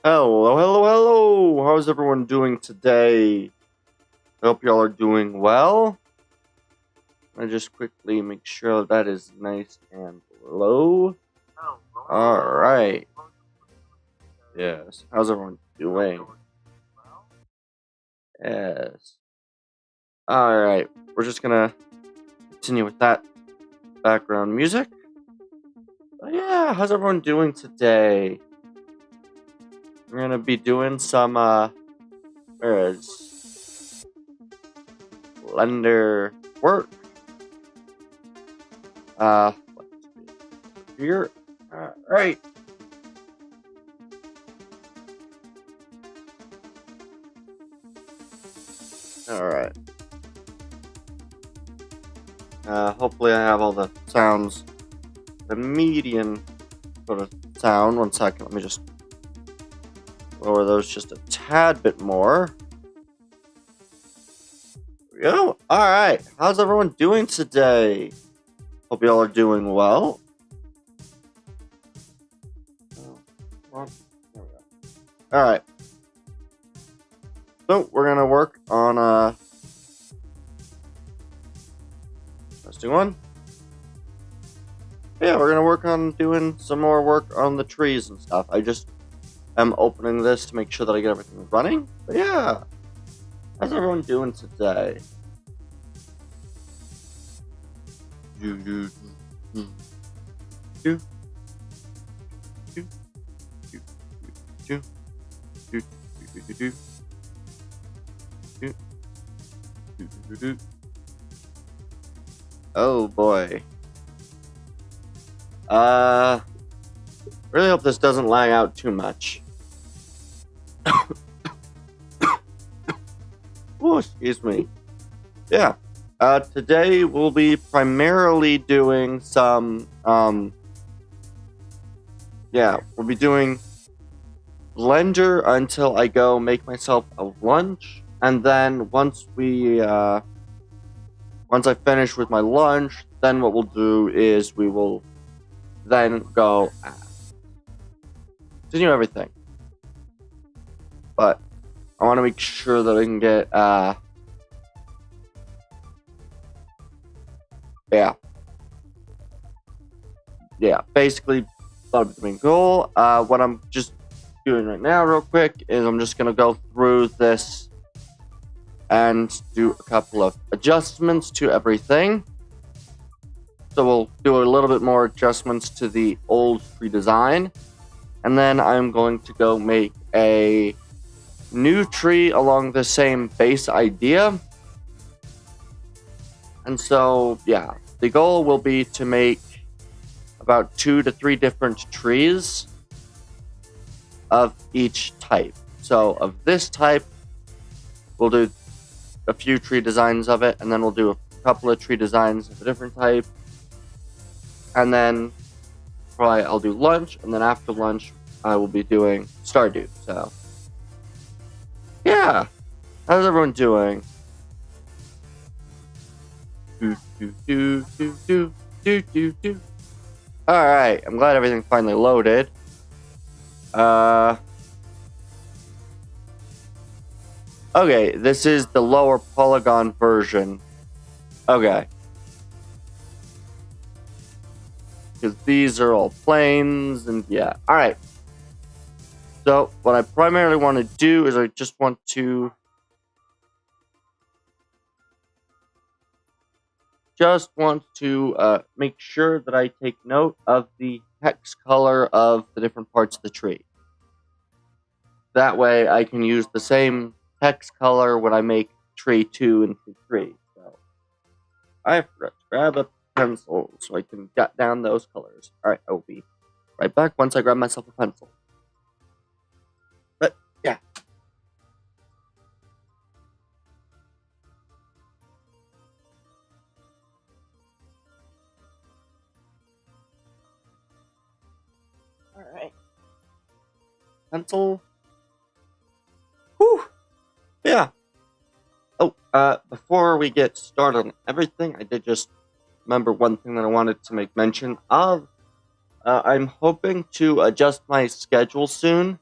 Hello, hello, hello! How's everyone doing today? I hope y'all are doing well. I just quickly make sure that is nice and low. Alright. Yes. How's everyone doing? Yes. Alright. We're just gonna continue with that background music. But yeah, how's everyone doing today? We're gonna be doing some, where is Blender work? Let's see. Here. Alright. Alright. Hopefully I have all the sounds. The median sort of sound. 1 second, let me just lower those just a tad bit more. There we go. Alright, how's everyone doing today? Hope y'all are doing well. Alright. So, we're gonna work on, testing one. Yeah, we're gonna work on doing some more work on the trees and stuff. I just am opening this to make sure that I get everything running. But yeah, how's everyone doing today? Oh boy. Really hope this doesn't lag out too much. Oh, excuse me. Yeah. Today we'll be primarily doing some, yeah, we'll be doing Blender until I go make myself a lunch, and then once I finish with my lunch, then what we'll do is we will then go continue everything. But I want to make sure that I can get, yeah, basically, that'll be the main goal. What I'm just doing right now real quick is I'm just going to go through this and do a couple of adjustments to everything. So we'll do a little bit more adjustments to the old tree design, and then I'm going to go make a new tree along the same base idea. And so, yeah, the goal will be to make about 2 to 3 different trees of each type. So of this type, we'll do a few tree designs of it, and then we'll do a couple of tree designs of a different type. And then probably I'll do lunch, and then after lunch, I will be doing Stardew. So, yeah. How's everyone doing? Alright, I'm glad everything finally loaded. Okay, this is the lower polygon version. Okay. Because these are all planes, and yeah. Alright. So, what I primarily want to do is I just want to make sure that I take note of the hex color of the different parts of the tree. That way I can use the same hex color when I make tree 2 and tree 3. So I forgot to grab a pencil so I can jot down those colors. Alright, I will be right back once I grab myself a pencil. But yeah. Alright. Pencil. Whew. Yeah. Oh, before we get started on everything, I did just remember one thing that I wanted to make mention of. I'm hoping to adjust my schedule soon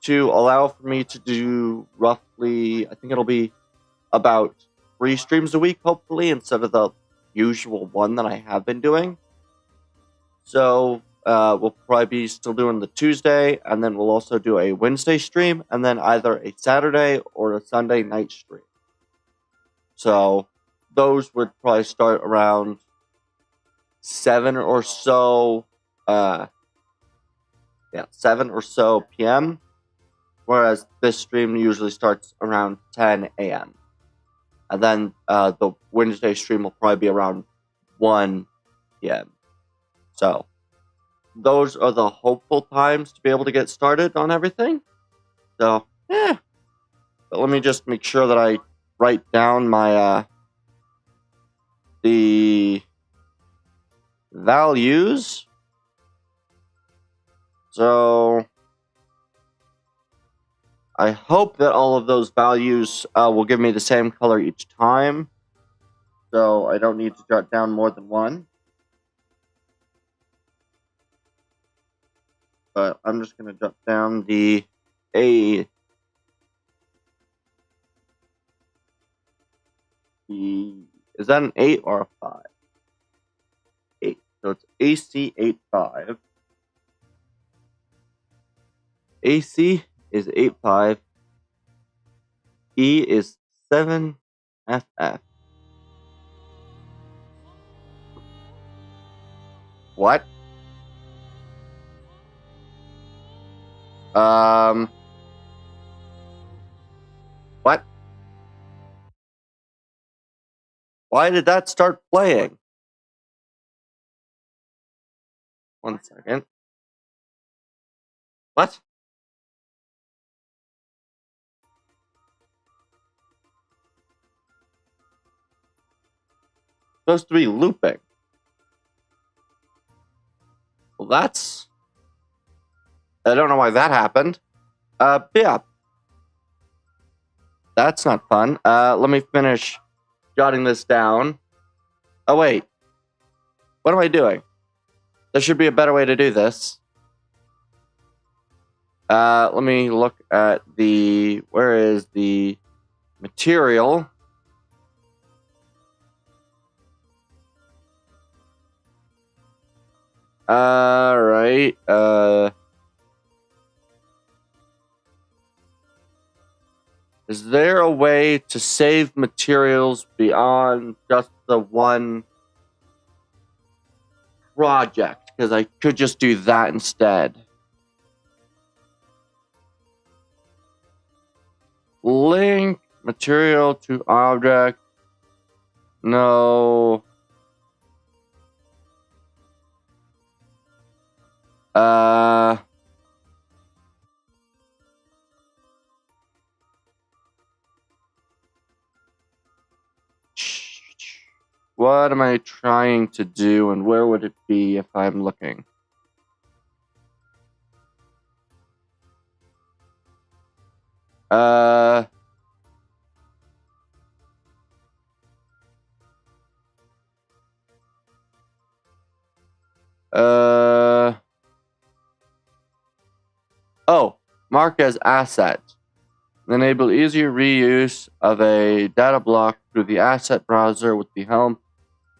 to allow for me to do roughly, I think it'll be about 3 streams a week, hopefully, instead of the usual one that I have been doing. So we'll probably be still doing the Tuesday, and then we'll also do a Wednesday stream, and then either a Saturday or a Sunday night stream. So those would probably start around 7 or so, 7 or so p.m., whereas this stream usually starts around 10 a.m. And then the Wednesday stream will probably be around 1 p.m. So those are the hopeful times to be able to get started on everything. So, yeah. But let me just make sure that I write down my the values. So I hope that all of those values will give me the same color each time. So I don't need to jot down more than one. But I'm just going to jot down the A. Is that an 8 or a 5? 8. So it's AC85. AC is 85. E is 7FF. What? What? Why did that start playing? 1 second. What? Supposed to be looping. Well, that's... I don't know why that happened. Yeah. That's not fun. Let me finish jotting this down. Oh, wait. What am I doing? There should be a better way to do this. Let me look at the... Where is the material? Alright. Is there a way to save materials beyond just the one project? Because I could just do that instead. Link material to object. No. What am I trying to do, and where would it be if I'm looking? Oh, mark as asset. Enable easier reuse of a data block through the asset browser with the help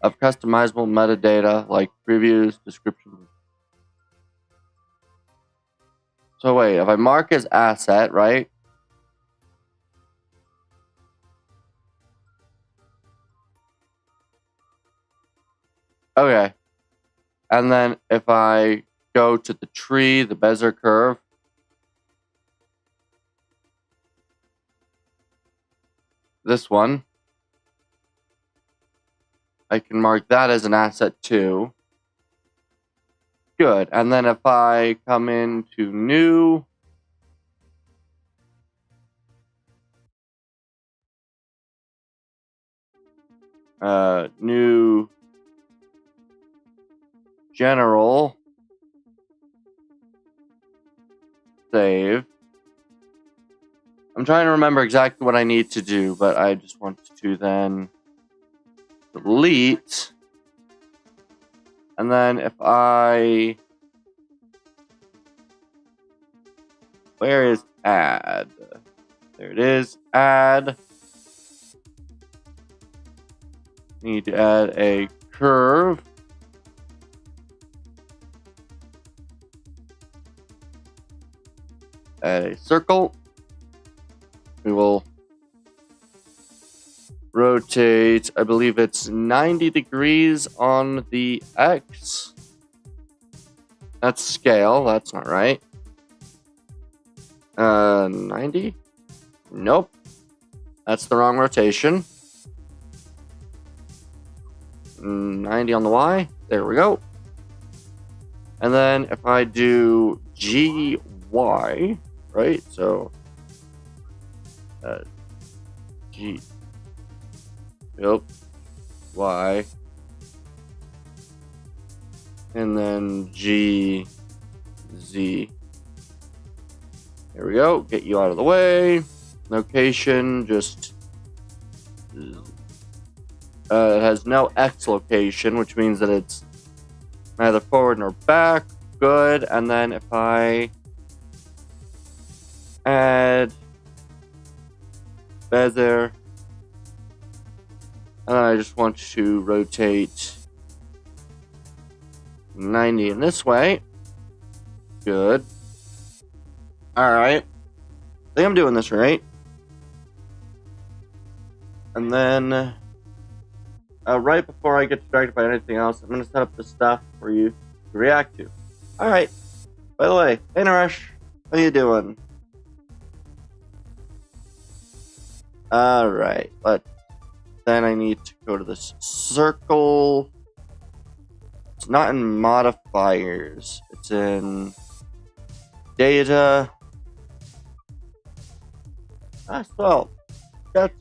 of customizable metadata like previews, descriptions. So wait, if I mark as asset, right? Okay. And then if I go to the tree, the Bezier curve, this one, I can mark that as an asset too. Good. And then if I come into new, new general, save. I'm trying to remember exactly what I need to do, but I just want to then delete. And then if I... Where is add. There it is. Add. Need to add a curve. Add a circle. We will rotate, I believe it's 90 degrees on the X. That's scale, that's not right. 90? Nope. That's the wrong rotation. 90 on the Y. There we go. And then if I do GY, right? So, G. Yep. Y. And then G, Z. There we go. Get you out of the way. Location, just... it has no X location, which means that it's neither forward nor back. Good. And then if I add feather, and I just want to rotate 90 in this way. Good. Alright. I think I'm doing this right. And then, right before I get distracted by anything else, I'm going to set up the stuff for you to react to. Alright. By the way, hey Naresh, how you doing? Alright, then I need to go to this circle. It's not in modifiers. It's in data. So that's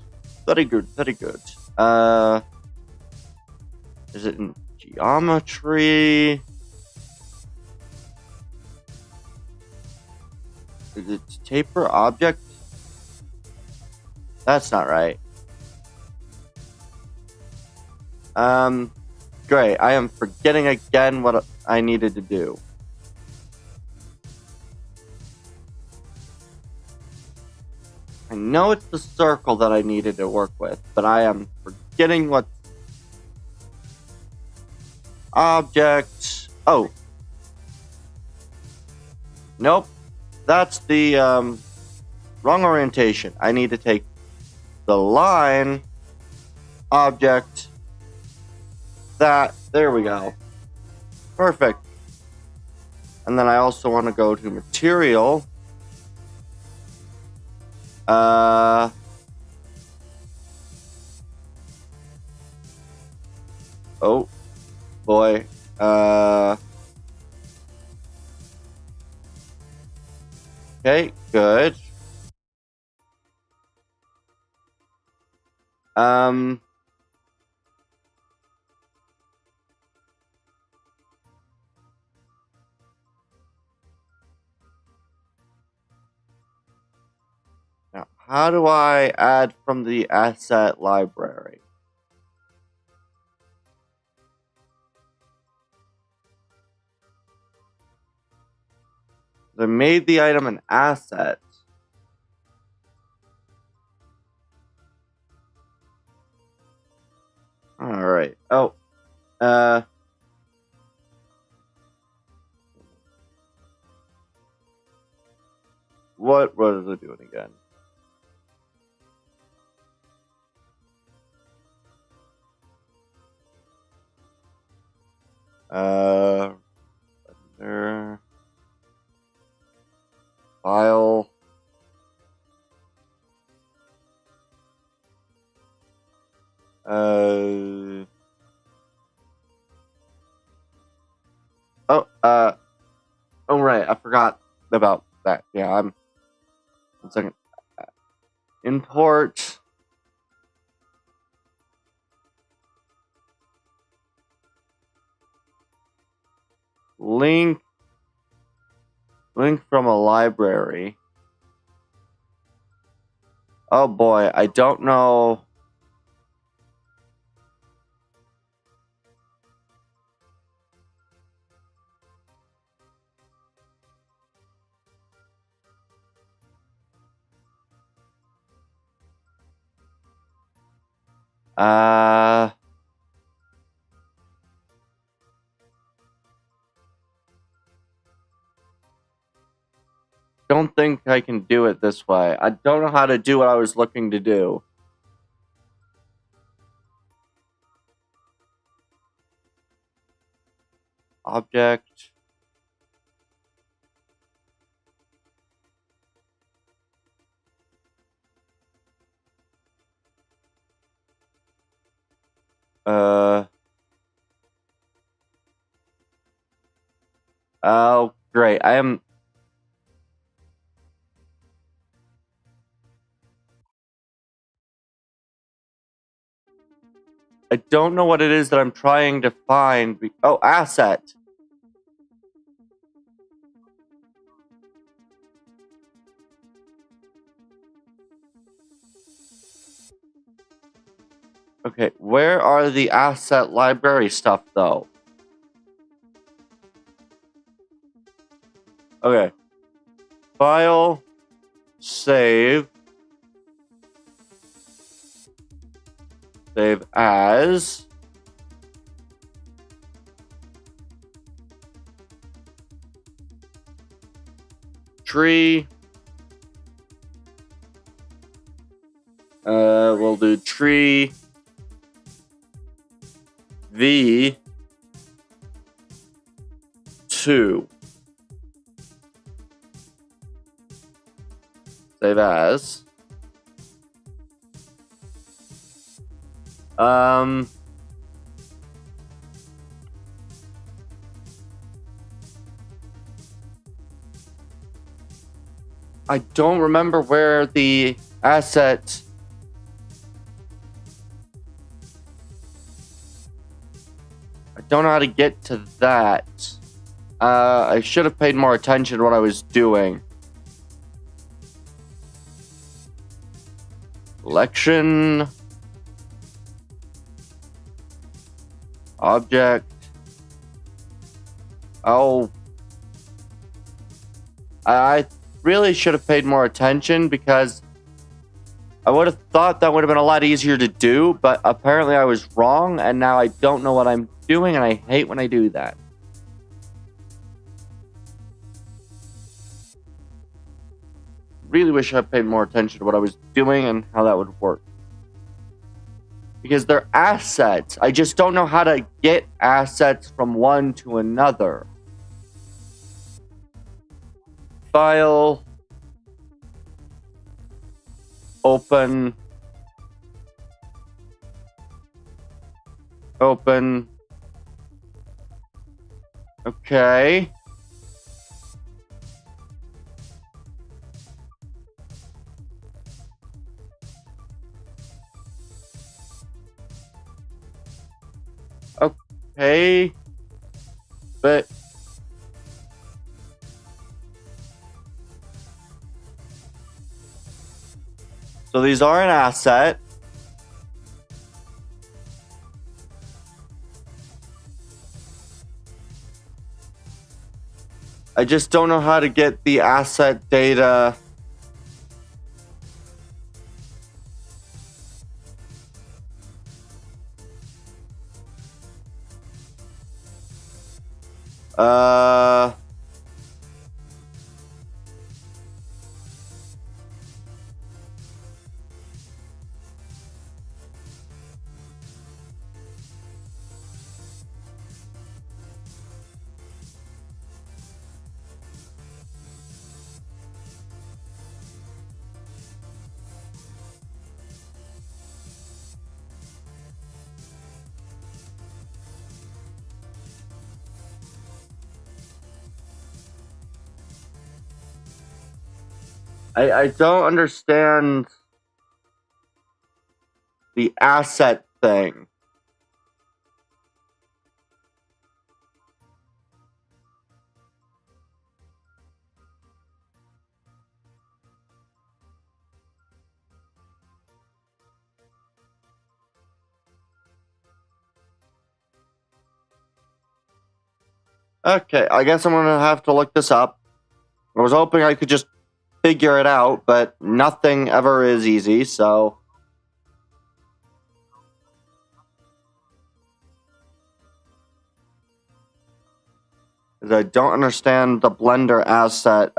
very good, very good. Is it in geometry? Is it taper object? That's not right. Great. I am forgetting again what I needed to do. I know it's the circle that I needed to work with, but I am forgetting what object. Oh. Nope. That's the wrong orientation. I need to take the line object. There we go. Perfect. And then I also want to go to material. Oh boy. Okay, good. Now, how do I add from the asset library? I made the item an asset. Alright. Oh. What is it doing again? There. File. Oh, right. I forgot about that. Yeah, 1 second. Import. Link from a library. Oh boy, I don't know. Uh... Don't think I can do it this way. I don't know how to do what I was looking to do. Object. Oh, great. I don't know what it is that I'm trying to find. Oh, asset. Okay, where are the asset library stuff, though? Okay. File. Save. Save as. Tree. We'll do tree. V2. Save as. I don't remember where the asset. I don't know how to get to that. I should have paid more attention to what I was doing. Collection. Object. Oh. I really should have paid more attention because I would have thought that would have been a lot easier to do, but apparently I was wrong, and now I don't know what I'm doing, and I hate when I do that. Really wish I paid more attention to what I was doing and how that would work. Because they're assets. I just don't know how to get assets from one to another. File. Open. Open. Okay. Okay. But so these are an asset. I just don't know how to get the asset data. I don't understand the asset thing. Okay, I guess I'm gonna have to look this up. I was hoping I could just figure it out, but nothing ever is easy, so. is I don't understand the Blender asset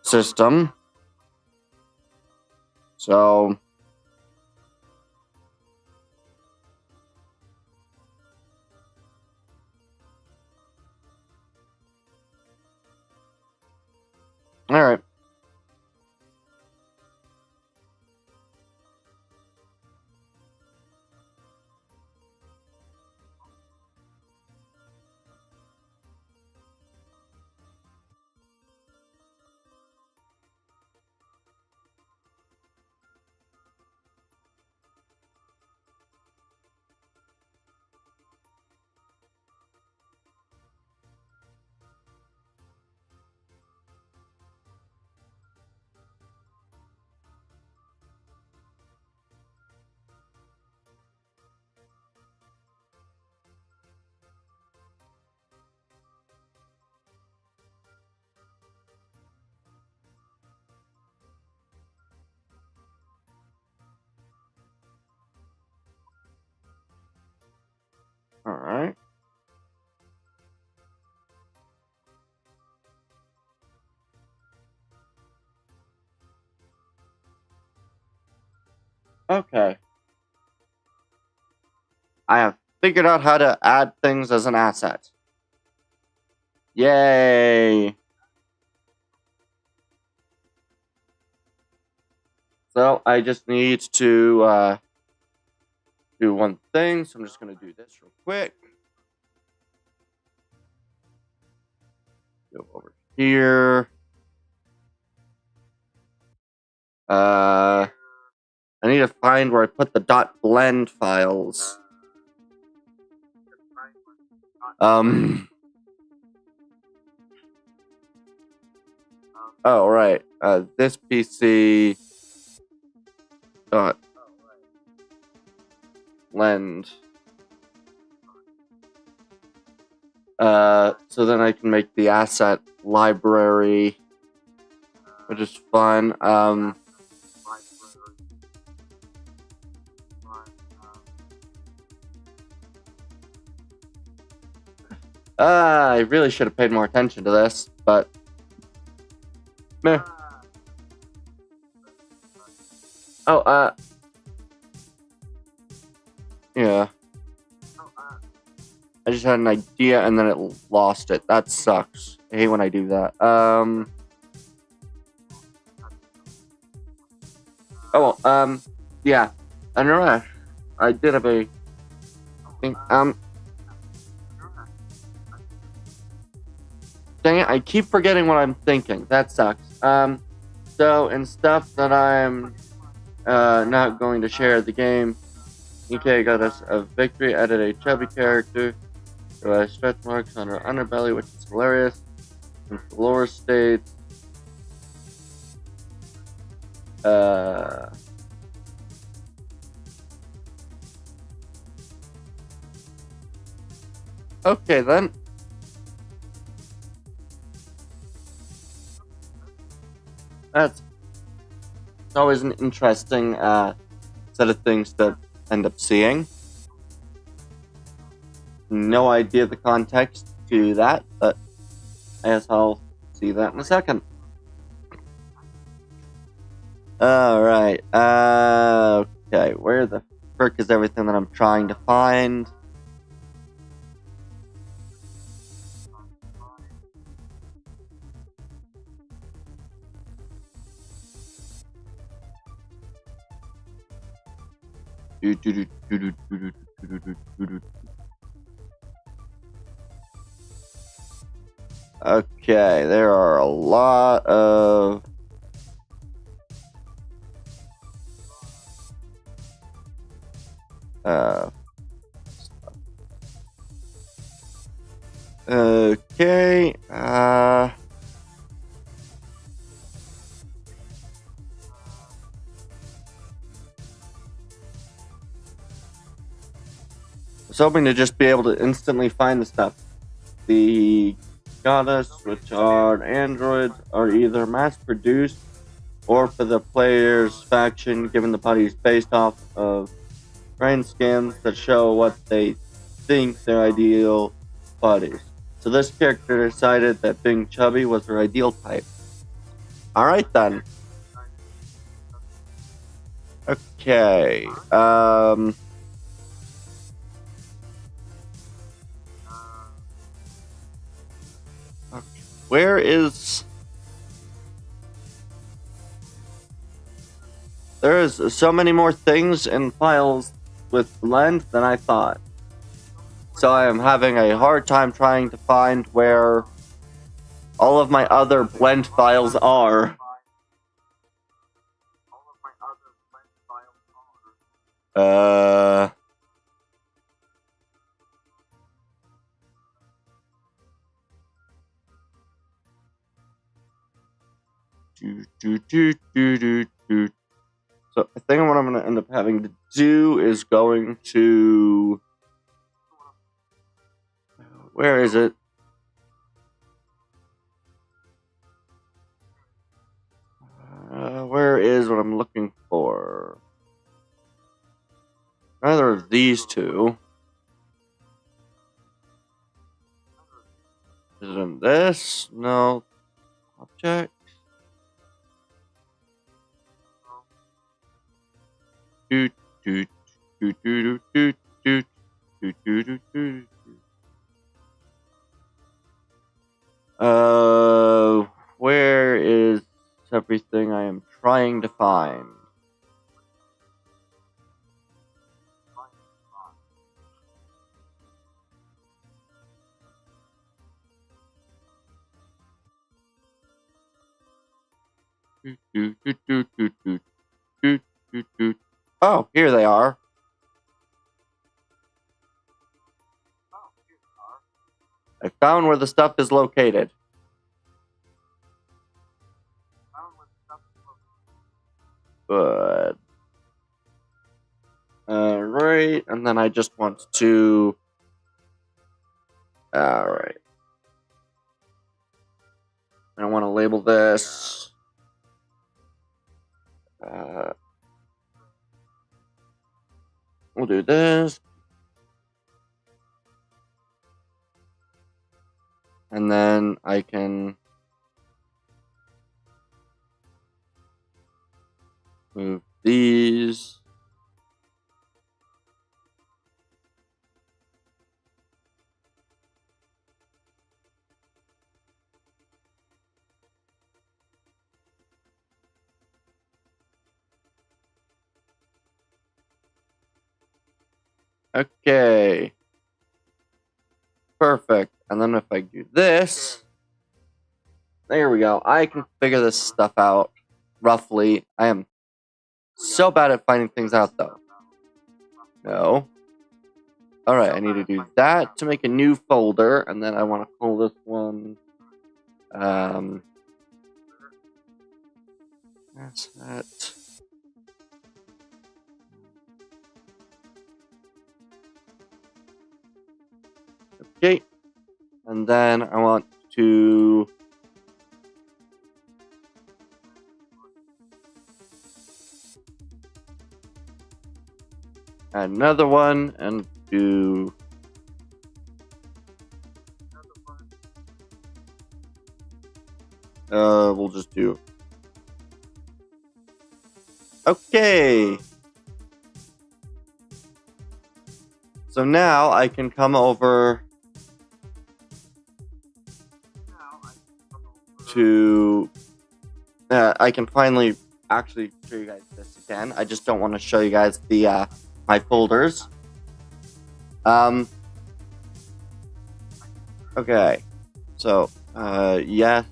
system. So all right. All right. Okay. I have figured out how to add things as an asset. Yay! So I just need to do one thing. So I'm just gonna do this real quick. Go over here. I need to find where I put the .blend files. Oh right. This PC .blend. So then I can make the asset library, which is fun. I really should have paid more attention to this, but meh. Oh, yeah. I just had an idea and then it lost it. That sucks. I hate when I do that. Oh well, yeah. I know I did have a thing. Dang it, I keep forgetting what I'm thinking. That sucks. So in stuff that I'm not going to share the game, EK got us a victory, added a chubby character, who has stretch marks on her underbelly, which is hilarious. In the lower states, okay then. That's always an interesting set of things to end up seeing. No idea the context to that, but I guess I'll see that in a second. Alright, okay, where the frick is everything that I'm trying to find? Okay, there are a lot of okay, I was hoping to just be able to instantly find the stuff. The goddess, which are androids, are either mass-produced or for the player's faction, given the body is based off of brain scans that show what they think their ideal buddies. So this character decided that being chubby was her ideal type. Alright then. Okay. Where is... There is so many more things in files with blend than I thought. So I am having a hard time trying to find where all of my other blend files are. So I think what I'm going to end up having to do is going to... Where is it? Where is what I'm looking for? Neither of these two. Is it in this? No. Object. Doot, doot, doot, doot, doot, doot, doot, doot, doot, doot. Where is everything I am trying to find? Oh, here they are. I found where the stuff is located. Good. Alright, and then I just want to... Alright. I want to label this... we'll do this. And then I can move these. Okay. Perfect. And then if I do this, there we go. I can figure this stuff out roughly. I am so bad at finding things out, though. No. Alright, I need to do that to make a new folder, and then I want to call this one, asset. Okay. And then I want to add another one and do we'll just do okay. So now I can come over to I can finally actually show you guys this again. I just don't want to show you guys the my folders. Okay. So yes,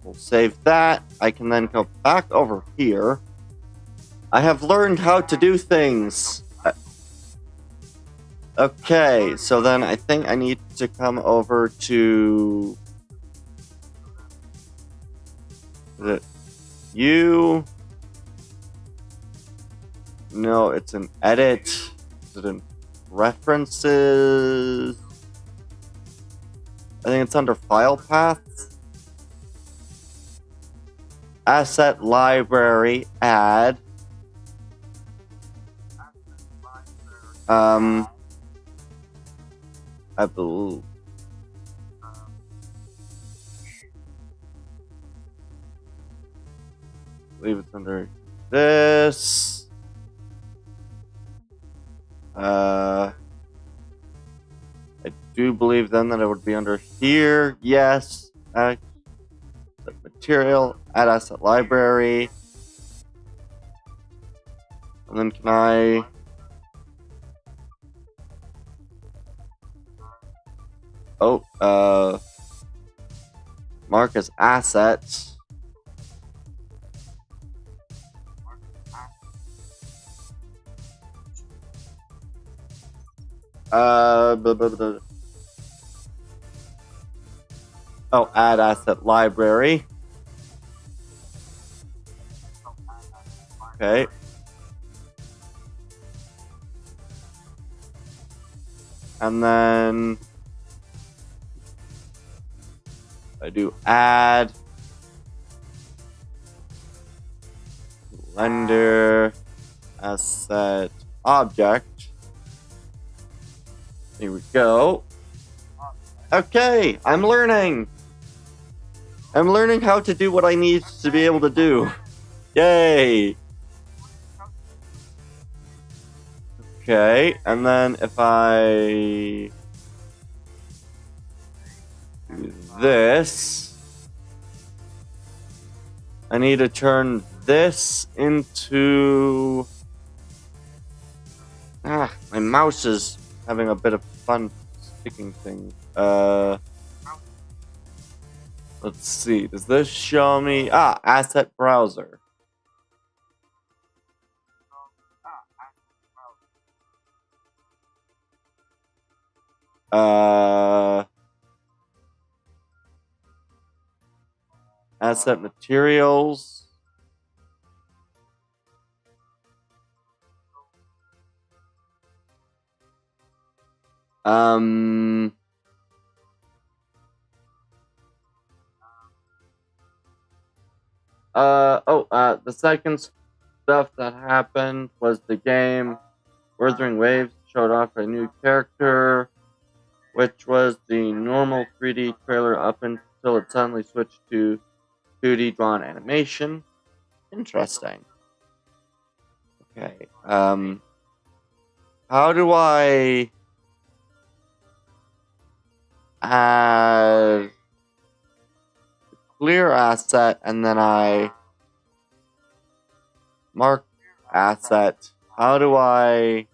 we'll save that. I can then go back over here. I have learned how to do things. Okay, so then I think I need to come over to... Is it you? No, it's an edit. Is it in references? I think it's under file paths. Asset library, add. I believe. believe it's under this. I do believe then that it would be under here. Yes. Material, add asset library. And then can I... Oh, mark as assets. Blah, blah, blah. Oh, add asset library. Okay. And then I do add render asset object. Here we go. Okay, I'm learning. I'm learning how to do what I need to be able to do. Yay! Okay, and then if I do this, I need to turn this into... my mouse is having a bit of fun sticking things. Let's see, does this show me... asset browser. Asset materials. The second stuff that happened was the game Wuthering Waves showed off a new character, which was the normal 3D trailer up until it suddenly switched to 2D drawn animation. Interesting. Okay. How do I add clear asset and then I mark asset? How do I...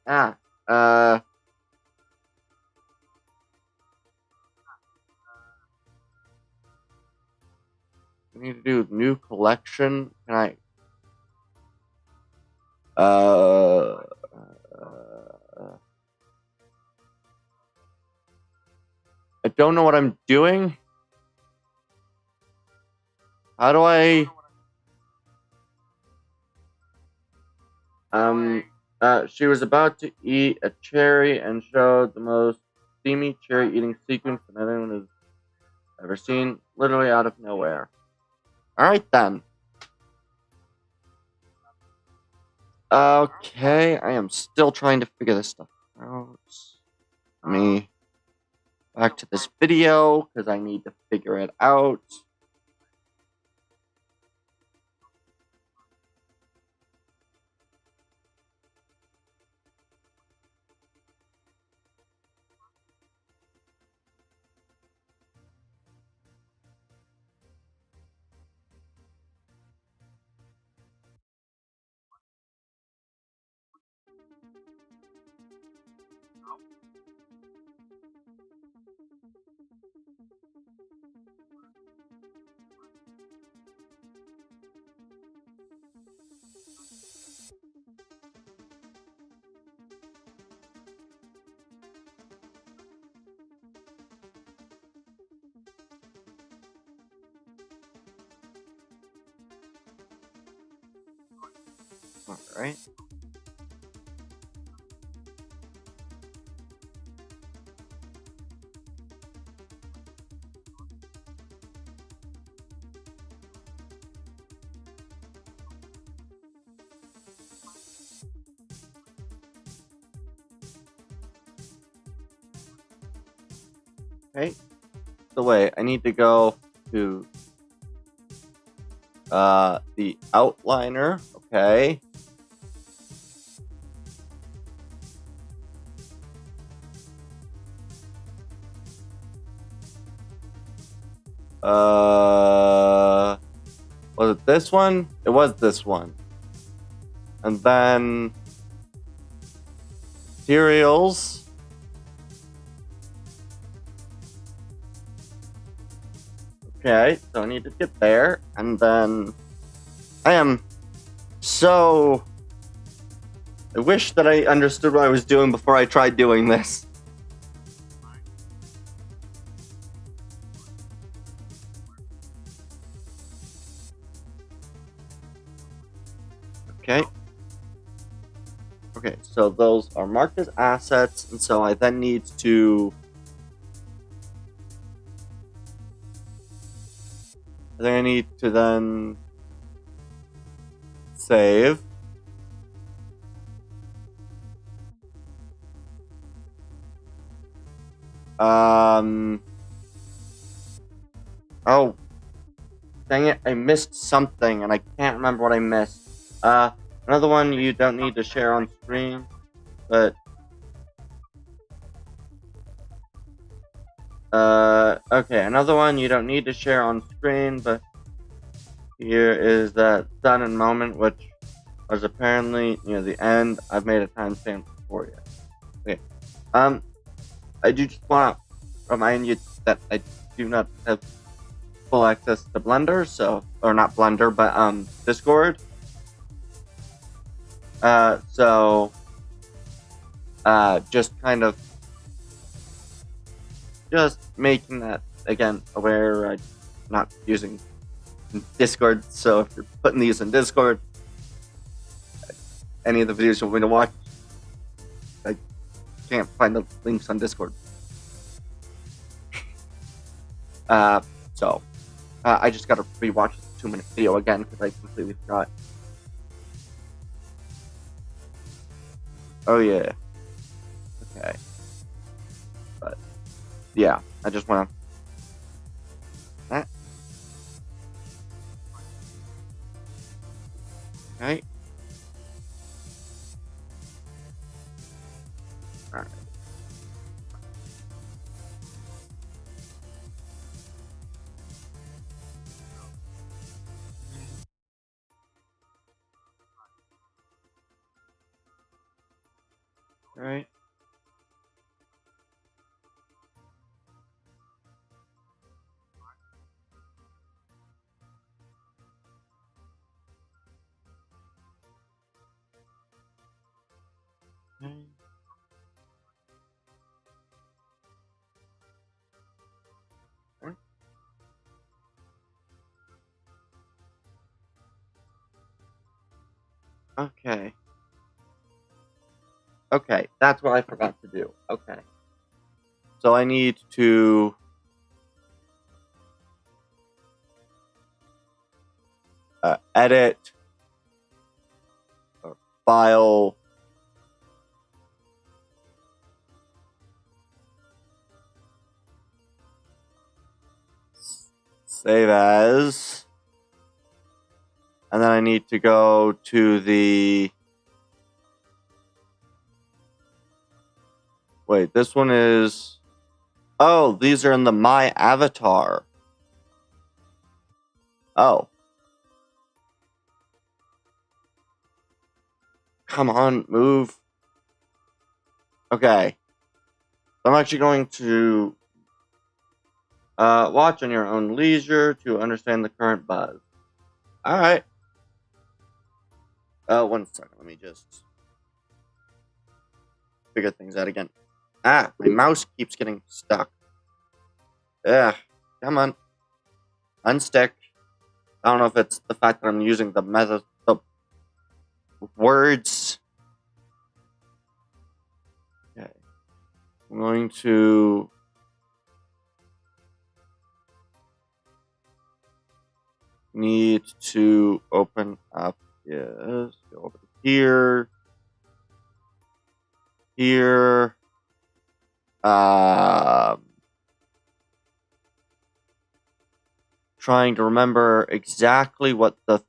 I need to do new collection. Can I... I don't know what I'm doing. How do I... she was about to eat a cherry and showed the most steamy cherry eating sequence that anyone has ever seen, literally out of nowhere. Alright then. Okay, I am still trying to figure this stuff out. Let me back to this video because I need to figure it out. Alright. Okay. So wait, I need to go to the outliner. Okay. Was it this one? It was this one. And then materials. Okay, so I need to get there, and then I am so. I wish that I understood what I was doing before I tried doing this. Okay. Okay, so those are marked as assets, and so I then need to. I think I need to then save. Oh, dang it! I missed something, and I can't remember what I missed. Another one you don't need to share on screen, but okay, another one you don't need to share on screen, but here is that sudden moment, which was apparently near the end. I've made a timestamp for you. Okay. I do just want to remind you that I do not have full access to Blender, or not Blender, but Discord. So just kind of just making that again aware. I'm not using Discord, so if you're putting these in Discord, any of the videos you want me to watch, I can't find the links on Discord. So I just gotta rewatch the 2-minute video again because I completely forgot. Oh yeah. Okay. But yeah, I just wanna. That. Okay. Alright. Alright. Okay. Okay, that's what I forgot to do. Okay. So I need to edit or file save as, and then I need to go to the wait, this one is oh, these are in the my avatar. Oh. Come on, move. Okay. I'm actually going to watch on your own leisure to understand the current buzz. Alright. 1 second. Let me just figure things out again. Ah, my mouse keeps getting stuck. Yeah, come on. Unstick. I don't know if it's the fact that I'm using the words. Okay. I'm going to need to open up go over here. Here. trying to remember exactly what the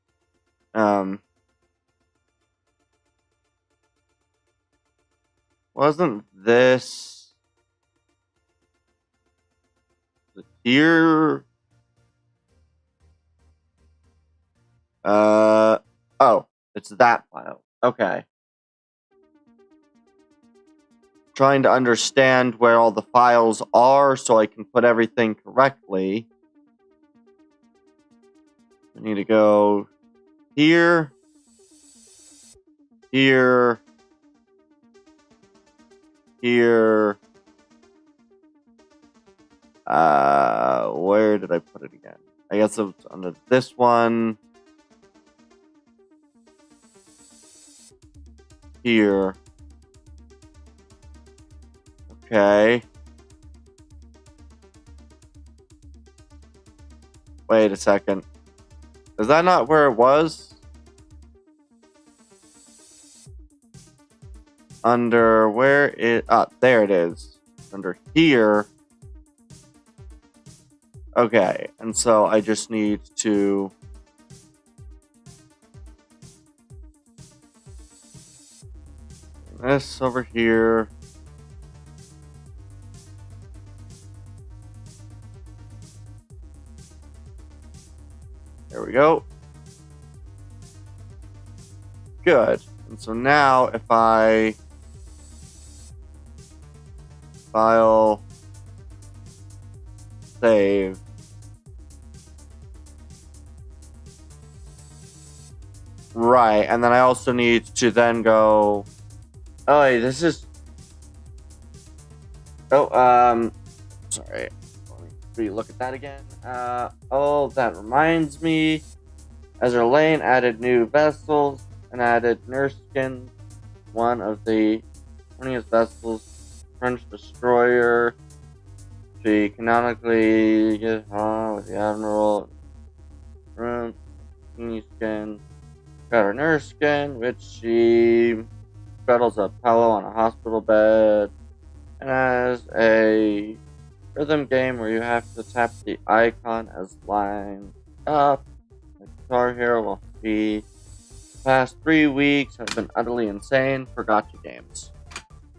wasn't this here? Oh, it's that file. Okay. Trying to understand where all the files are so I can put everything correctly. I need to go here, here, here. Where did I put it again? I guess it was under this one. Here. Okay. Wait a second. Is that not where it was? Under where it... Ah, there it is. Under here. Okay, and so I just need to... This over here. There we go. Good. And so now if I file, save, right, and then I also need to then go, oh, hey, this is, sorry, let me look at that again. Oh, that reminds me, Ezra Lane added new vessels and added nurse skins. One of the 20th vessels, French destroyer. She canonically gets on with the admiral. Room, skin. Got her nurse skin, which she straddles a pillow on a hospital bed, and has a rhythm game where you have to tap the icon as lined up. The Guitar Hero will be past 3 weeks have been utterly insane for gotcha games.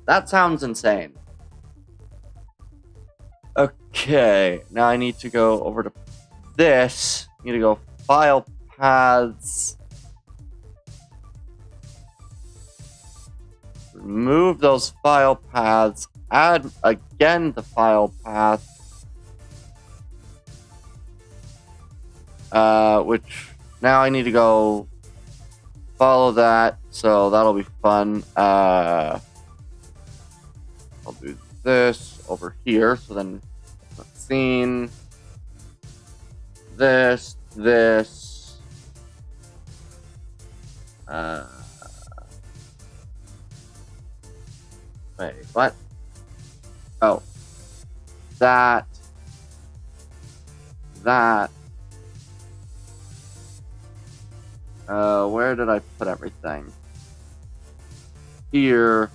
That sounds insane. Okay, now I need to go over to this. I need to go file paths. Remove those file paths. Add again the file path. Which now I need to go follow that, so that'll be fun. I'll do this over here, so then it's not seen. This. Wait, what? Oh. That. Where did I put everything? Here.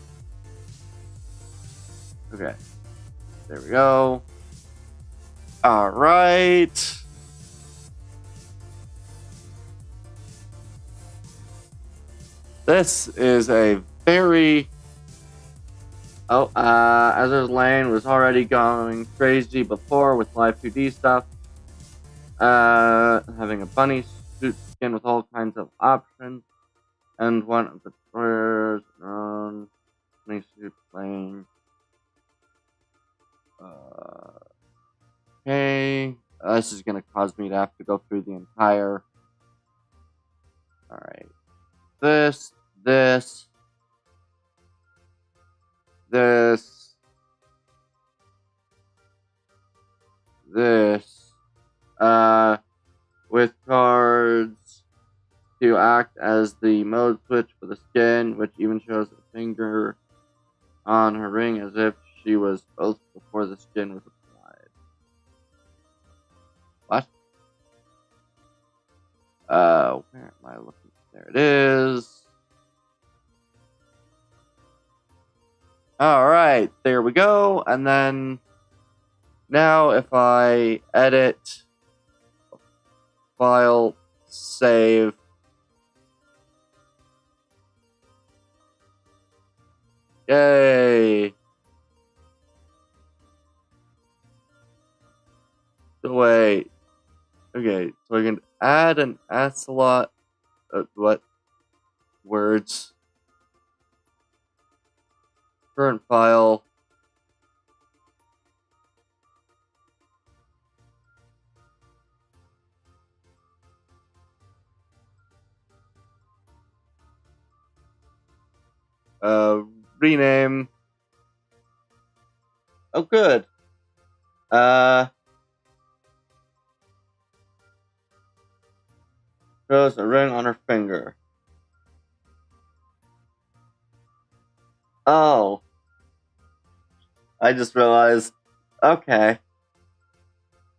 Okay. There we go. Alright. This is a very... Oh, Ezra's Lane was already going crazy before with Live 2D stuff. Having a bunny suit skin with all kinds of options. And one of the players on bunny suit playing. Okay. This is going to cause me to have to go through the entire... Alright. This. With cards to act as the mode switch for the skin, which even shows a finger on her ring as if she was both before the skin was applied. What? Where am I looking? There it is. Alright, there we go. And then now if I edit file, save. Yay! So wait. Okay, so I can add an ocelot. What? Words. Current file. Rename. Oh, good. Shows a ring on her finger. Oh. I just realized. Okay.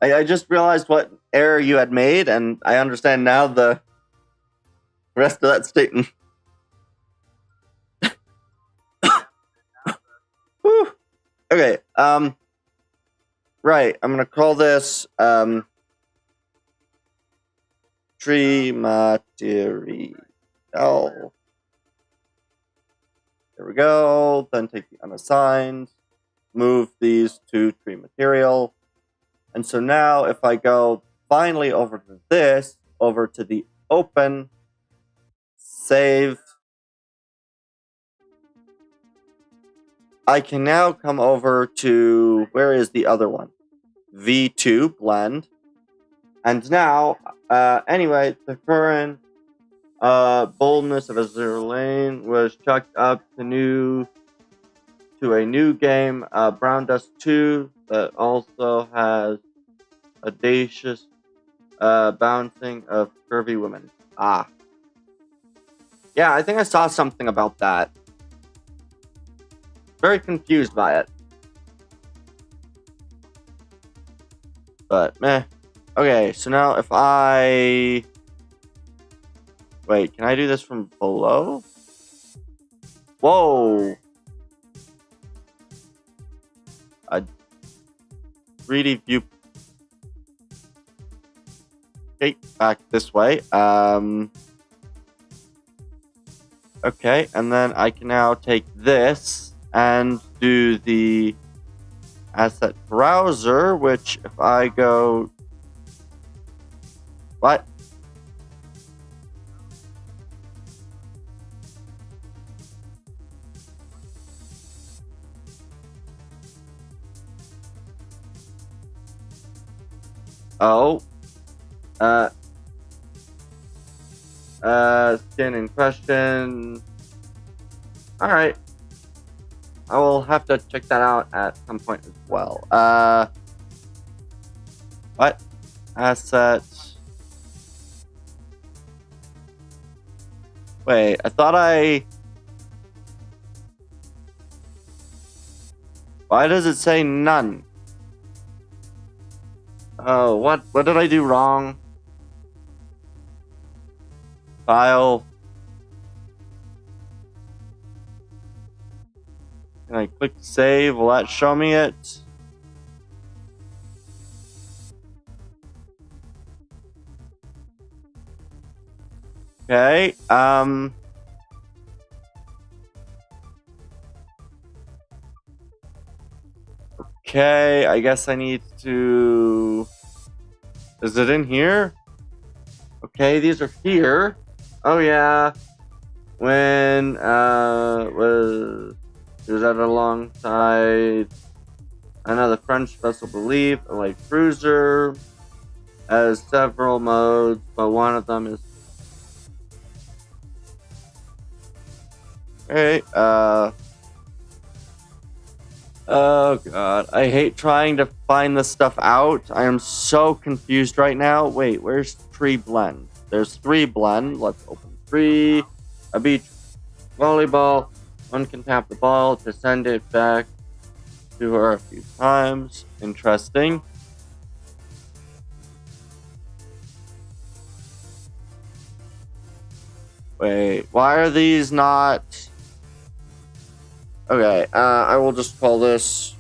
I just realized what error you had made, and I understand now the rest of that statement. Whew. Okay, right, I'm gonna call this, tree material. There we go, then take the unassigned, move these to tree material, and so now if I go finally over to this, over to the open, save, I can now come over to, where is the other one? V2 blend. And now, anyway, the current boldness of a zero lane was chucked up to a new game, Brown Dust 2, that also has audacious bouncing of curvy women. Ah. Yeah, I think I saw something about that. Very confused by it. But, meh. Okay, so now if I... Wait, can I do this from below? Whoa! A 3D view... Okay, back this way. Okay, and then I can now take this and do the asset browser, which if I go... What? Oh. Skin in question. Alright. I will have to check that out at some point as well. What? Assets. Wait, I thought Why does it say none? Oh, what did I do wrong? File. Can I click save? Will that show me it? Okay, Okay, I guess I need to... Is it in here? Okay, these are here. Oh yeah. When was that alongside another French vessel, believe, a light cruiser, has several modes, but one of them is... Okay, oh god, I hate trying to find this stuff out. I am so confused right now. Wait, where's tree blend? There's 3 blend. Let's open 3. A beach volleyball. One can tap the ball to send it back to her a few times. Interesting. Wait, why are these not... Okay, I will just call this...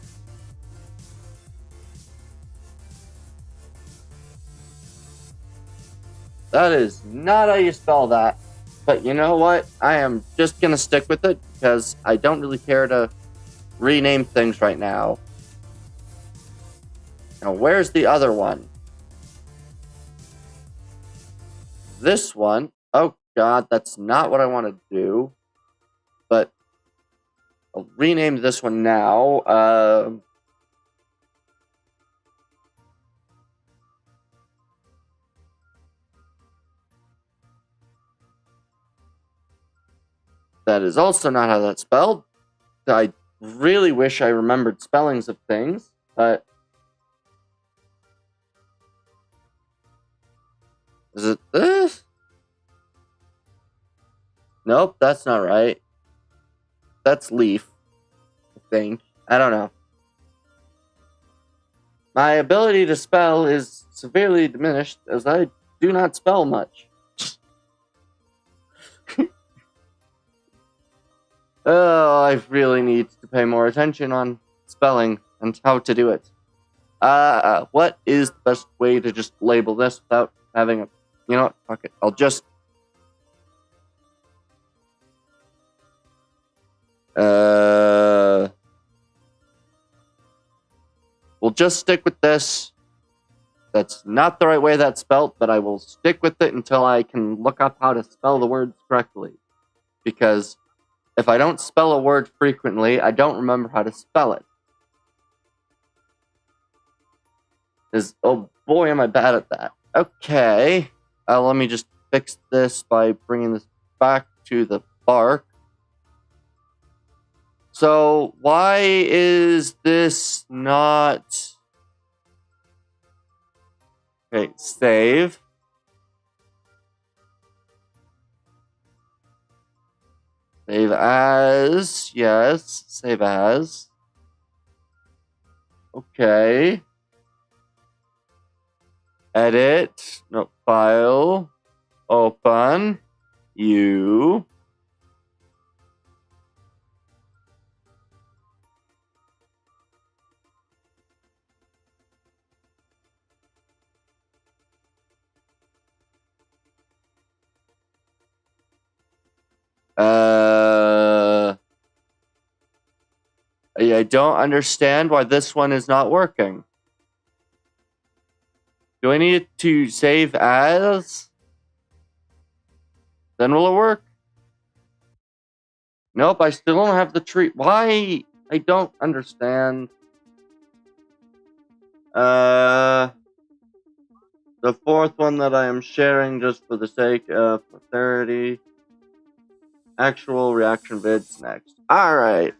That is not how you spell that. But you know what? I am just gonna stick with it because I don't really care to rename things right now. Now, where's the other one? This one. Oh god, that's not what I want to do. But I'll rename this one now. That is also not how that's spelled. I really wish I remembered spellings of things, but is it this? Nope, that's not right. That's leaf, I think. I don't know. My ability to spell is severely diminished as I do not spell much. Oh, I really need to pay more attention on spelling and how to do it. What is the best way to just label this without having a... You know what? Fuck it. I'll just... We'll just stick with this. That's not the right way that's spelled, but I will stick with it until I can look up how to spell the words correctly. Because if I don't spell a word frequently, I don't remember how to spell it. Oh boy, am I bad at that. Okay. Let me just fix this by bringing this back to the bark. So, why is this not... Okay, save. Save as. Yes, save as. Okay. Edit. No, file. Open. You. I don't understand why this one is not working. Do I need to save as? Then will it work? Nope, I still don't have the tree. Why? I don't understand. The fourth one that I am sharing just for the sake of clarity. Actual reaction vids next. Alright.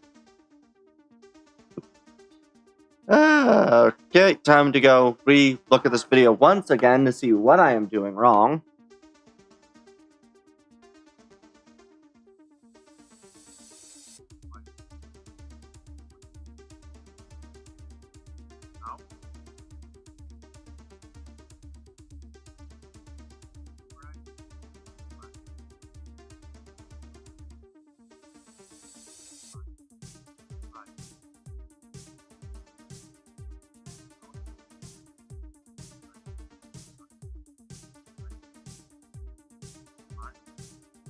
Okay, time to go re-look at this video once again to see what I am doing wrong.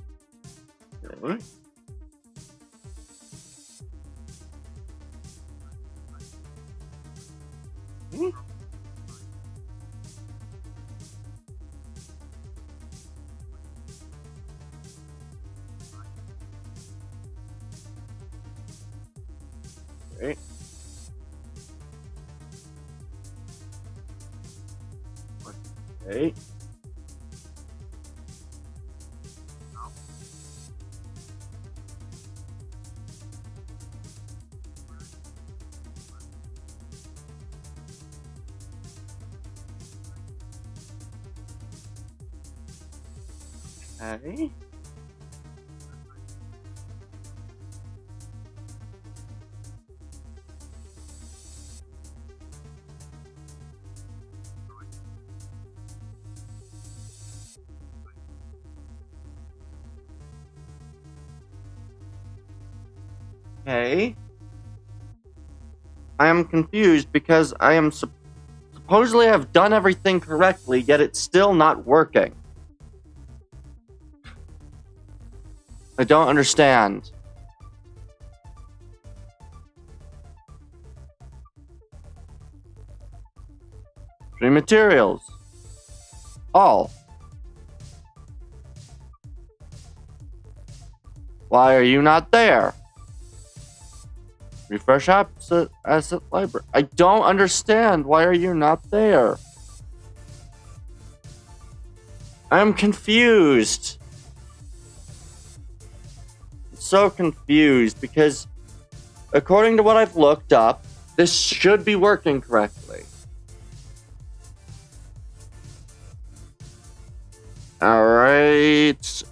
Okay. Okay. Okay. Okay. Okay. I am confused because I am supposedly have done everything correctly, yet it's still not working. I don't understand. Stream materials. All. Why are you not there? Refresh asset library. I don't understand. Why are you not there? I'm confused. So confused because according to what I've looked up, this should be working correctly. All right.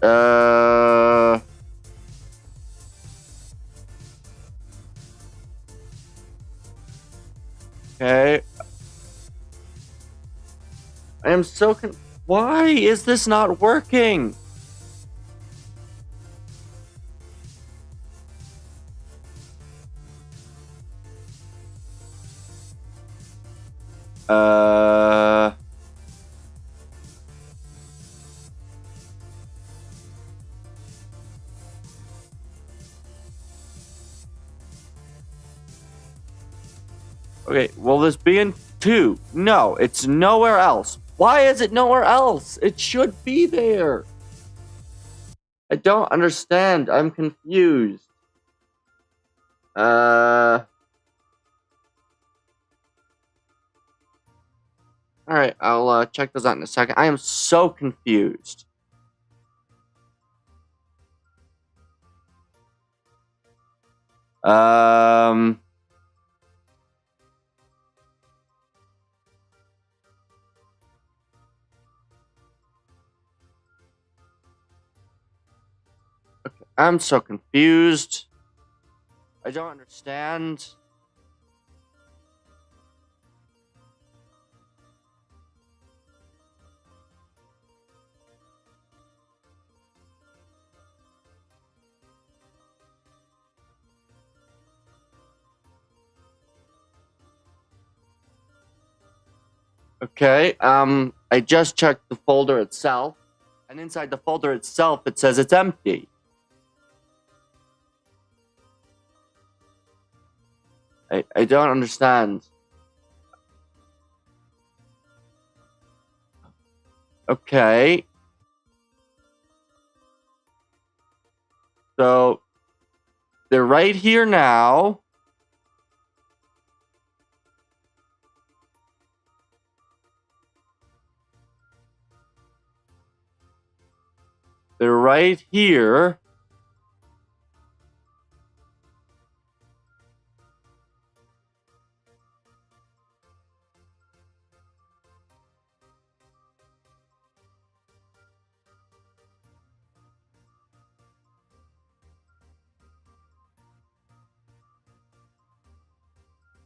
Okay. I am so why is this not working? Okay, will this be in 2? No, it's nowhere else. Why is it nowhere else? It should be there. I don't understand. I'm confused. Alright, I'll check those out in a second. I am so confused. Okay, I'm so confused. I don't understand. Okay, I just checked the folder itself, and inside the folder itself, it says it's empty. I don't understand. Okay. So, they're right here now. They're right here.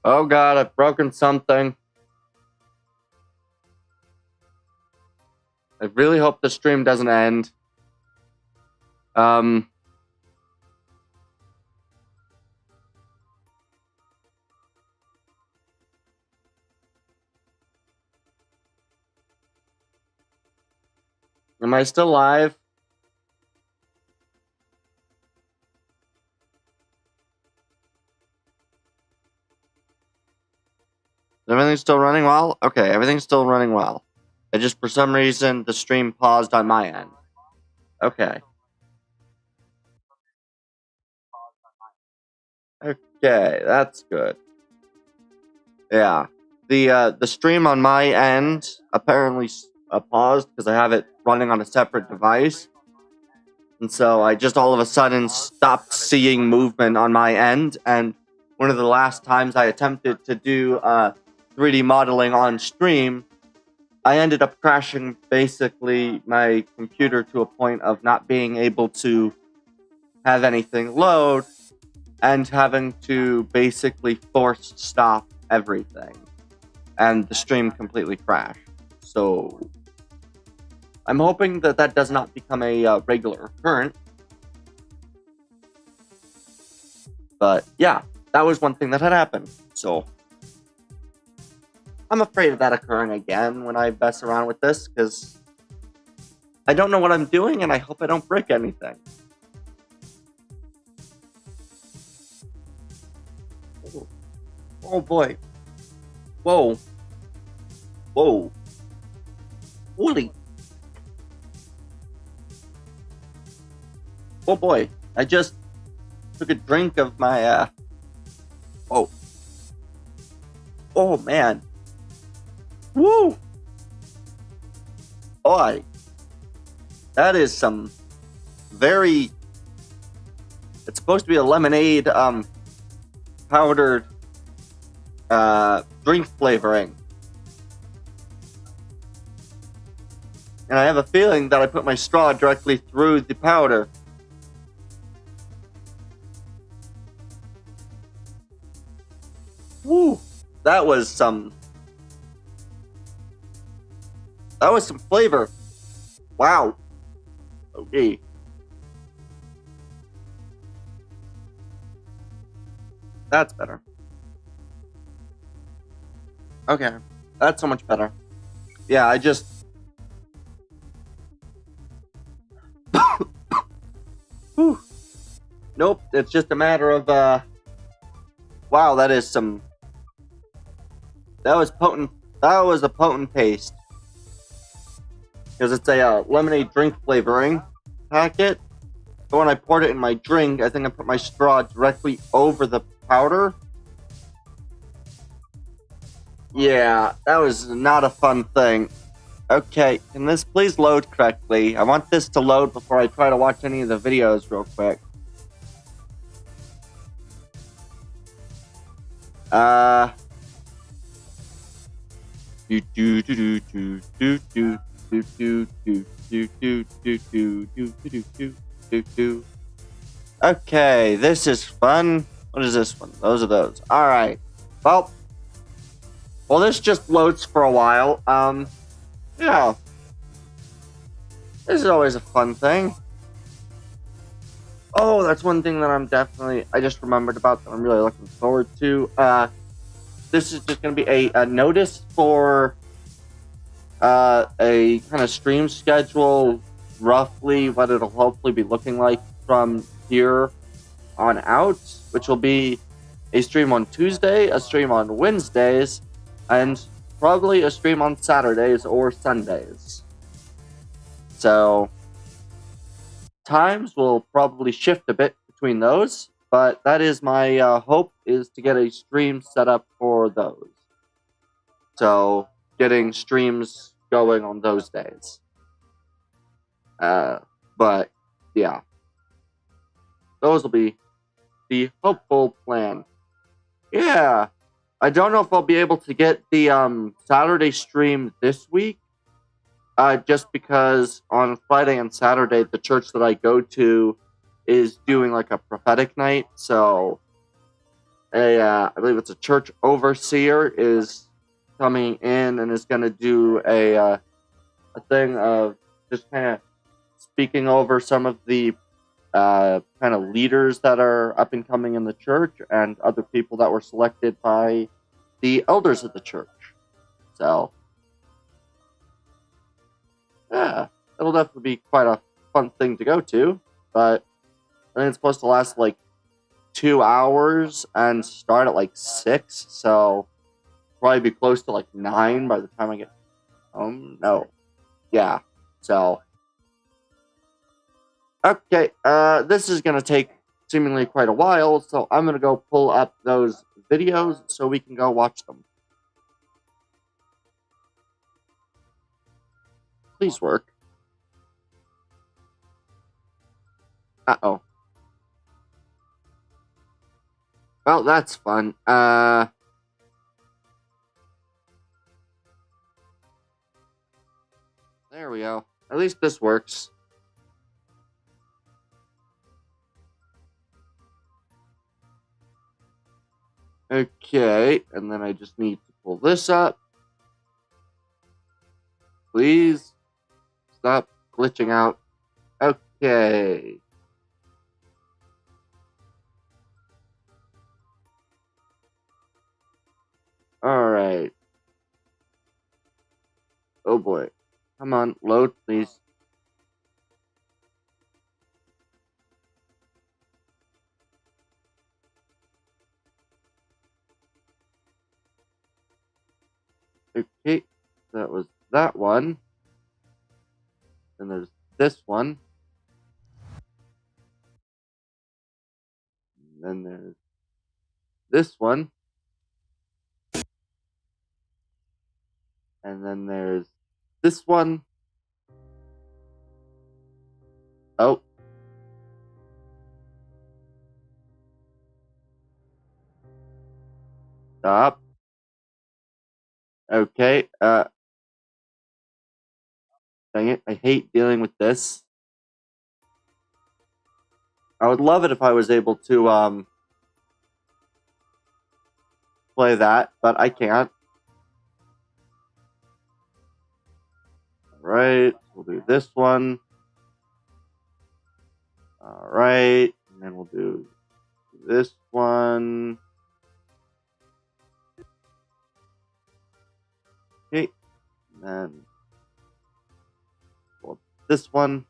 Oh god, I've broken something. I really hope the stream doesn't end. Am I still live? Is everything still running well? Okay, everything's still running well. It just, for some reason, the stream paused on my end. Okay. Okay, that's good. Yeah. The stream on my end apparently paused because I have it running on a separate device. And so I just all of a sudden stopped seeing movement on my end. And one of the last times I attempted to do 3D modeling on stream, I ended up crashing basically my computer to a point of not being able to have anything load and having to basically force stop everything. And the stream completely crashed. So I'm hoping that that does not become a regular occurrence. But yeah, that was one thing that had happened. So I'm afraid of that occurring again when I mess around with this, because I don't know what I'm doing and I hope I don't break anything. Oh boy. Whoa. Whoa. Holy. Oh boy. I just took a drink of my, oh. Oh man. Woo. Boy. That is some very, it's supposed to be a lemonade, powdered, drink flavoring. And I have a feeling that I put my straw directly through the powder. Woo! That was some flavor. Wow. Okay. That's better. Okay. That's so much better. Yeah, I just... Whew. Nope, it's just a matter of, wow, that is some... That was potent. That was a potent paste. Because it's a lemonade drink flavoring packet. But when I poured it in my drink, I think I put my straw directly over the powder. Yeah, that was not a fun thing. Okay, can this please load correctly? I want this to load before I try to watch any of the videos real quick. Okay, this is fun. What is this one? Those are those. Alright. Well, this just loads for a while. Yeah. This is always a fun thing. Oh, that's one thing that I just remembered about that I'm really looking forward to. This is just going to be a notice for a kind of stream schedule, roughly what it'll hopefully be looking like from here on out, which will be a stream on Tuesday, a stream on Wednesdays, and probably a stream on Saturdays or Sundays. So times will probably shift a bit between those, but that is my hope, is to get a stream set up for those. So getting streams going on those days. But yeah, those will be the hopeful plan. Yeah, I don't know if I'll be able to get the Saturday stream this week. Just because on Friday and Saturday, the church that I go to is doing like a prophetic night. So, I believe it's a church overseer is coming in and is going to do a thing of just kind of speaking over some of the kind of leaders that are up and coming in the church and other people that were selected by the elders of the church. So, yeah, it'll definitely be quite a fun thing to go to, but I think it's supposed to last like 2 hours and start at like 6, so probably be close to like 9 by the time I get home. No. Yeah, so. Okay, this is going to take seemingly quite a while, so I'm going to go pull up those videos so we can go watch them. Please work. Uh-oh. Well, that's fun. There we go. At least this works. Okay, and then I just need to pull this up. Please stop glitching out. Okay. Alright. Oh boy. Come on, load, please. That was that one. Then there's this one. And then there's this one. And then there's this one. Oh. Stop. Okay. Dang it. I hate dealing with this. I would love it if I was able to play that, but I can't. Alright, we'll do this one. Alright, and then we'll do this one. Okay, and then we'll do this one.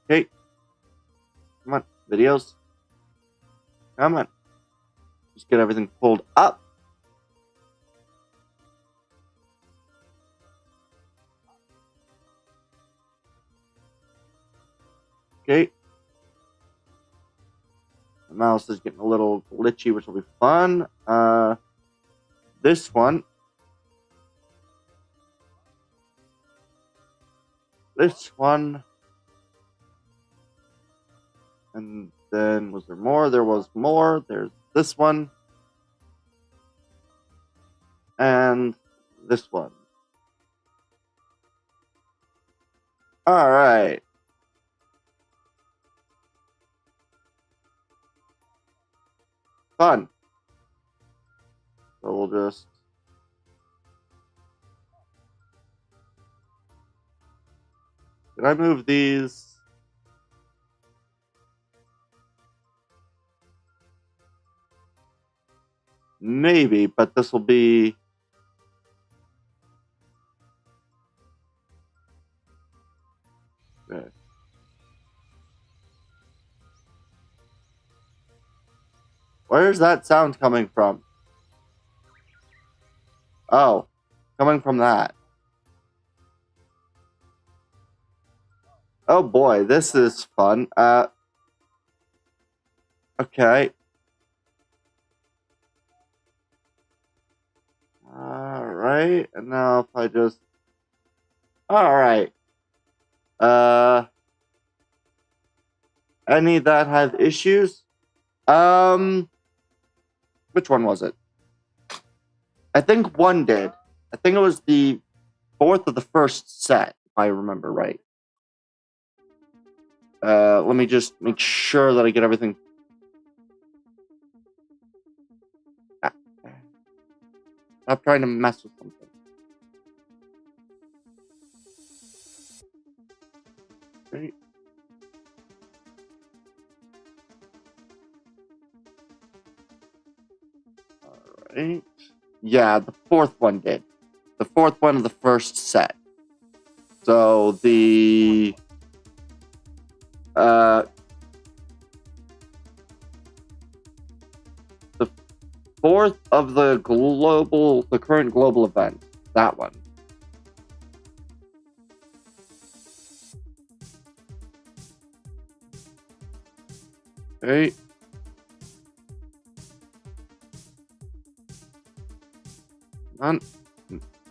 Okay, come on, videos. Come on. Just get everything pulled up. Okay. The mouse is getting a little glitchy, which will be fun. This one. This one. And then, was there more? There was more. There's this one. And this one. Alright. Fun. So we'll just... Did I move these? Maybe, but this will be... Okay. Where's that sound coming from? Oh, coming from that. Oh boy, this is fun. Okay. Alright, and now if I just... Alright. Any that have issues? Which one was it? I think one did. I think it was the fourth of the first set, if I remember right. Let me just make sure that I get everything. Stop trying to mess with something. Right. Alright. Yeah, the fourth one did. The fourth one of the first set. So the fourth of the current global event. That one. Okay. I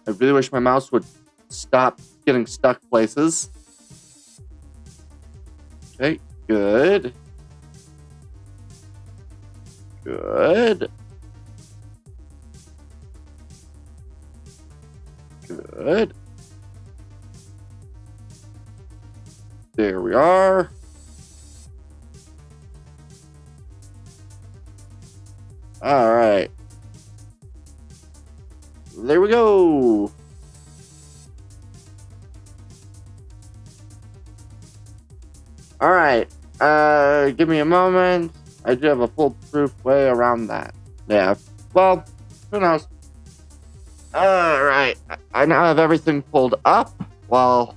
really wish my mouse would stop getting stuck places. Okay, good. Good. Good. There we are. All right. There we go. All right. Give me a moment. I do have a foolproof way around that. Yeah. Well, who knows? All right. I now have everything pulled up while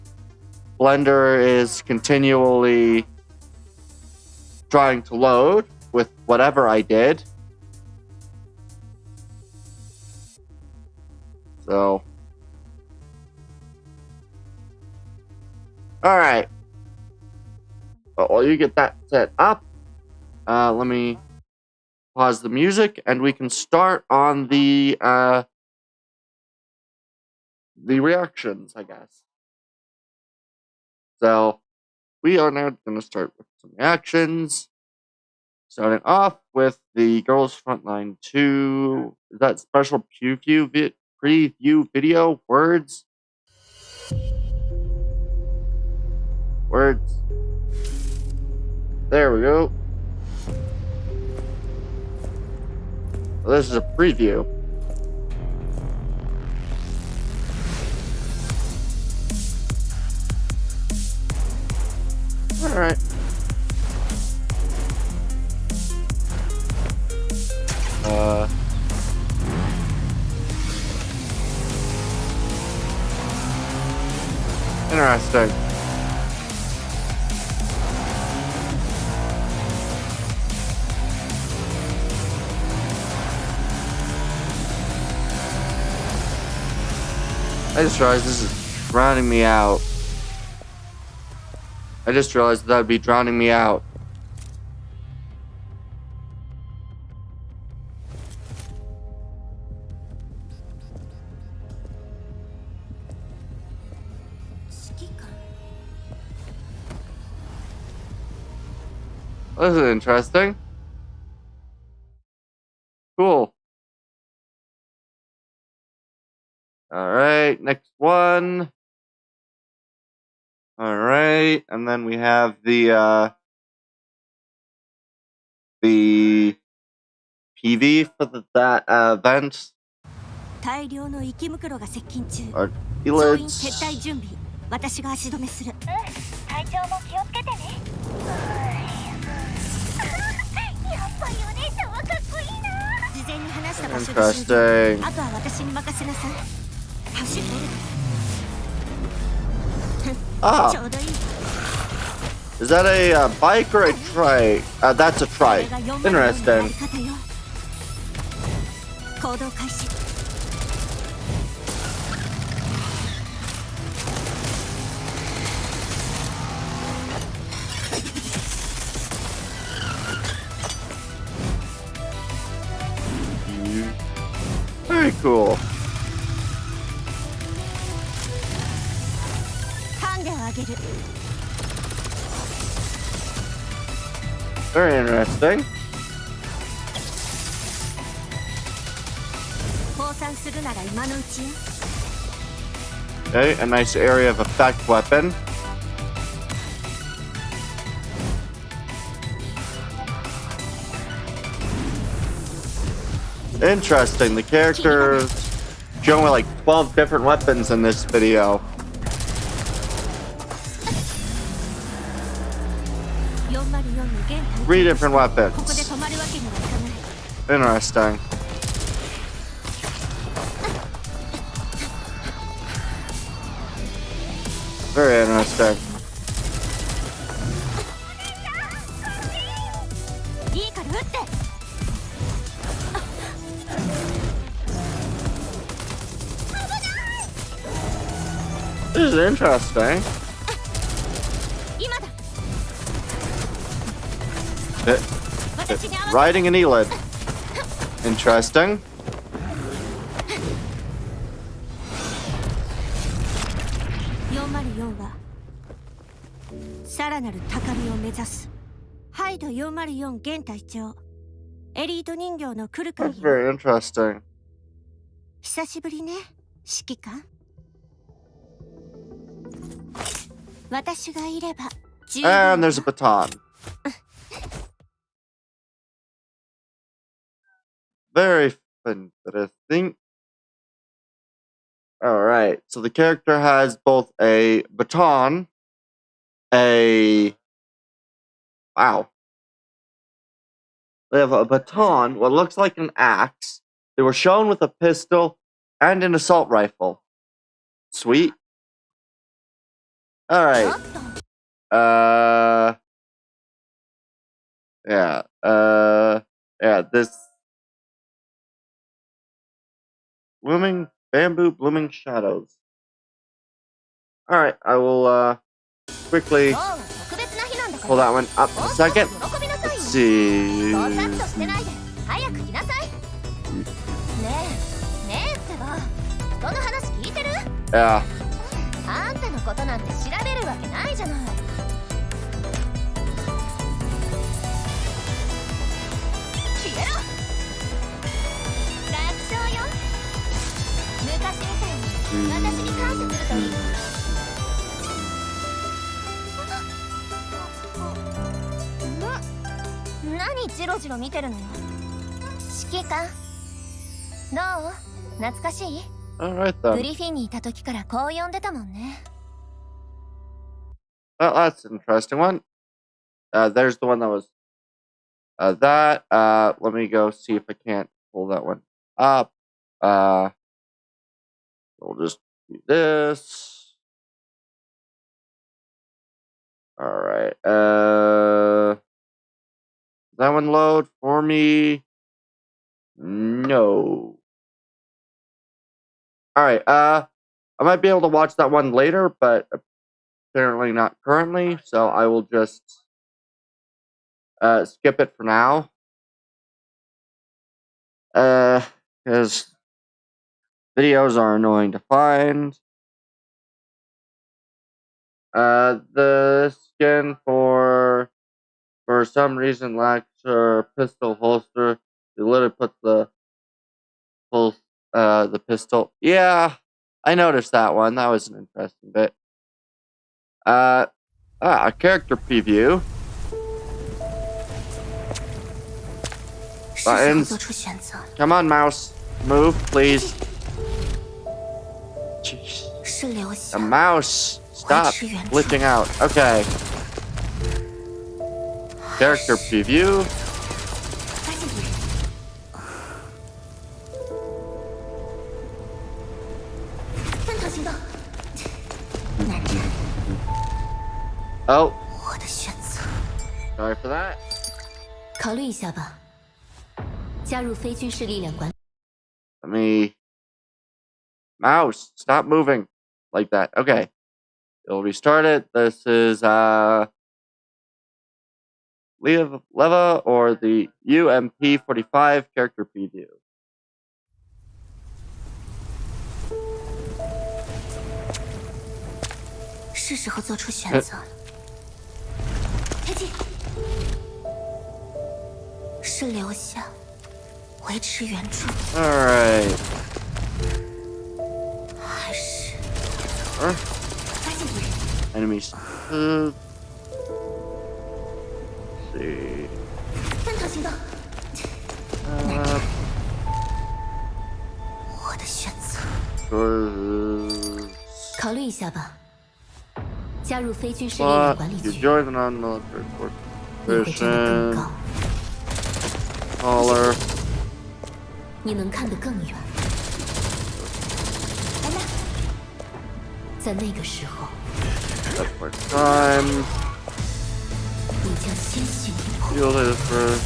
Blender is continually trying to load with whatever I did. So, all right. But while you get that set up, let me pause the music, and we can start on the reactions, I guess. So, we are now going to start with some reactions. Starting off with the Girls Frontline 2. Is that special preview video? Words? Words. There we go. Well, this is a preview. Alright. Interesting. I just realized this is drowning me out. I just realized that would be drowning me out. This is interesting. Cool. Alright, next one. Alright, and then we have the PV for that event. Our elids. 私が足止めする。体調も気をつけてね。やっぱりお姉ちゃんはかっこいいな。事前に話した場所で集合。あとは私に任せなさい。走ってる。Ah. ちょうどいい。 Is that a bike or a trike? That's a trike. Interesting. 行動開始。 Very cool. Very interesting. Okay, a nice area of effect weapon. Interesting. The characters showing like 12 different weapons in this video. Three different weapons. Interesting. Very interesting. This is interesting. Riding an elid. Interesting. That's very interesting. And there's a baton. Very interesting. Alright, so the character has both a baton, wow. They have a baton, what looks like an axe. They were shown with a pistol and an assault rifle. Sweet. Alright. Yeah, this woman Bamboo blooming shadows. Alright, I will quickly pull that one up in a second. Let's see. Yeah. Alright then. Well, that's an interesting one. There's the one that was that. Let me go see if I can't pull that one up. We'll just do this. Alright. That one load for me? No. Alright, I might be able to watch that one later, but apparently not currently, so I will just skip it for now. Because videos are annoying to find. The skin for some reason lacks a pistol holster. You literally put the pistol. Yeah, I noticed that one. That was an interesting bit. A character preview. Buttons. Come on, mouse. Move, please. Jeez. A mouse. Stop glitching out. Okay. Character preview. Oh. Sorry for that. Let me... Mouse, stop moving like that. Okay. It'll restart it. This is Leva or the UMP45 character preview. Alright. Enemies. Let's see. You join the non-military corporation. Caller. That's my time. You'll hit it first.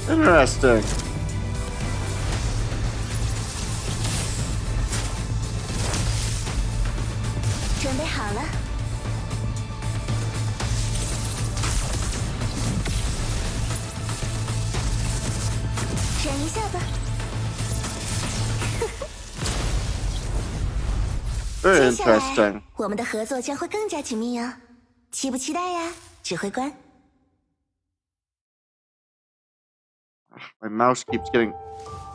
Interesting. Very interesting. My mouse keeps getting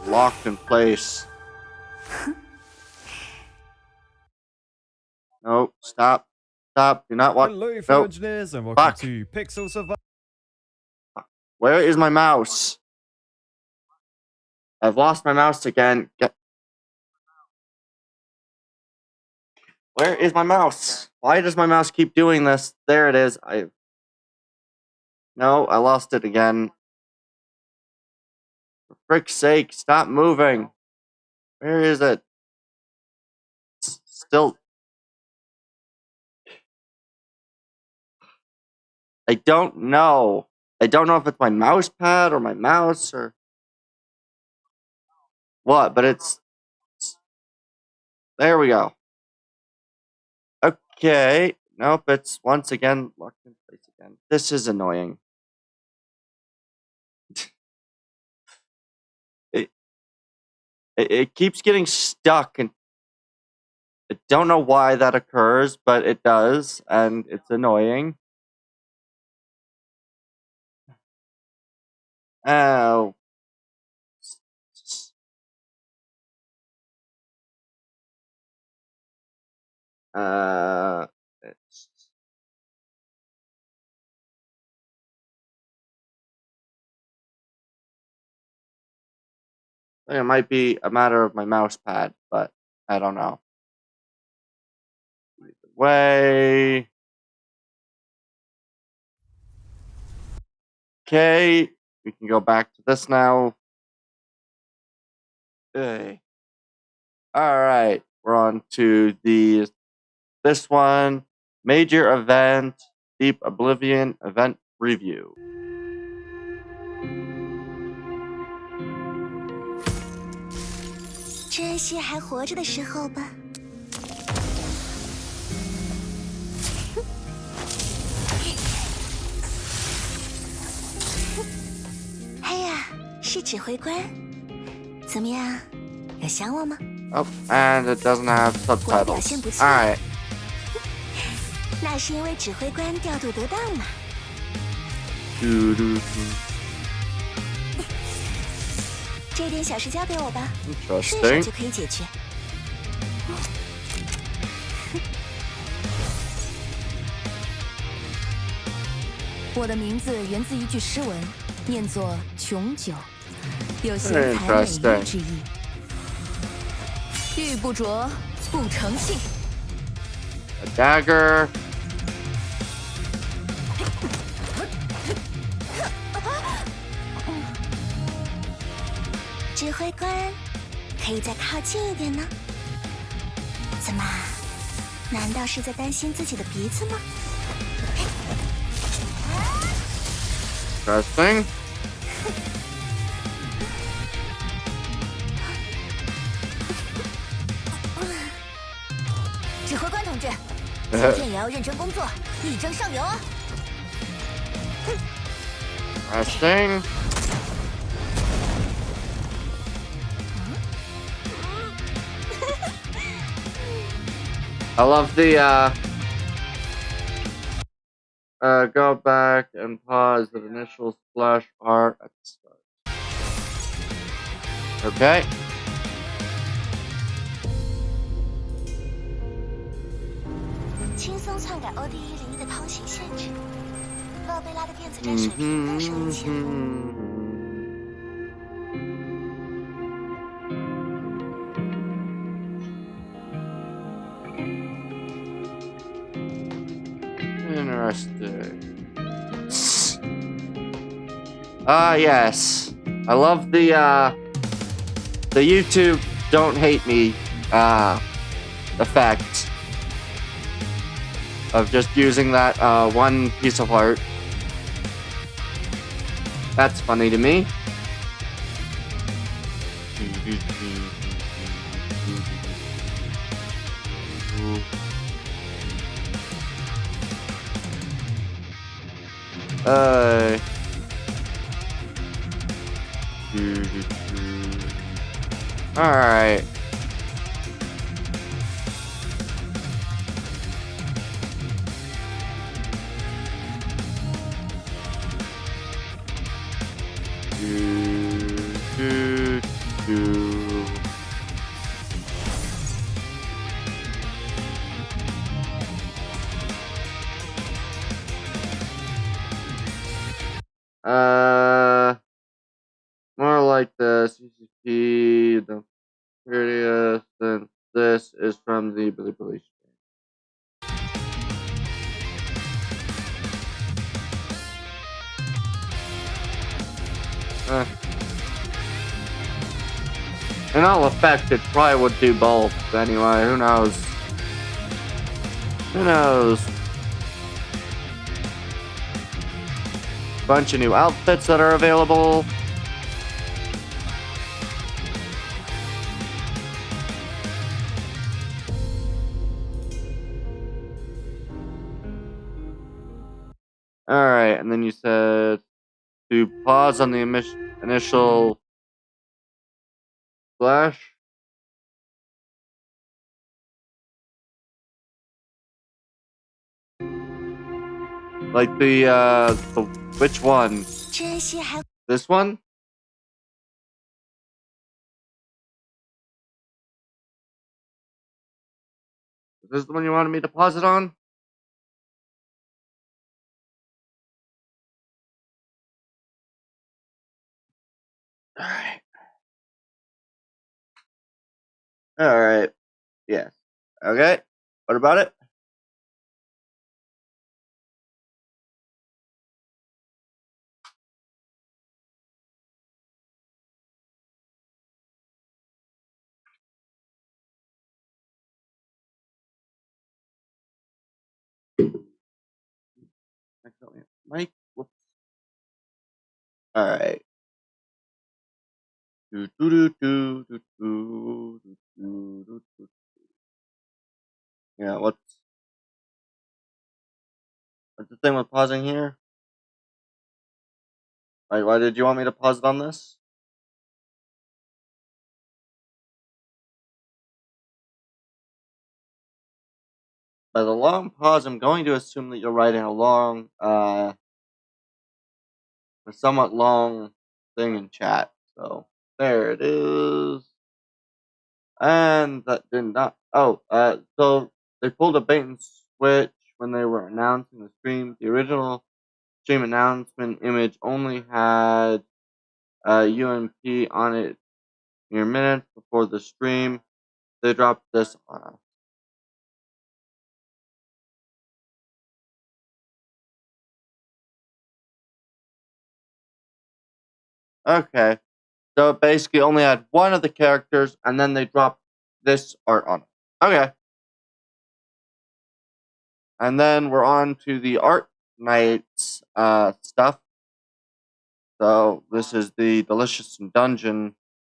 locked in place. No, stop. Stop. Do not want. Hello, fellow Nope. engineers, and welcome Fuck. to Pixel Survival. Where is my mouse? I've lost my mouse again. Where is my mouse? Why does my mouse keep doing this? There it is. No, I lost it again. For frick's sake, stop moving. Where is it? Still. I don't know. I don't know if it's my mouse pad or my mouse or what, but it's. There we go. Okay. Nope, it's once again locked in place again. This is annoying. It keeps getting stuck, and I don't know why that occurs, but it does, and it's annoying. Oh. It's, it might be a matter of my mouse pad, but I don't know. Either way. Okay, we can go back to this now. Hey. All right, we're on to this one. Major event, Deep Oblivion event review. 珍惜还活着的时候吧。嘿呀，是指挥官，怎么样？有想我吗？ Oh, and it doesn't have subtitles. Alright. 那是因为指挥官调度得当嘛。这点小事交给我吧，顺手就可以解决。我的名字源自一句诗文，念作“穷酒”，有贤才美玉之意。玉不琢不成器。A dagger. 指挥官，可以再靠近一点呢？怎么？难道是在担心自己的鼻子吗？ Interesting. 指挥官同志，今天也要认真工作，力争上游啊！ Interesting. I love the go back and pause the initial splash art at the start. Okay. 轻松篡改 OD101的通行限制，洛贝拉的电子战水平更胜一筹。Interesting. Yes. I love the YouTube don't hate me effect of just using that one piece of art. That's funny to me. Alright. More like the CCP, the 30th, and this is from the Billy Billy stream. In all effect, it probably would do both. Anyway, who knows? Who knows? Bunch of new outfits that are available. Alright, and then you said to pause on the initial splash. Like the which one? This one? Is this the one you wanted me to pause it on? Alright. Alright. Yes. Okay. What about it? Mike, whoops. Alright. Yeah, what's the thing with pausing here? Why did you want me to pause it on this? By the long pause, I'm going to assume that you're writing a long, a somewhat long thing in chat. So, there it is. And that did not, so they pulled a bait and switch when they were announcing the stream. The original stream announcement image only had UMP on it mere minutes before the stream. They dropped this on us. Okay. So it basically only had one of the characters, and then they dropped this art on it. Okay. And then we're on to the art nights stuff. So this is the Delicious and Dungeon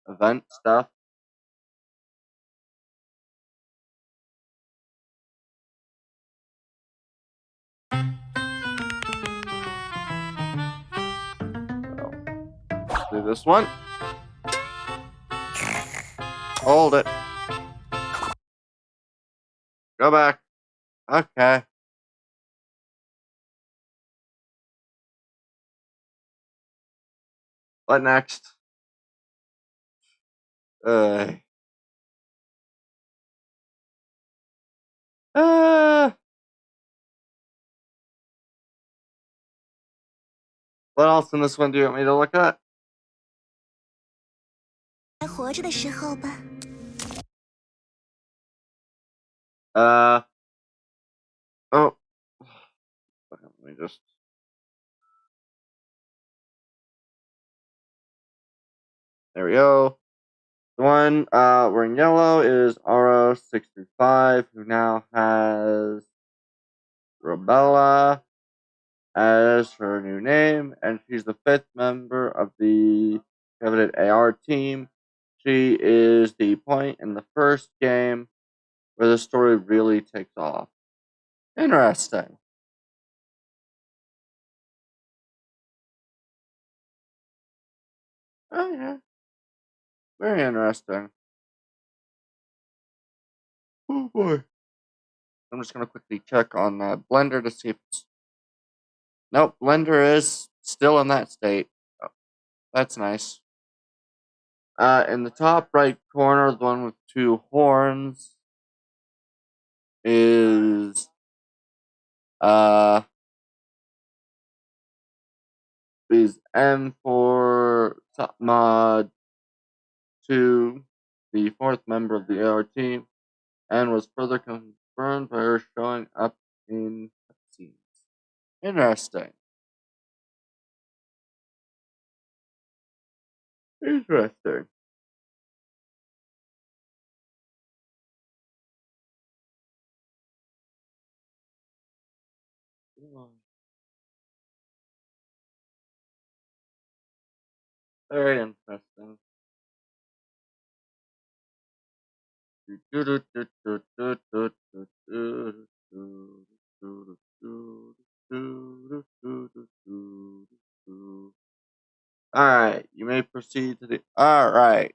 event stuff. So, let's do this one. Hold it. Go back. Okay. What next? Uh, what else in this one do you want me to look at? Oh. Let me just. There we go. The one wearing yellow is Aro635, who now has Rebella as her new name, and she's the 5th member of the coveted AR team. She is the point in the first game where the story really takes off. Interesting. Oh yeah. Very interesting. Oh boy. I'm just gonna quickly check on Blender to see if it's... Nope, Blender is still in that state. Oh, that's nice. In the top right corner, the one with 2 horns is is M for Mod 2, the fourth member of the AR team, and was further confirmed by her showing up in cutscenes. Interesting. Interesting. Very interesting. Alright, you may proceed to the. Alright.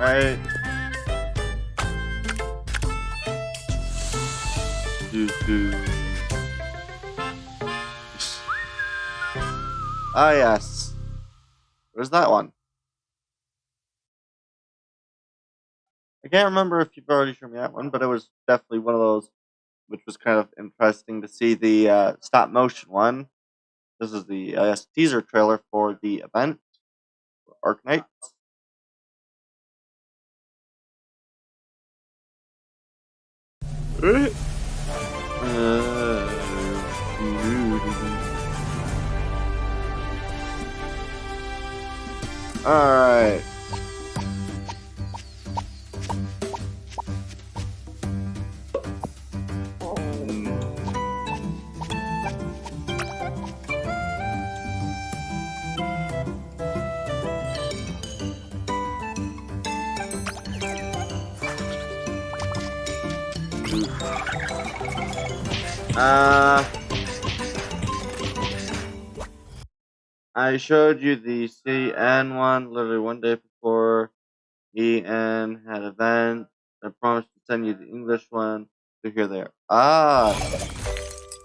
Alright. Ah, yes. Where's that one? I can't remember if you've already shown me that one, but it was definitely one of those which was kind of interesting to see the stop motion one. This is the teaser trailer for the event for Arknights. Alright. I showed you the CN one literally one day before EN had event. I promised to send you the English one. So here they are. Ah,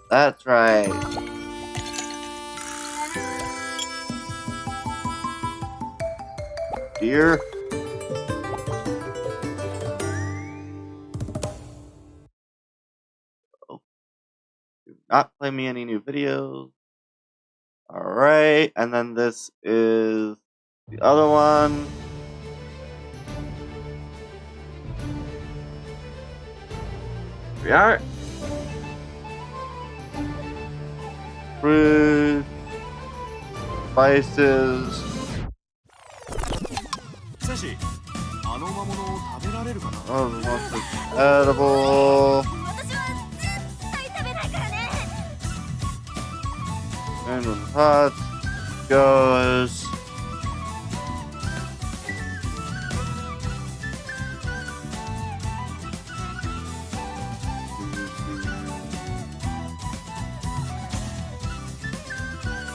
that's right. Dear. Oh. Do not play me any new videos. Alright, and then this is the other one. Here we are. Fruit, spices. Oh, the monster's edible. And when the pot goes.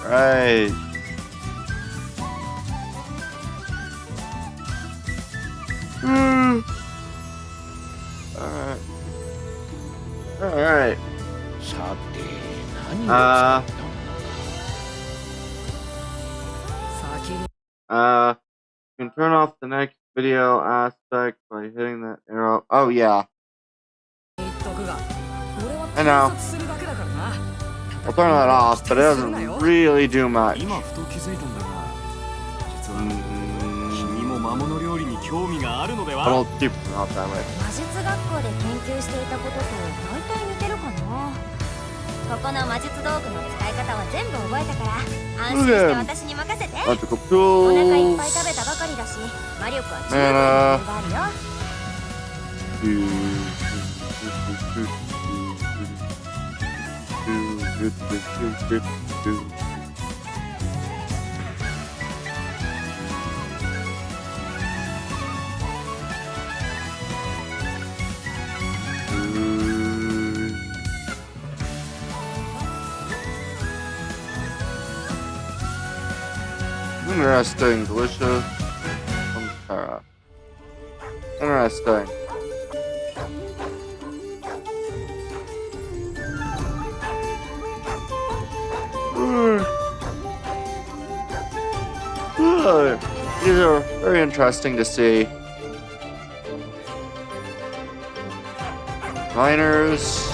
Right. Alright. You can turn off the next video aspect by hitting that arrow. Oh yeah. I know. I'll turn that off, but it doesn't really do much. That'll keep it off that way. ここの魔術道具の使い方は全部覚えたから安心して私に任せて。お腹いっぱい食べたばかりだし魔力は十分にあるよ。Interesting. Delicious. Interesting. These are very interesting to see. Miners.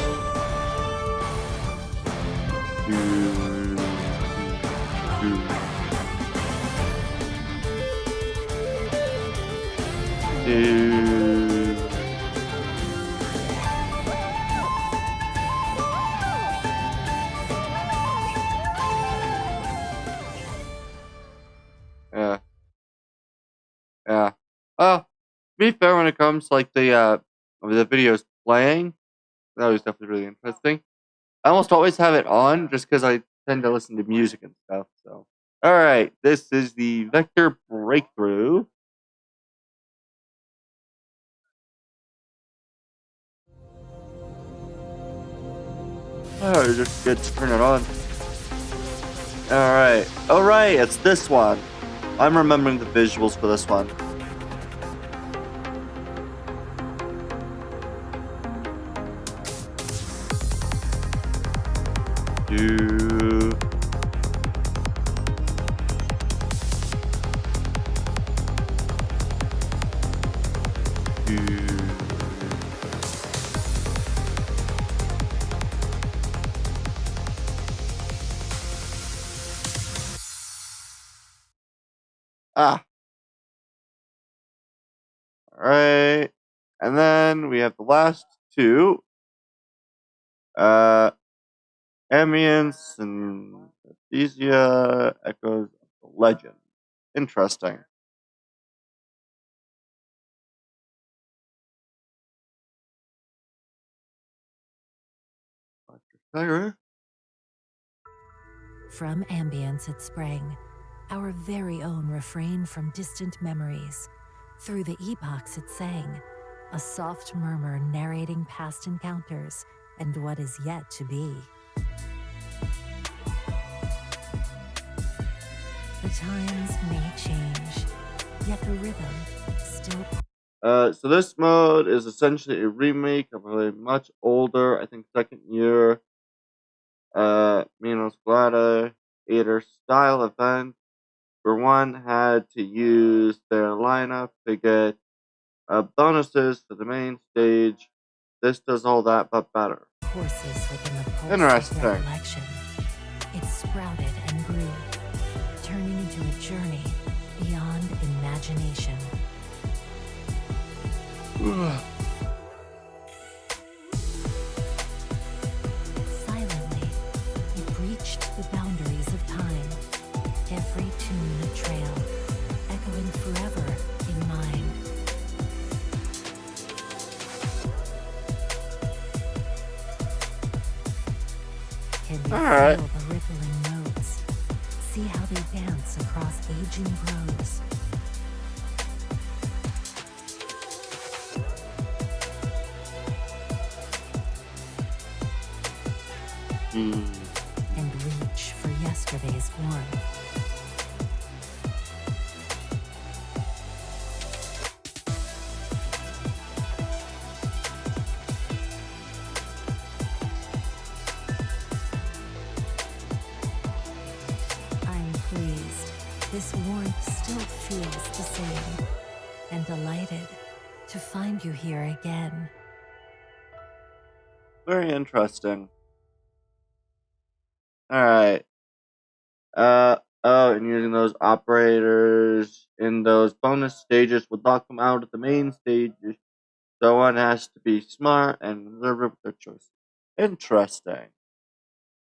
Yeah. Yeah. To be fair, when it comes to like the videos playing, that was definitely really interesting. I almost always have it on just because I tend to listen to music and stuff. So, all right, this is the vector breakthrough. Oh, just good to turn it on. All right, it's this one. I'm remembering the visuals for this one. All right. And then we have the last two. Ambience and anesthesia, echoes of the legend. Interesting. From ambience it sprang, our very own refrain from distant memories. Through the epochs it sang, a soft murmur narrating past encounters and what is yet to be. The times may change, yet the rhythm still. So this mode is essentially a remake of a much older, I think, second year, Minos Gladiator style event, where one had to use their lineup to get bonuses for the main stage. This does all that, but better. Horses within the pulse Interesting. of recollection. It sprouted and grew, turning into a journey beyond imagination. Silently, it breached the boundaries of time. Every tune a trail, echoing forever in mind. Can you feel the rippling notes? See how they dance across aging groves. And reach for yesterday's warmth. I'm pleased. This warmth still feels the same, and delighted to find you here again. Very interesting. Alright. And using those operators in those bonus stages would lock them out of the main stages. So one has to be smart and observant with their choices. Interesting.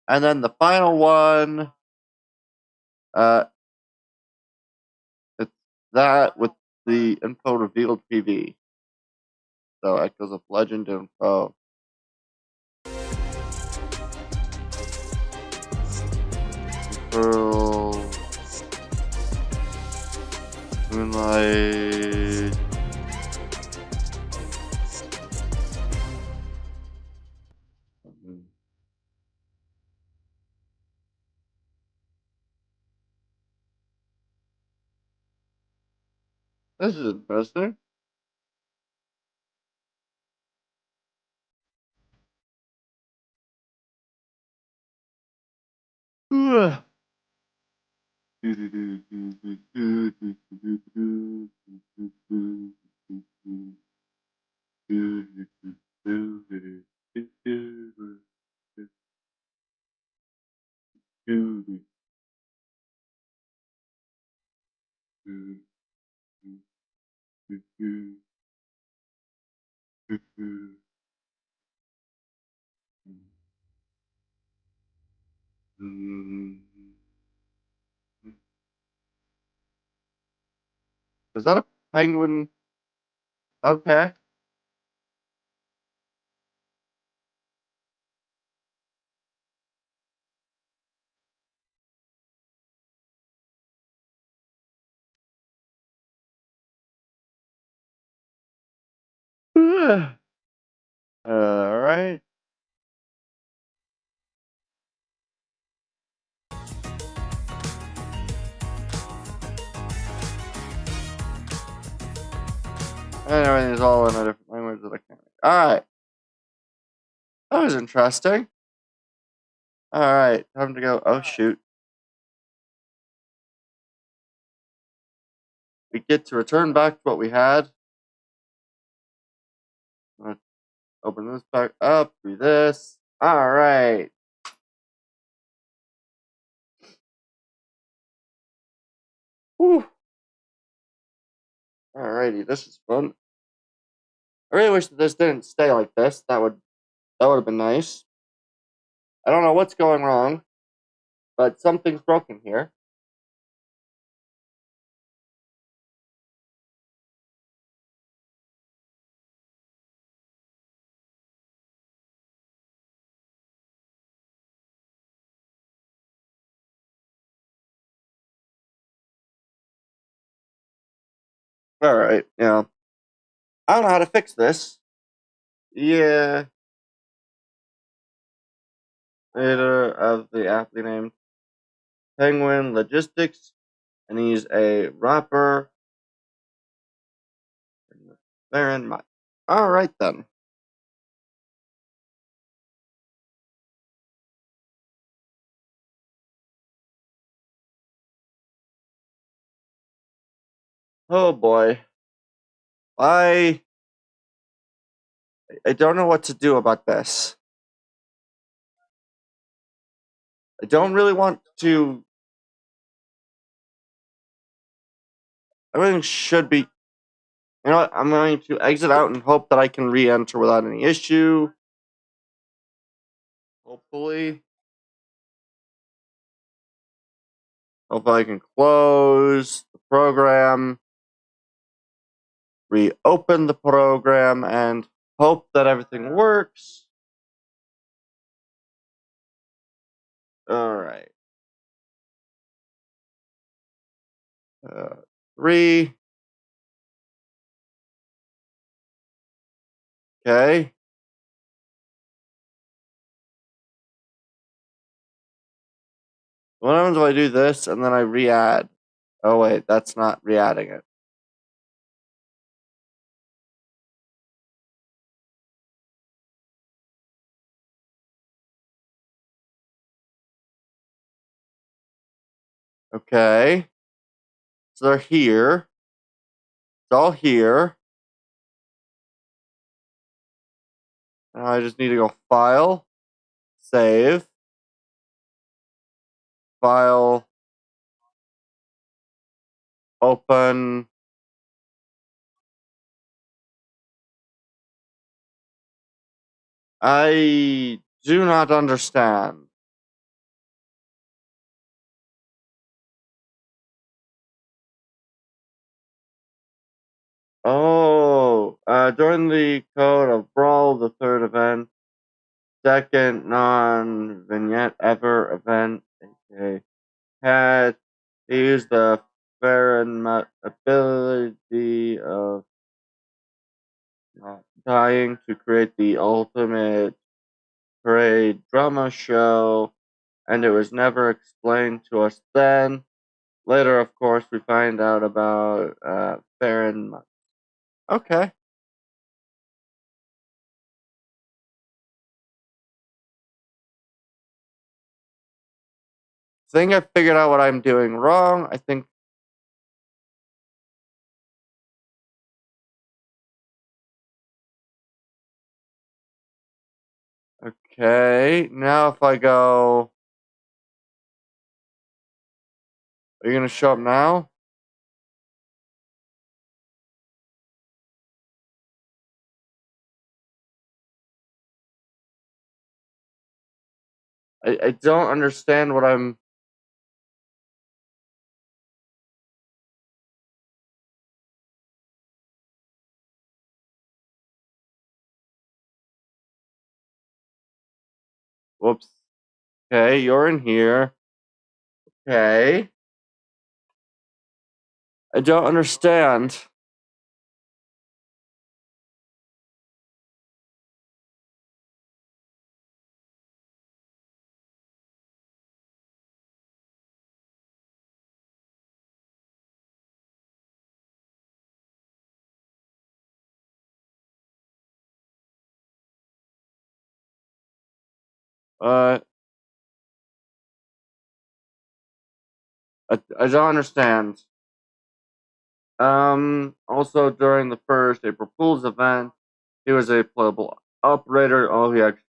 And then the final one, it's that with the info revealed PV. So Echoes of Legend info. Pearl, Moonlight. This is interesting. Ugh. Is that a penguin? Okay. All right. And everything's all in a different language that I can't. All right. That was interesting. All right. Time to go. Oh, shoot. We get to return back to what we had. Let's open this back up. Do this. All right. Whew. Alrighty, this is fun. I really wish that this didn't stay like this. That would have been nice. I don't know what's going wrong, but something's broken here. Alright, yeah. I don't know how to fix this. Yeah. Leader of the aptly named Penguin Logistics, and he's a rapper. Bear in mind. Alright then. Oh boy. I don't know what to do about this. I don't really want to. Everything should be. You know what? I'm going to exit out and hope that I can re-enter without any issue. Hopefully. Hopefully I can close the program, reopen the program, and hope that everything works. Alright. 3. Okay. What happens if I do this and then I re-add? Oh wait, that's not re-adding it. Okay. So they're here. It's all here. Now I just need to go File, Save, File, Open. I do not understand. Oh, during the code of Brawl, the third event, second non-vignette ever event, aka had he used the Farron ability of not dying to create the ultimate parade drama show, and it was never explained to us then. Later, of course, we find out about Farron. Okay. I think I figured out what I'm doing wrong. I think. Okay, now if I go. Are you gonna show up now? I don't understand what I'm. Whoops. Okay, you're in here. Okay. I don't understand. Uh, I don't understand. Also during the first April Fool's event, he was a playable operator. All he actually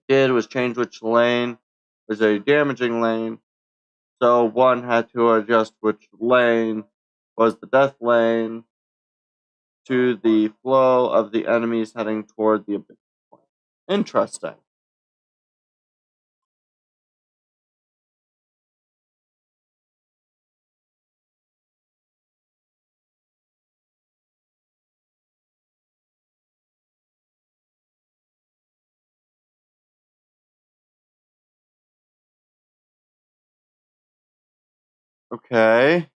did was change which lane was a damaging lane. So one had to adjust which lane was the death lane to the flow of the enemies heading toward the abyss point. Interesting. Okay.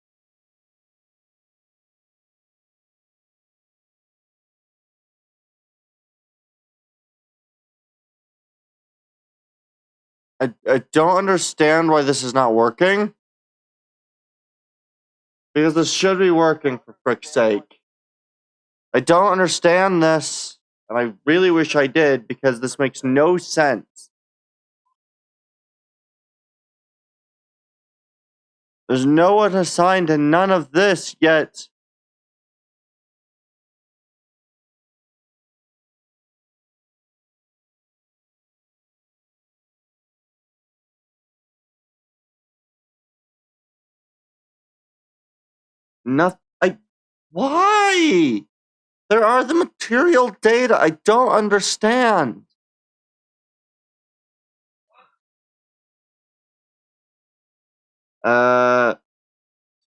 I don't understand why this is not working. Because this should be working, for frick's sake. I don't understand this, and I really wish I did, because this makes no sense. There's no one assigned to none of this yet. Nothing. Why? There are the material data. I don't understand. Uh,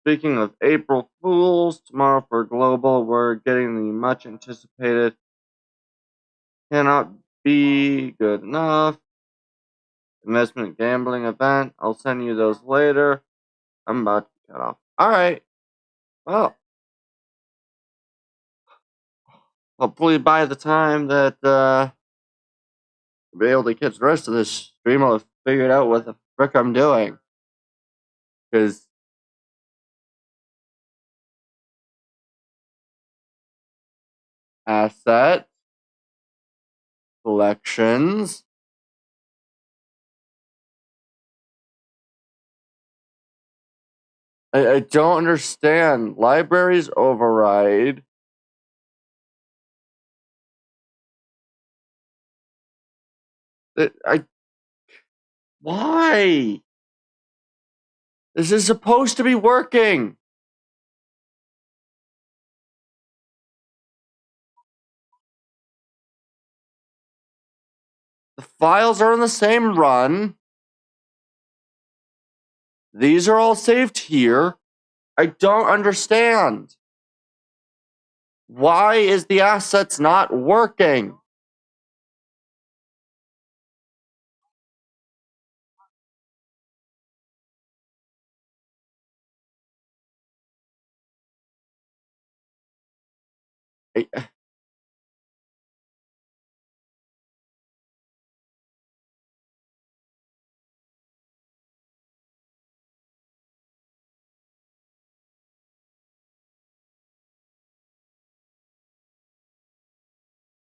Speaking of April Fools, tomorrow for Global, we're getting the much anticipated Cannot Be Good Enough investment gambling event. I'll send you those later. I'm about to cut off. Alright. Well, hopefully by the time that I'll be able to catch the rest of this stream, I'll have figured out what the frick I'm doing. Because asset collections. I don't understand. Libraries override. Why? This is supposed to be working. The files are in the same run. These are all saved here. I don't understand. Why is the assets not working? I-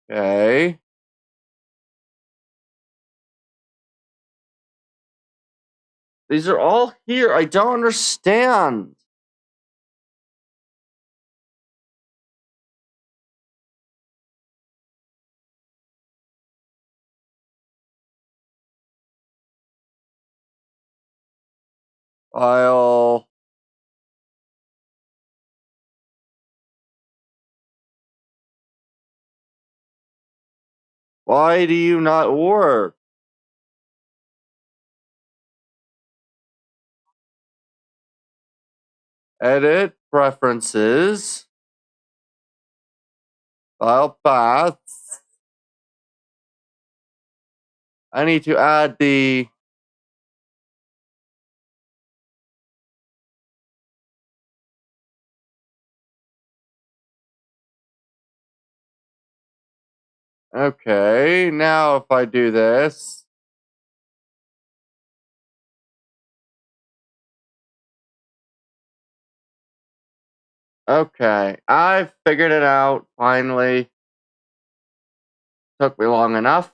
Okay. These are all here. I don't understand. File. Why do you not work? Edit preferences. File paths. I need to add the okay. Now if I do this. Okay. I figured it out finally. Took me long enough.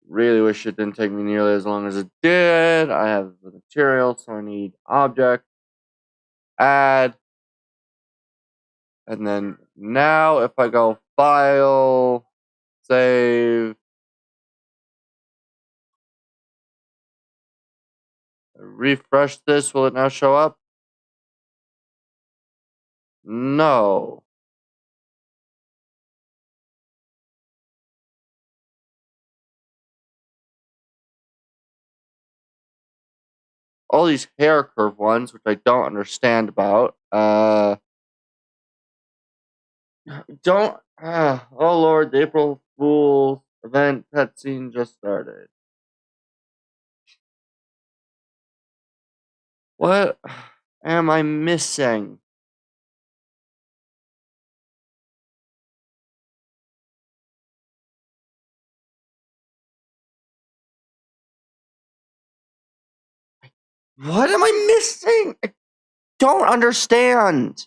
Really wish it didn't take me nearly as long as it did. I have the material, so I need object, add, and then now if I go file, save, refresh this, will it now show up? No. All these hair curve ones, which I don't understand about. Don't. Oh Lord, the April Fool's event cutscene just started. What am I missing? What am I missing? I don't understand.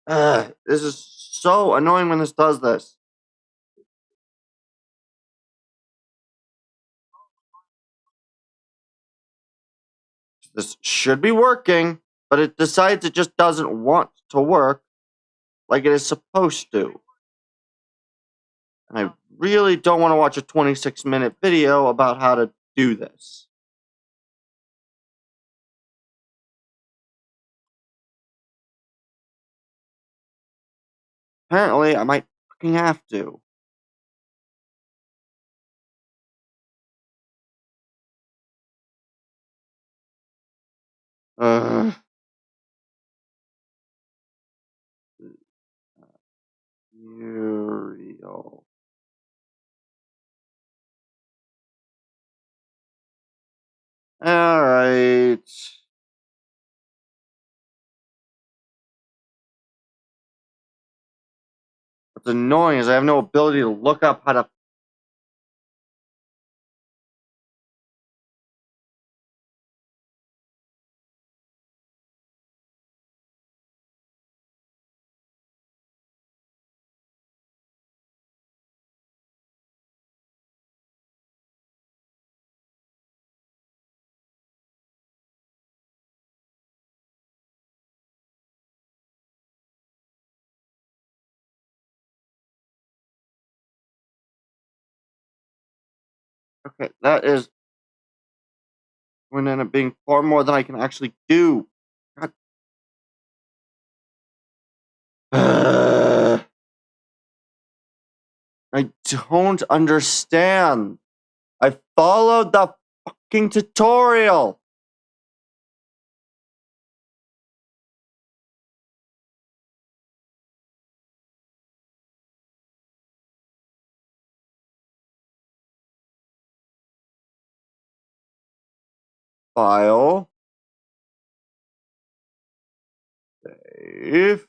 This is so annoying when this does this. This should be working, but it decides it just doesn't want to work like it is supposed to. And I really don't want to watch a 26-minute video about how to do this. Apparently, I might fucking have to. Uriel. Alright. What's annoying is I have no ability to look up how to okay, that is going to end up being far more than I can actually do. God. I don't understand. I followed the fucking tutorial. File. Save.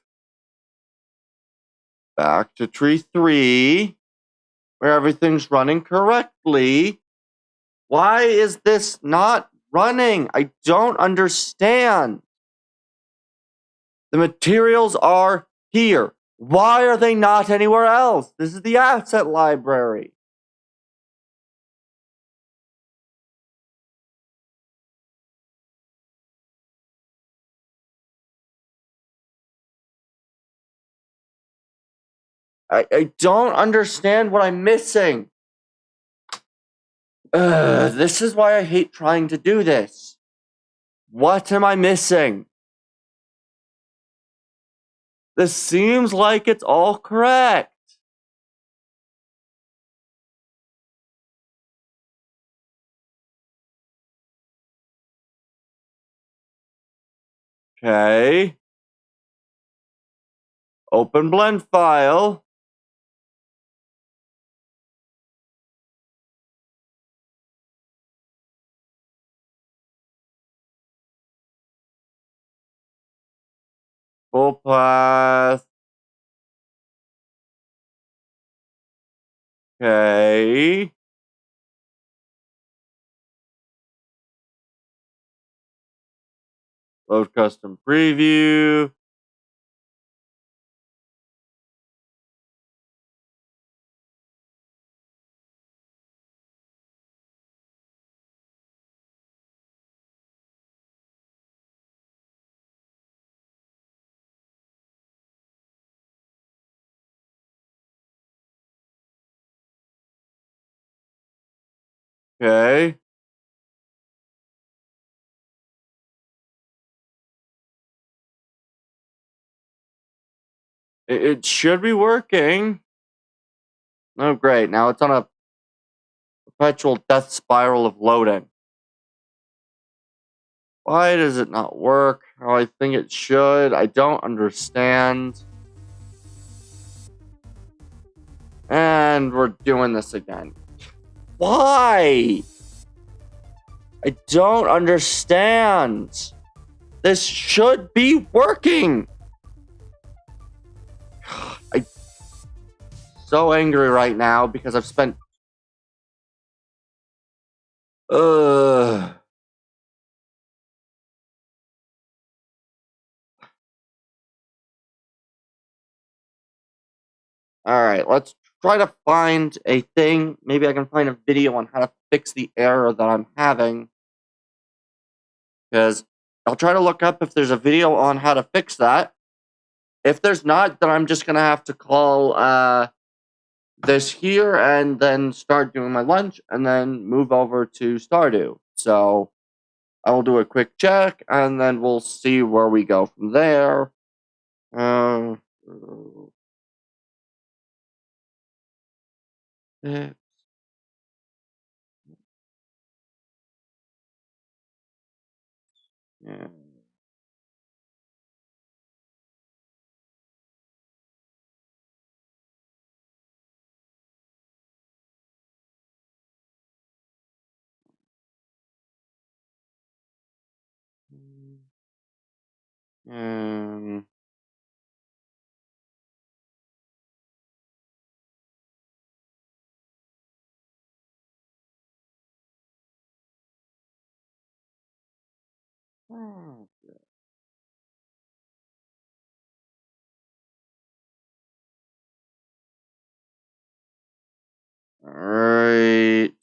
Back to tree 3. where everything's running correctly. Why is this not running? I don't understand. The materials are here. Why are they not anywhere else? This is the asset library. I don't understand what I'm missing. This is why I hate trying to do this. What am I missing? This seems like it's all correct. Okay. Open blend file. Full path. Okay. Load custom preview. Okay. It should be working. Oh, great. Now it's on a perpetual death spiral of loading. Why does it not work how I think it should? I don't understand. And we're doing this again. Why? I don't understand. This should be working. I'm so angry right now because I've spent... Alright, let's try to find a thing. Maybe I can find a video on how to fix the error that I'm having. Because I'll try to look up if there's a video on how to fix that. If there's not, then I'm just going to have to call this here and then start doing my lunch and then move over to Stardew. So I will do a quick check and then we'll see where we go from there. Yeah. Um, Alright.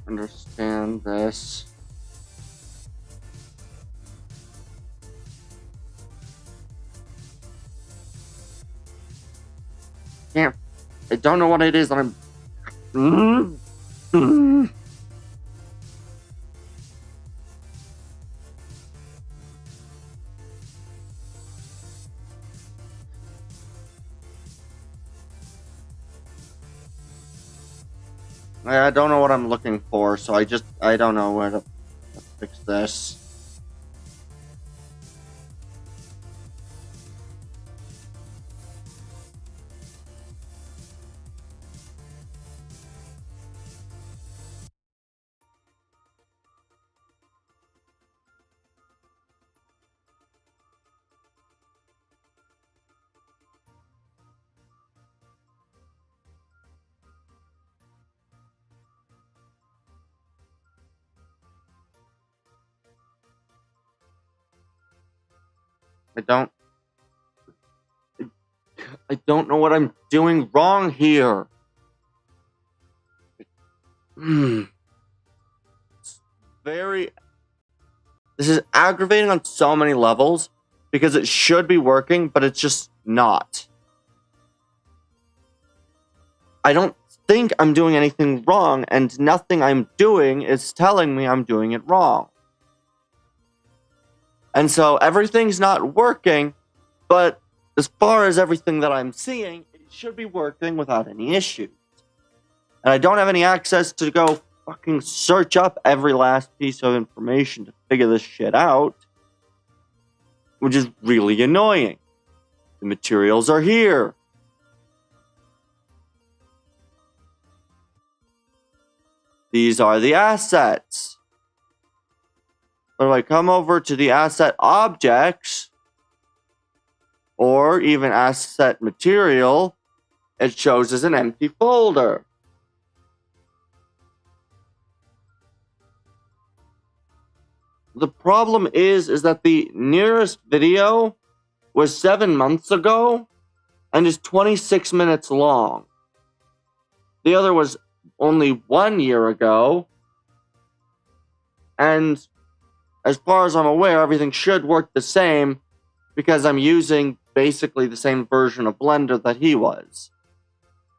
understand this. Can't. I don't know what it is. I'm. I don't know what I'm looking for, so I don't know where to fix this. I don't know what I'm doing wrong here. It's this is aggravating on so many levels because it should be working, but it's just not. I don't think I'm doing anything wrong, and nothing I'm doing is telling me I'm doing it wrong. And so everything's not working, but as far as everything that I'm seeing, it should be working without any issues. And I don't have any access to go fucking search up every last piece of information to figure this shit out, which is really annoying. The materials are here. These are the assets. But if I come over to the asset objects, or even asset material, it shows as an empty folder. The problem is that the nearest video was 7 months ago and is 26 minutes long. The other was only 1 year ago, and as far as I'm aware, everything should work the same because I'm using basically the same version of Blender that he was,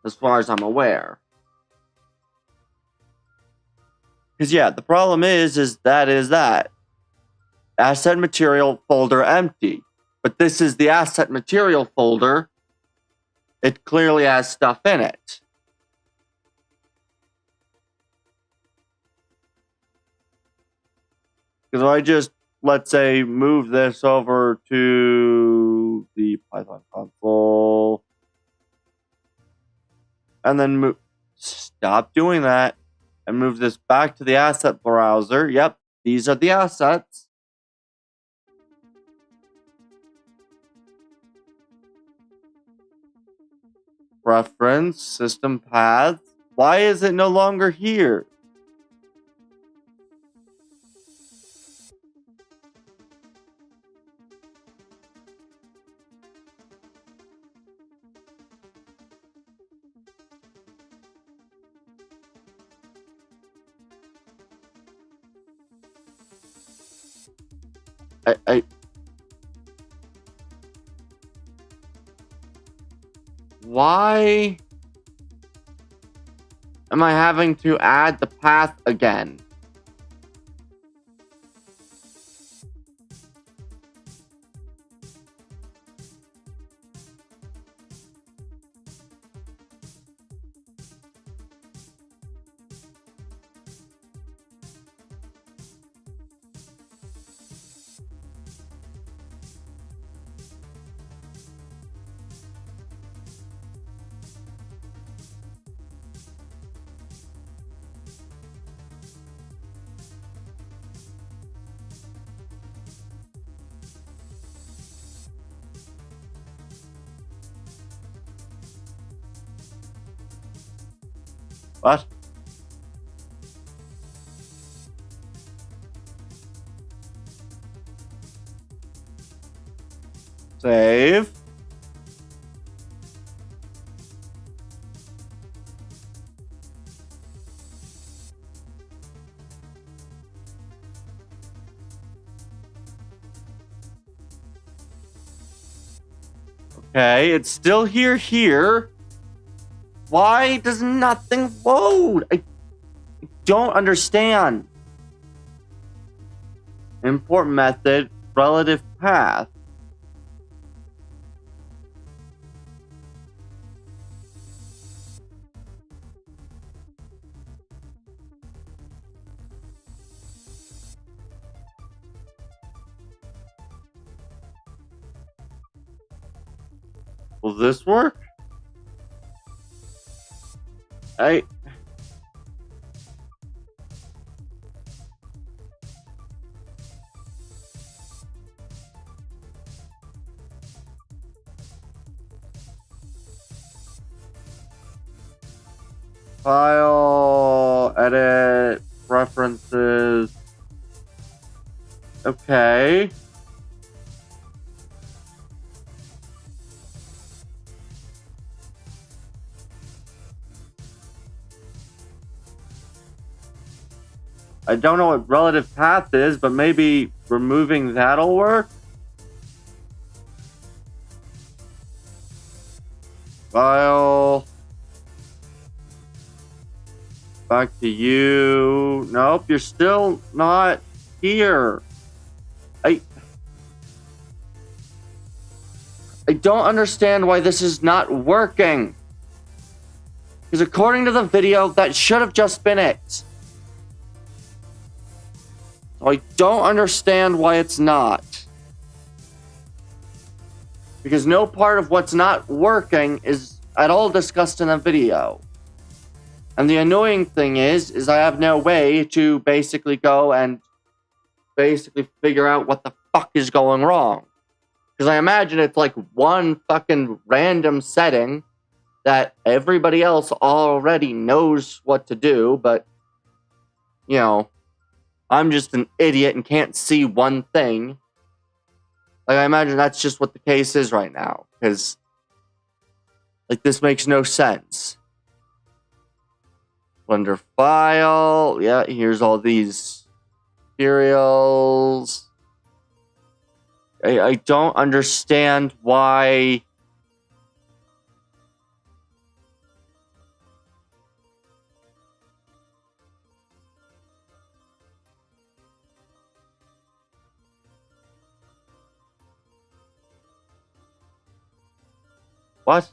as far as I'm aware. Because yeah, the problem is that. Asset material folder empty. But this is the asset material folder. It clearly has stuff in it. Because if I just, let's say, move this over to the Python console, and then stop doing that, and move this back to the asset browser. Yep, these are the assets. Preference, system paths. Why is it no longer here? Why am I having to add the path again? What? Save. Okay, it's still here. Why does nothing load? I don't understand. Import method, relative path. Will this work? File, edit, preferences. Okay. I don't know what relative path is, but maybe removing that'll work. File. Back to you. Nope, you're still not here. I don't understand why this is not working. Because according to the video, that should have just been it. So I don't understand why it's not. Because no part of what's not working is at all discussed in the video. And the annoying thing is I have no way to basically go and basically figure out what the fuck is going wrong. Because I imagine it's like one fucking random setting that everybody else already knows what to do, but, you know, I'm just an idiot and can't see one thing. Like, I imagine that's just what the case is right now. Because, like, this makes no sense. Blender file. Yeah, here's all these materials. I don't understand why. What?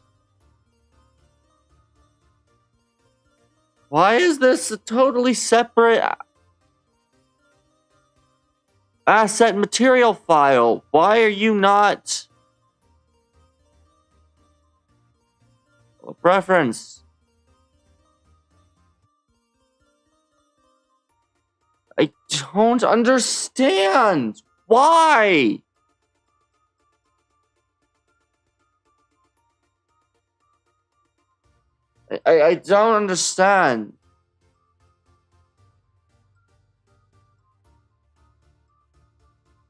Why is this a totally separate asset material file? Why are you not preference? I don't understand. Why? I don't understand.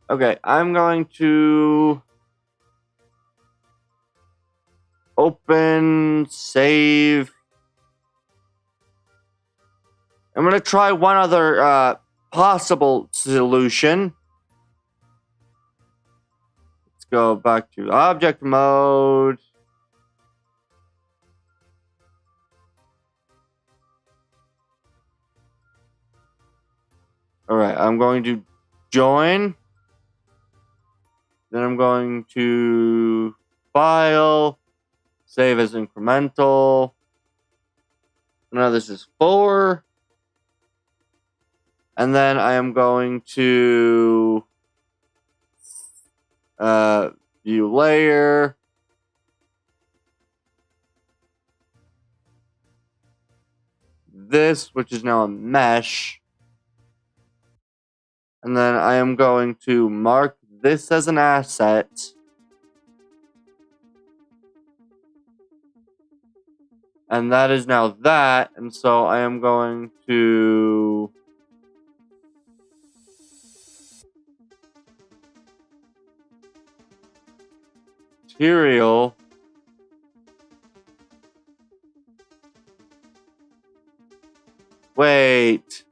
Okay, I'm going to open, save. I'm going to try one other possible solution. Let's go back to object mode. Alright, I'm going to join. Then I'm going to file, save as incremental. Now this is 4. And then I am going to view layer. This, which is now a mesh. And then I am going to mark this as an asset. And that is now that. And so I am going to material. Wait.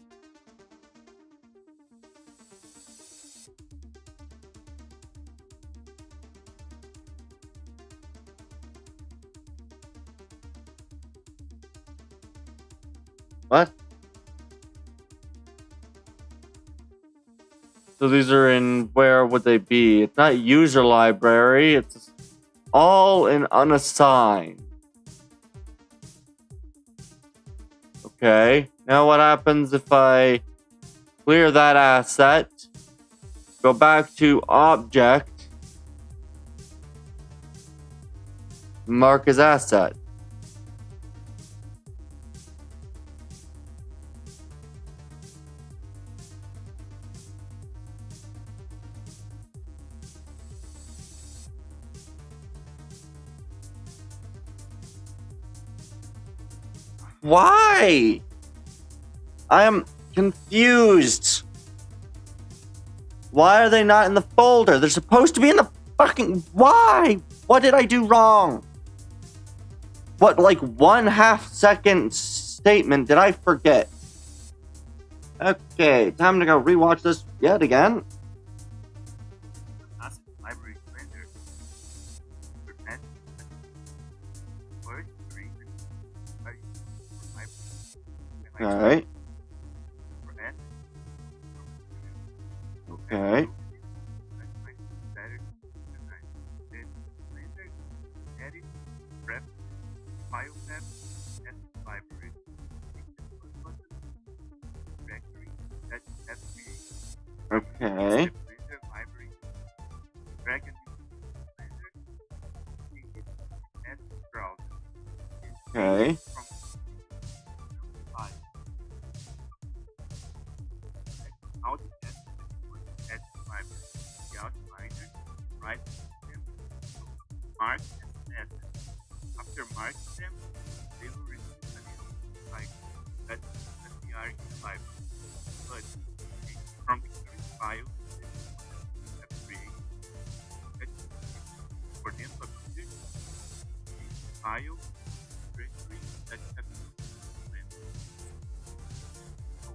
What? So these are in, where would they be? It's not user library, it's all in unassigned. Okay, now what happens if I clear that asset, go back to object, mark as asset? Why? I am confused. Why are they not in the folder? They're supposed to be in the fucking... Why? What did I do wrong? What, like 1/2 second statement did I forget? Okay, time to go rewatch this yet again. Alright. Okay. Okay. Okay. After marking them, they will receive a little cycle that they are in the library. But from the current file that created, for them to appear, the file directory that have been so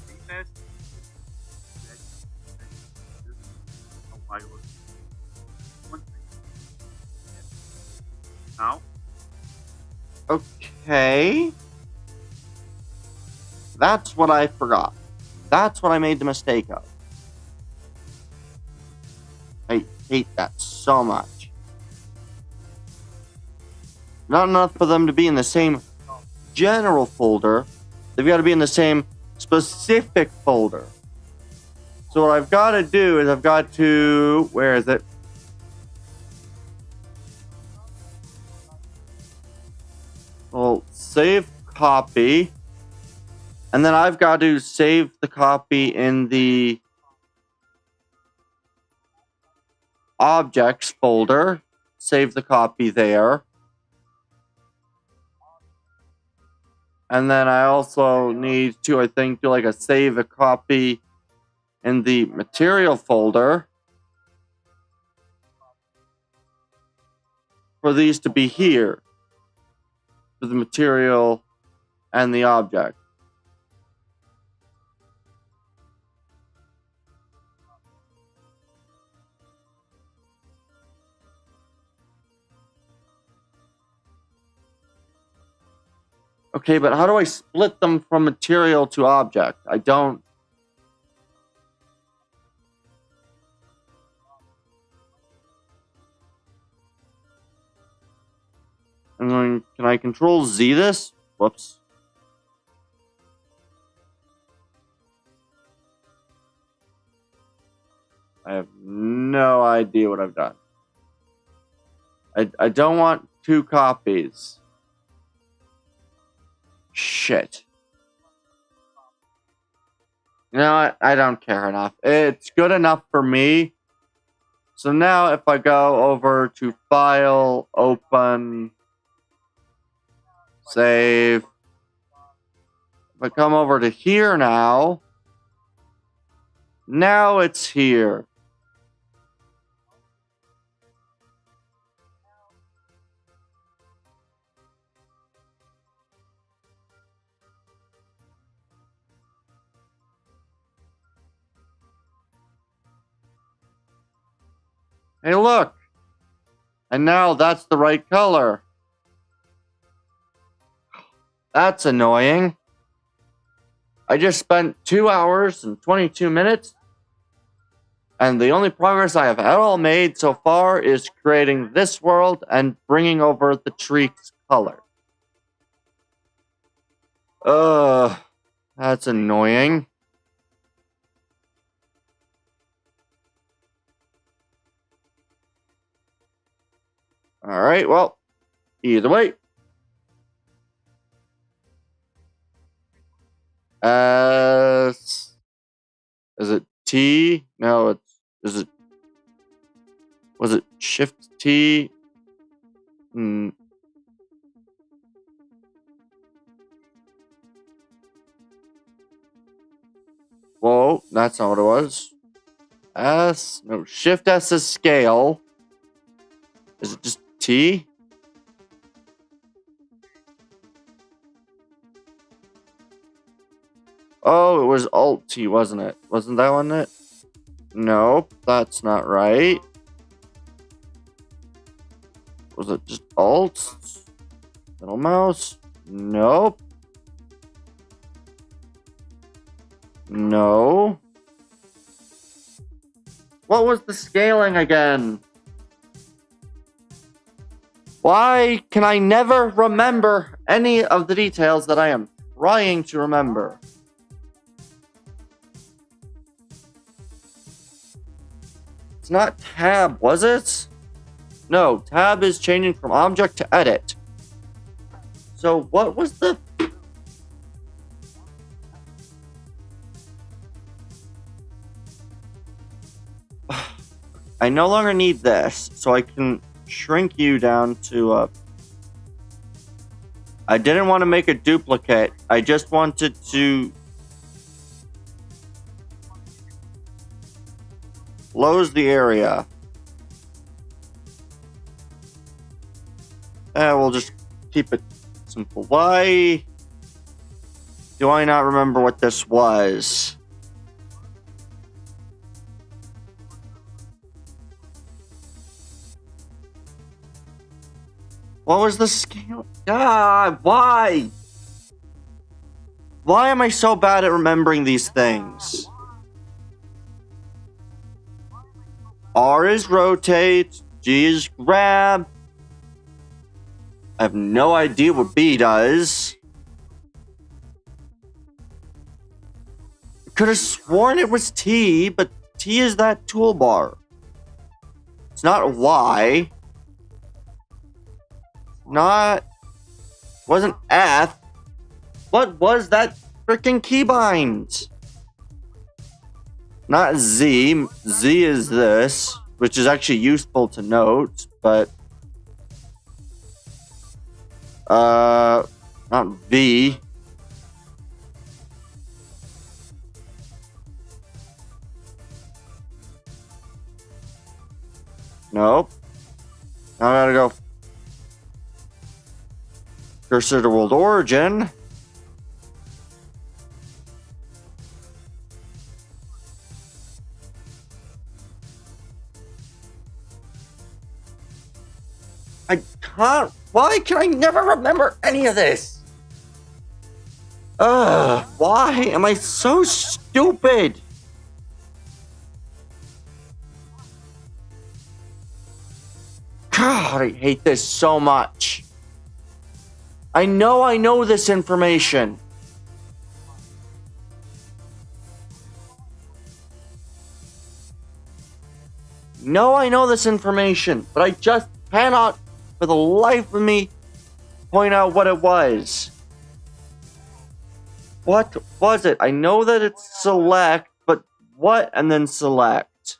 same as that a while one now. Okay. That's what I forgot. That's what I made the mistake of. I hate that so much. Not enough for them to be in the same general folder. They've got to be in the same specific folder. So what I've got to do is I've got to... Where is it? Well, save copy. And then I've got to save the copy in the objects folder. Save the copy there. And then I also need to, I think, do like a save a copy in the material folder for these to be here. For the material and the object. Okay, but how do I split them from material to object? I don't... I'm going... Can I control Z this? Whoops. I have no idea what I've done. I don't want 2 copies. Shit. You know what? I don't care enough. It's good enough for me. So now if I go over to File, Open, Save. If I come over to here now. Now it's here. Hey, look. And now that's the right color. That's annoying. I just spent 2 hours and 22 minutes, and the only progress I have at all made so far is creating this world and bringing over the tree's color. That's annoying. Alright, well, either way. Is it T? No, was it Shift T? Whoa, that's not what it was. No, Shift S is scale. Is it just T? Oh, it was Alt T, wasn't it? Wasn't that one it? Nope, that's not right. Was it just Alt? Middle mouse? Nope. No. What was the scaling again? Why can I never remember any of the details that I am trying to remember? It's not tab, was it? No, tab is changing from object to edit. So what was the... I no longer need this, so I can shrink you down to I didn't want to make a duplicate. I just wanted to close the area. We'll just keep it simple. Why do I not remember what this was? What was the scale? God, why? Why am I so bad at remembering these things? R is rotate, G is grab. I have no idea what B does. I could have sworn it was T, but T is that toolbar. It's not Y. Wasn't F. What was that freaking keybind? Not Z. Z is this, which is actually useful to note, but not V. Nope. Now I gotta go cursor to world origin. I can't. Why can I never remember any of this? Why am I so stupid? God, I hate this so much. I know this information. No, I know this information, but I just cannot, for the life of me, point out what it was. What was it? I know that it's select, but what and then select?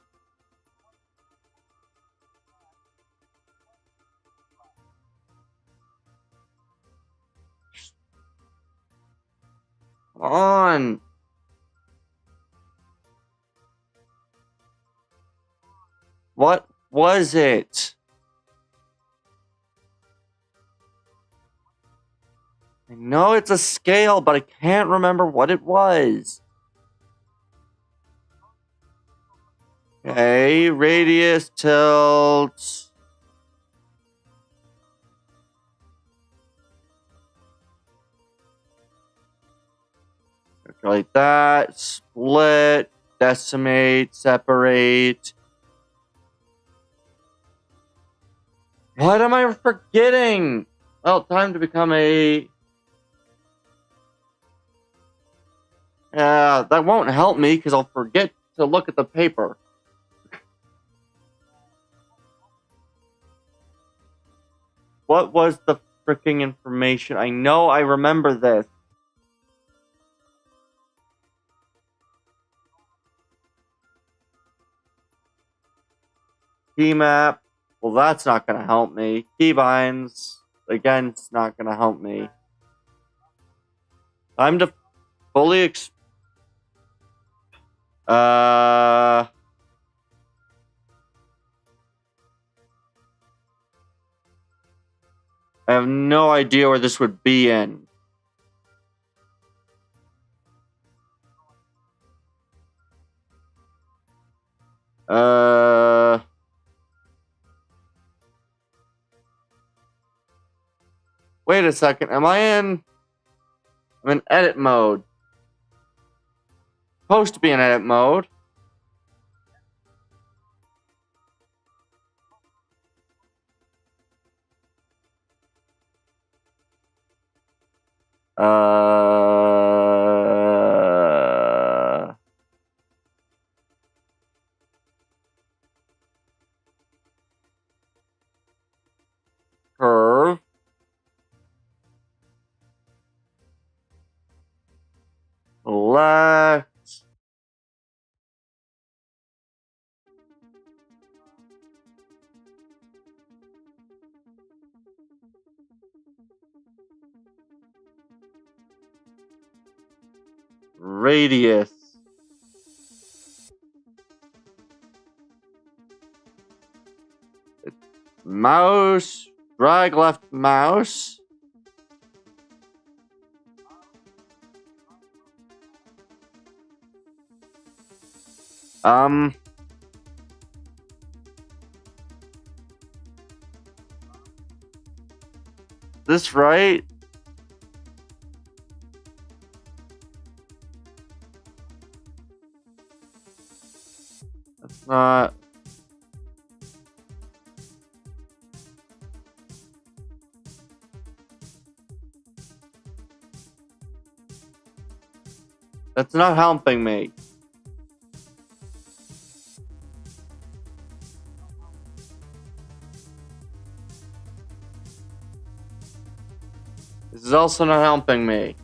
Come on. What was it? I know it's a scale, but I can't remember what it was. Okay, radius, tilt. Like that. Split. Decimate. Separate. What am I forgetting? Well, time to become a... that won't help me because I'll forget to look at the paper. What was the freaking information? I know I remember this. Key map. Well, that's not going to help me. Keybinds. Again, it's not going to help me. Time to fully I have no idea where this would be in. Wait a second. Am I in? I'm in edit mode. Supposed to be in edit mode. Curve. Select. Radius. Mouse. Drag left mouse. This right? That's not. That's not helping me. This is also not helping me.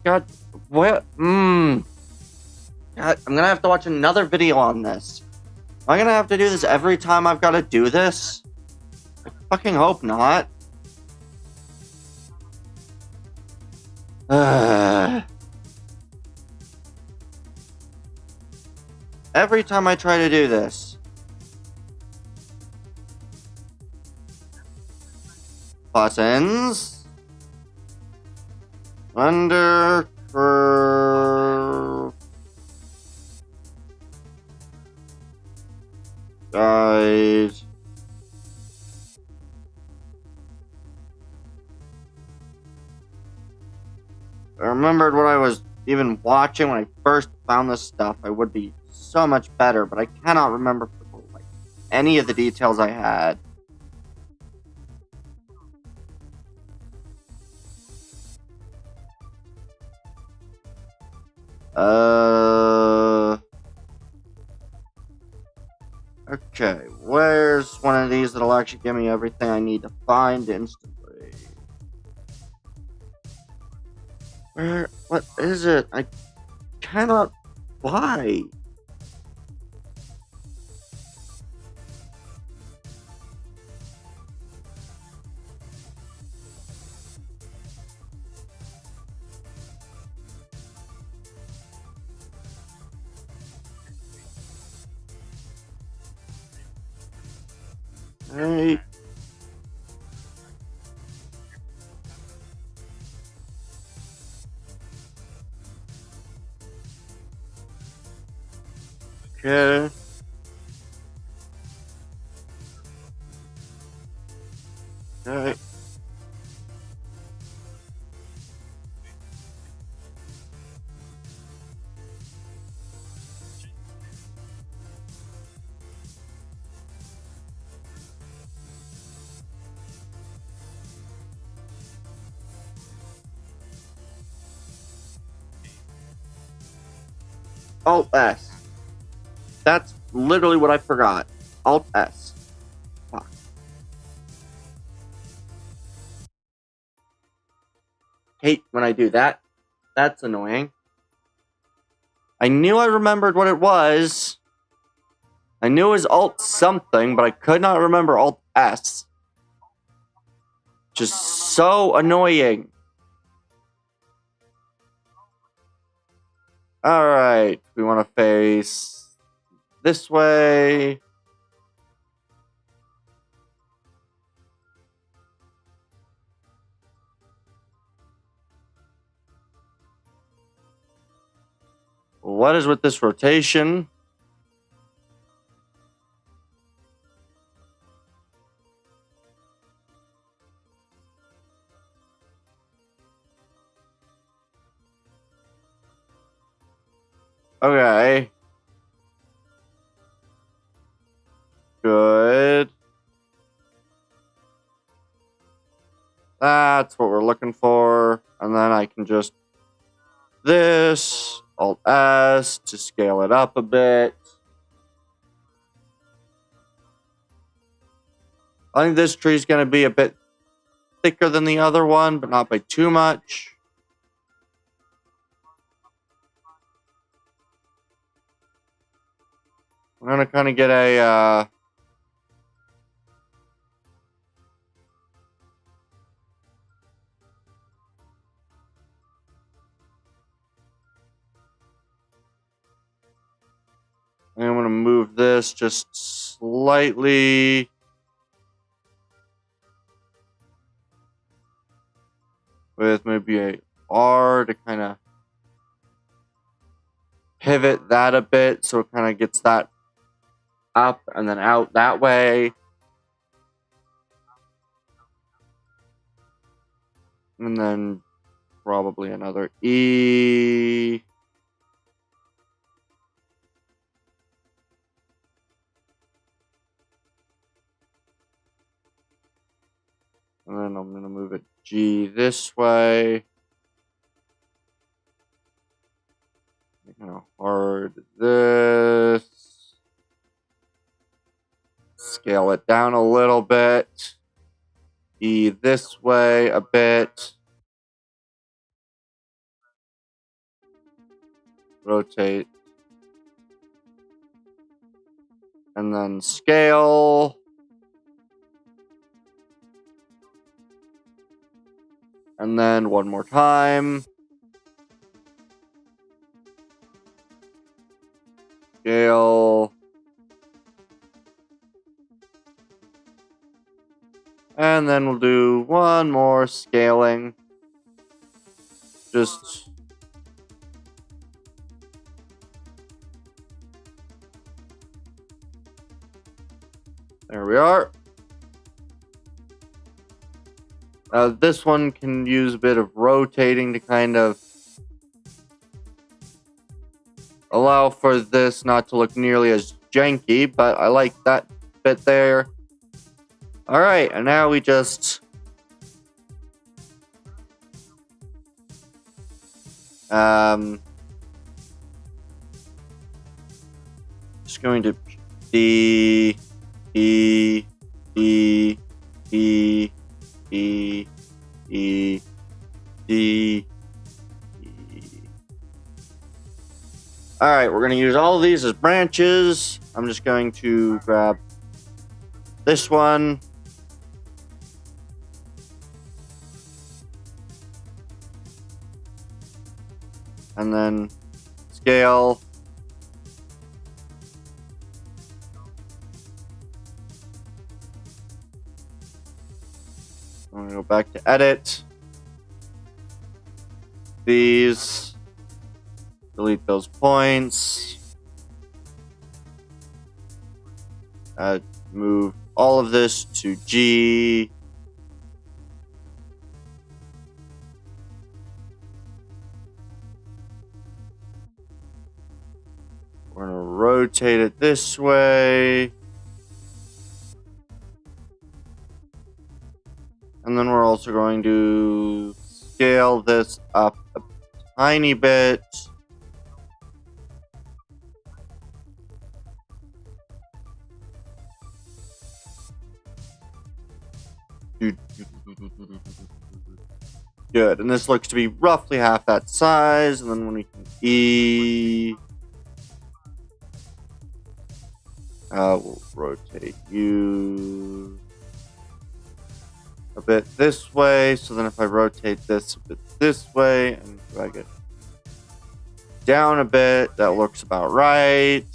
God, what? God, I'm gonna have to watch another video on this. Am I gonna have to do this every time I've gotta do this? I fucking hope not. Every time I try to do this. Buttons. Under curve. Guide. I remembered what I was even watching when I first found this stuff. I would be so much better, but I cannot remember like any of the details I had. Okay, where's one of these that'll actually give me everything I need to find instantly? What is it? I cannot buy. Hey. Okay. Okay. Alt S. That's literally what I forgot. Alt S. Fuck. Hate when I do that. That's annoying. I knew I remembered what it was. I knew it was Alt something, but I could not remember Alt S. Just so annoying. Alright, we want to face this way. What is with this rotation? Okay. Good. That's what we're looking for. And then I can just this Alt S to scale it up a bit. I think this tree is going to be a bit thicker than the other one, but not by too much. I'm going to kind of get a I'm going to move this just slightly. With maybe a R to kind of pivot that a bit so it kind of gets that up and then out that way. And then probably another E. And then I'm going to move it G this way. Kind of hard this. Scale it down a little bit. E this way a bit. Rotate. And then scale. And then one more time. Scale. And then we'll do one more scaling. Just there we are. This one can use a bit of rotating to kind of allow for this not to look nearly as janky, but I like that bit there. Alright, and now we just just going to D E E E E E D. Alright, we're going to use all of these as branches. I'm just going to grab this one. And then scale. I'm going to go back to edit. These. Delete those points. Move all of this to G. We're going to rotate it this way. And then we're also going to scale this up a tiny bit. Good, and this looks to be roughly half that size, and then when we can E, we'll rotate you a bit this way, so then if I rotate this a bit this way, and drag it down a bit, that looks about right.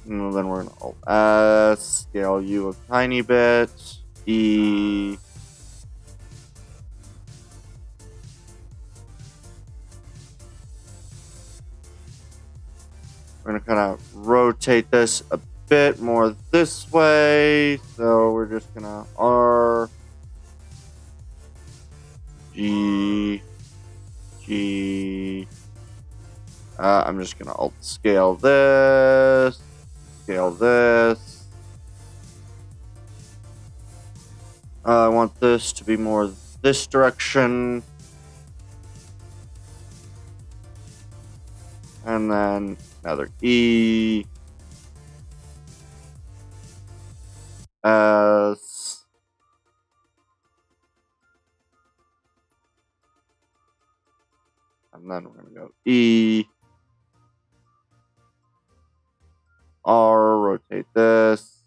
And then we're going to Alt-S, scale you a tiny bit, E. We're going to kind of rotate this a bit more this way. So we're just going to R, G, G. I'm just going to Alt scale this. Scale this. I want this to be more this direction. And then another E. S. And then we're going to go E. R, rotate this.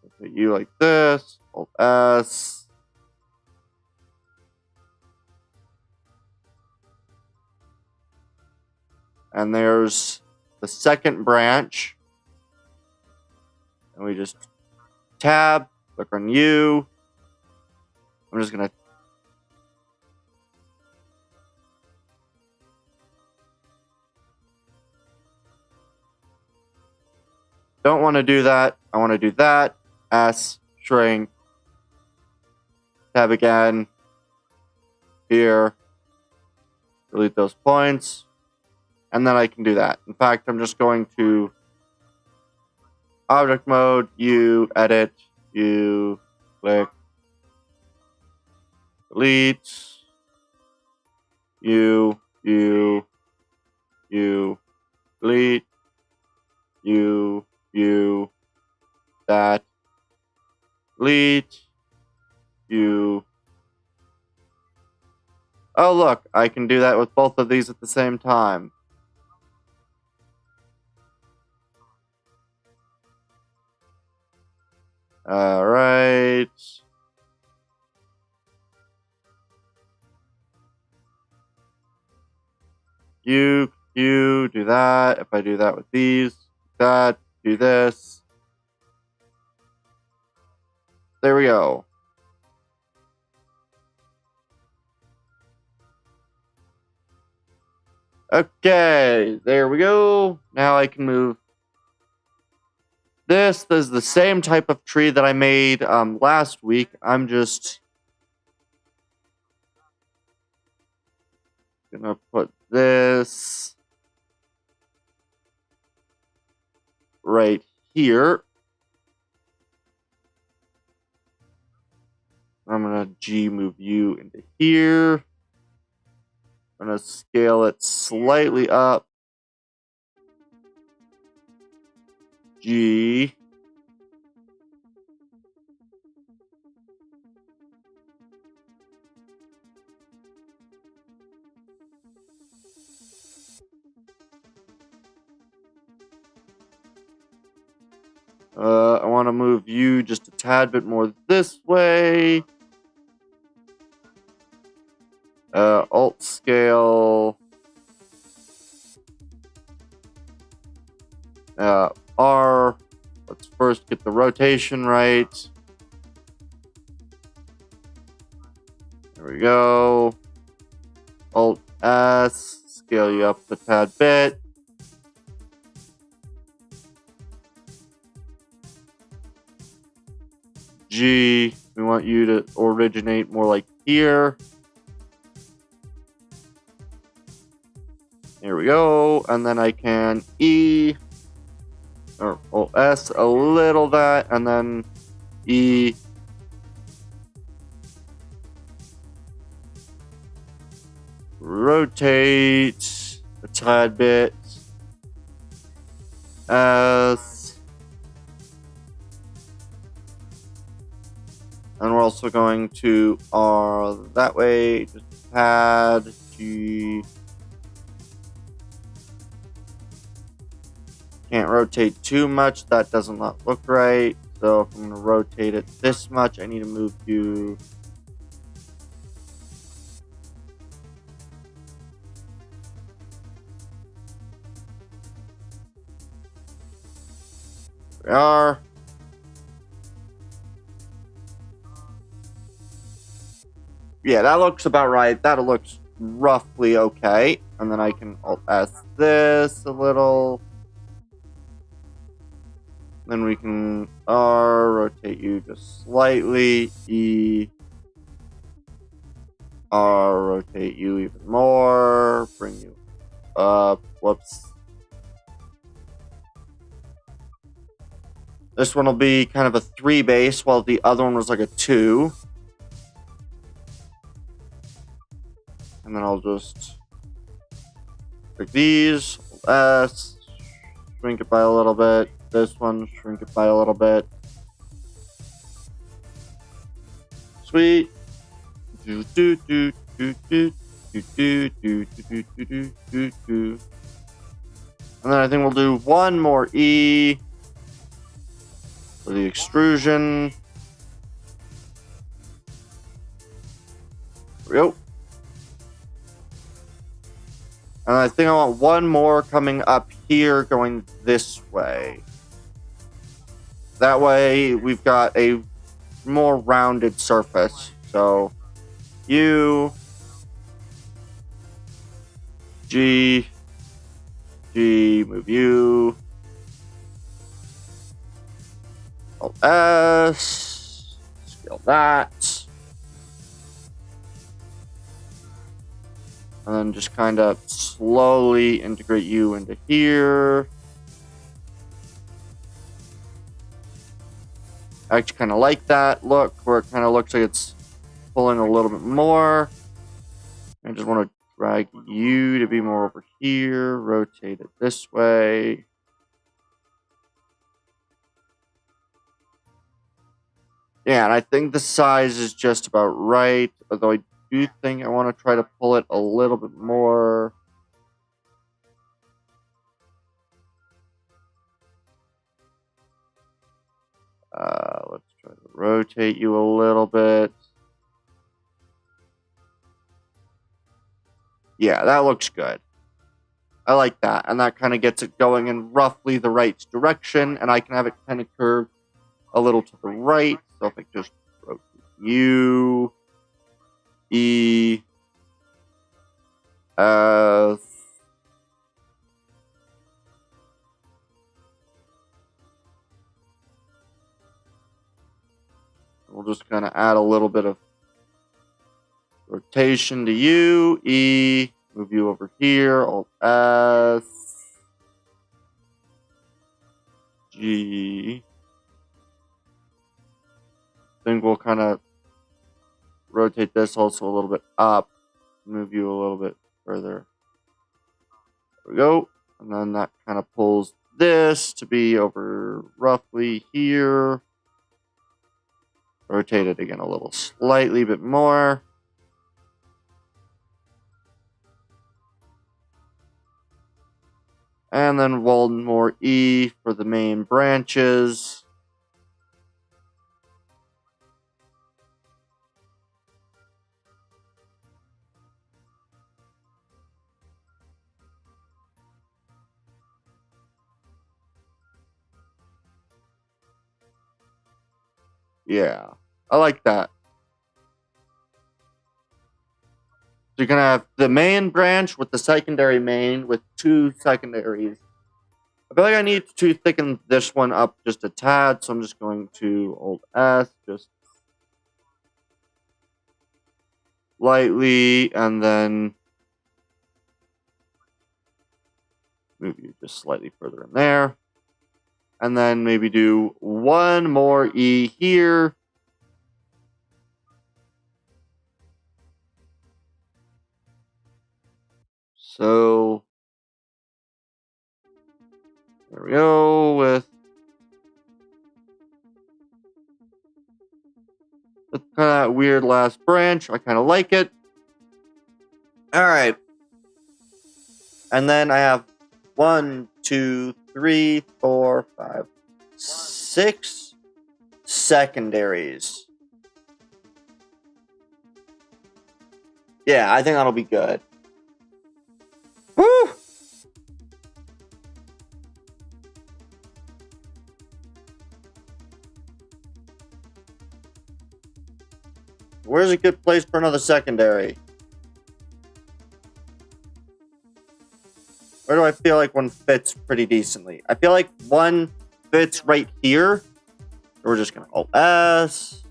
Rotate you like this. Alt S. And there's the second branch. And we just tab, click on U. I'm just going to don't want to do that. I want to do that. S, shrink. Tab again. Here. Delete those points. And then I can do that. In fact, I'm just going to object mode, U, edit, U, click. Delete, U, delete, U, that, delete, U. Oh, look, I can do that with both of these at the same time. All right. You, do that. If I do that with these, that, do this. There we go. Okay, there we go. Now I can move this. This is the same type of tree that I made last week. I'm just gonna put this right here. I'm gonna G move you into here. I'm gonna scale it slightly up. G. I want to move you just a tad bit more this way. Alt scale. R. Let's first get the rotation right. There we go. Alt S. Scale you up a tad bit. G. We want you to originate more like here. There we go. And then I can E. Or S a little that, and then E. rotate a tad bit. And we're also going to R that way, just pad G. Can't rotate too much, that does not look right. So if I'm going to rotate it this much, I need to move you. There we are. Yeah, that looks about right. That looks roughly okay. And then I can Alt-S this a little. Then we can R, rotate you just slightly. E, R, rotate you even more. Bring you up. Whoops. This one will be kind of a 3 base, while the other one was like a 2. And then I'll just pick these, S, shrink it by a little bit. This one, shrink it by a little bit. Sweet. Do do do do do do do do do do do do. And then I think we'll do one more E for the extrusion. There we go. And I think I want one more coming up here going this way. That way we've got a more rounded surface. So U, G, G, move U, Alt S, scale that. And then just kind of slowly integrate you into here. I actually kind of like that look, where it kind of looks like it's pulling a little bit more. I just want to drag you to be more over here, rotate it this way. Yeah, and I think the size is just about right, although I do think I want to try to pull it a little bit more. Let's try to rotate you a little bit. Yeah, that looks good. I like that. And that kind of gets it going in roughly the right direction. And I can have it kind of curve a little to the right. So if I just rotate U, E, S, we'll just kind of add a little bit of rotation to U, E, move you over here, Alt S, G. I think we'll kind of rotate this also a little bit up, move you a little bit further. There we go. And then that kind of pulls this to be over roughly here. Rotate it again a little slightly bit more. And then one more E for the main branches. Yeah, I like that. So you're going to have the main branch with the secondary main with 2 secondaries. I feel like I need to thicken this one up just a tad, so I'm just going to Alt S, just lightly, and then move you just slightly further in there. And then maybe do one more E here. So there we go with kind of that weird last branch. I kind of like it. All right. And then I have 1, 2, 3, 4, 5, 6 secondaries. Yeah, I think that'll be good. Woo! Where's a good place for another secondary? Where do I feel like one fits pretty decently? I feel like one fits right here. We're just going to Alt-S.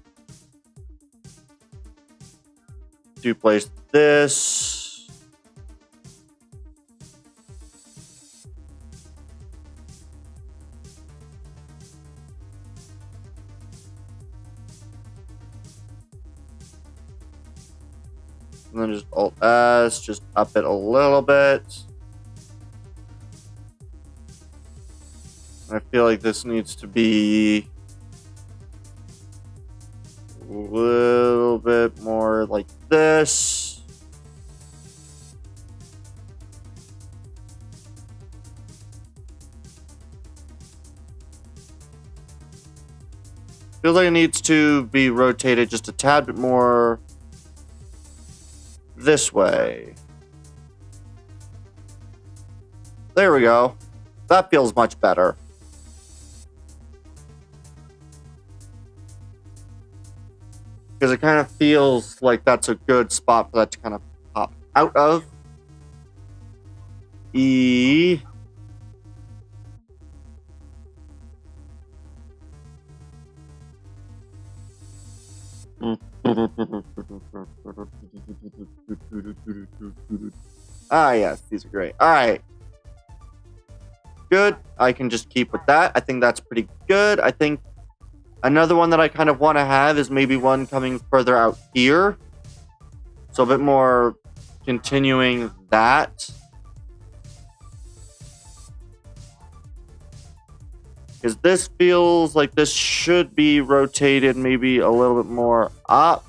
To place this. And then just Alt-S, just up it a little bit. I feel like this needs to be a little bit more like this. Feels like it needs to be rotated just a tad bit more this way. There we go. That feels much better. Because it kind of feels like that's a good spot for that to kind of pop out of. E. Ah, yes, these are great. All right. Good. I can just keep with that. I think that's pretty good. I think another one that I kind of want to have is maybe one coming further out here. So a bit more continuing that. Because this feels like this should be rotated maybe a little bit more up.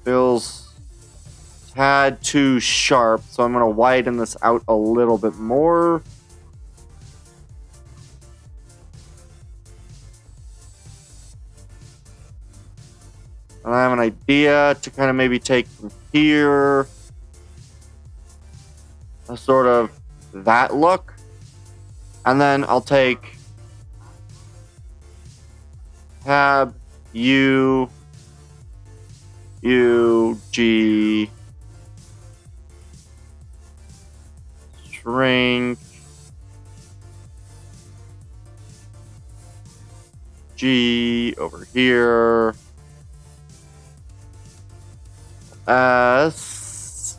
Feels a tad too sharp, so I'm going to widen this out a little bit more. And I have an idea to kind of maybe take from here a sort of that look. And then I'll take tab U, U, G, shrink, G over here. S.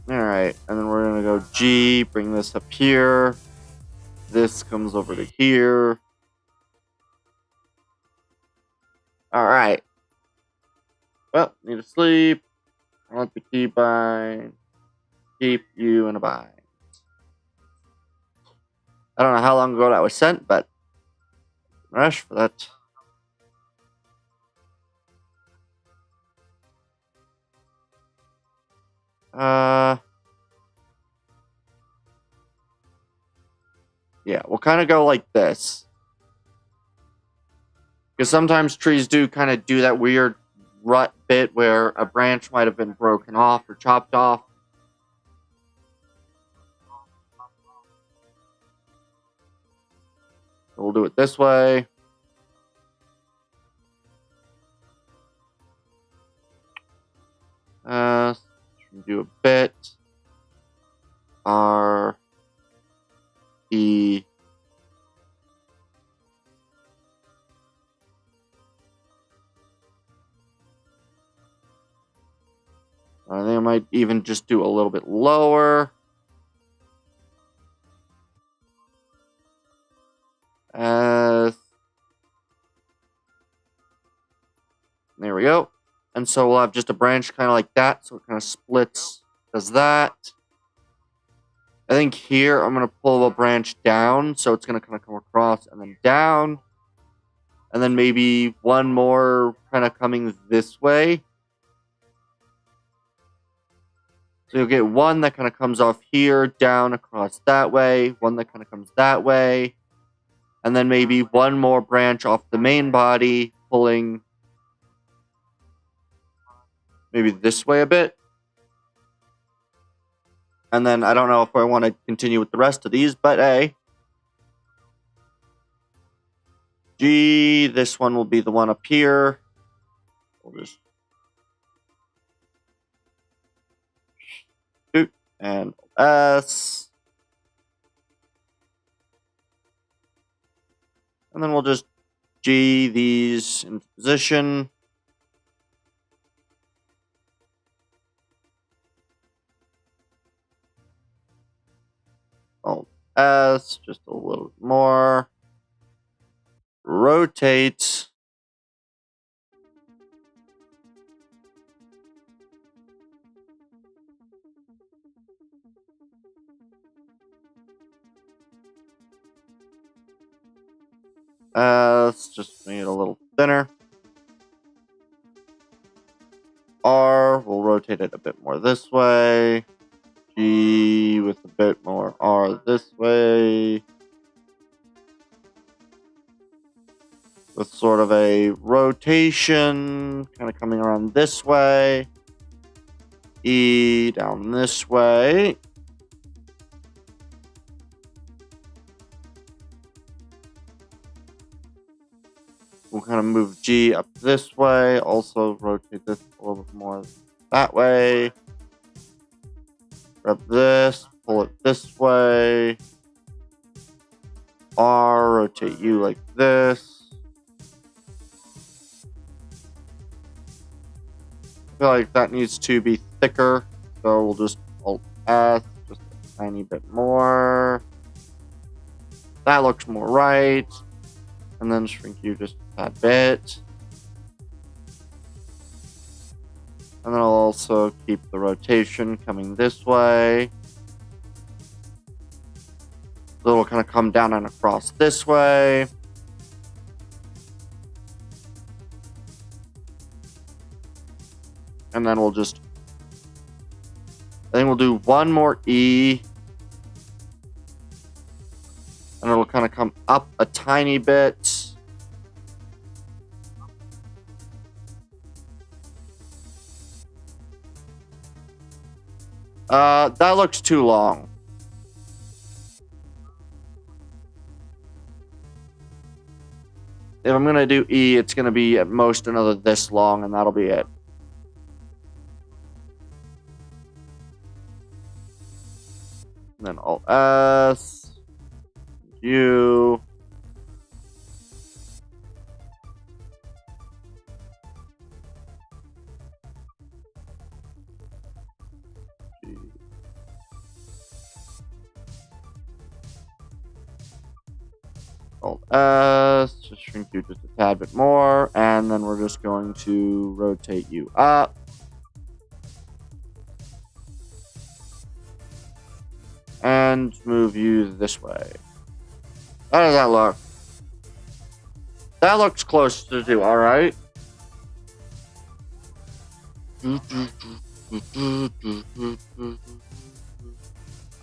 Alright, and then we're going to go G, bring this up here. This comes over to here. Alright. Well, need to sleep. I want the key bind. Keep you in a bind. I don't know how long ago that was sent, but rush for that. Yeah, we'll kind of go like this. Because sometimes trees do kind of do that weird rut bit where a branch might have been broken off or chopped off. We'll do it this way. Do a bit. R. E. I think I might even just do a little bit lower. S. There we go. And so we'll have just a branch kind of like that. So it kind of splits, does that. I think here I'm going to pull a branch down. So it's going to kind of come across and then down. And then maybe one more kind of coming this way. So you'll get one that kind of comes off here, down across that way. One that kind of comes that way. And then maybe one more branch off the main body, pulling maybe this way a bit. And then I don't know if I want to continue with the rest of these, but A. G, this one will be the one up here. We'll just shoot, and S. And then we'll just G these into position. Alt S, just a little bit more. Rotate. Let's just make it a little thinner. R, we'll rotate it a bit more this way. G with a bit more R this way. With sort of a rotation, kind of coming around this way. E down this way. We'll kind of move G up this way. Also rotate this a little bit more that way. Grab this, pull it this way. R, rotate you like this. I feel like that needs to be thicker. So we'll just Alt S, just a tiny bit more. That looks more right. And then shrink you just a bit. And then I'll also keep the rotation coming this way. So it'll kind of come down and across this way. And then we'll just, I think we'll do one more E. And it'll kind of come up a tiny bit. That looks too long. If I'm going to do E, it's going to be at most another this long, and that'll be it. And then Alt S. U. Alt S, just shrink you just a tad bit more, and then we're just going to rotate you up. And move you this way. How does that look? That looks close to do, alright?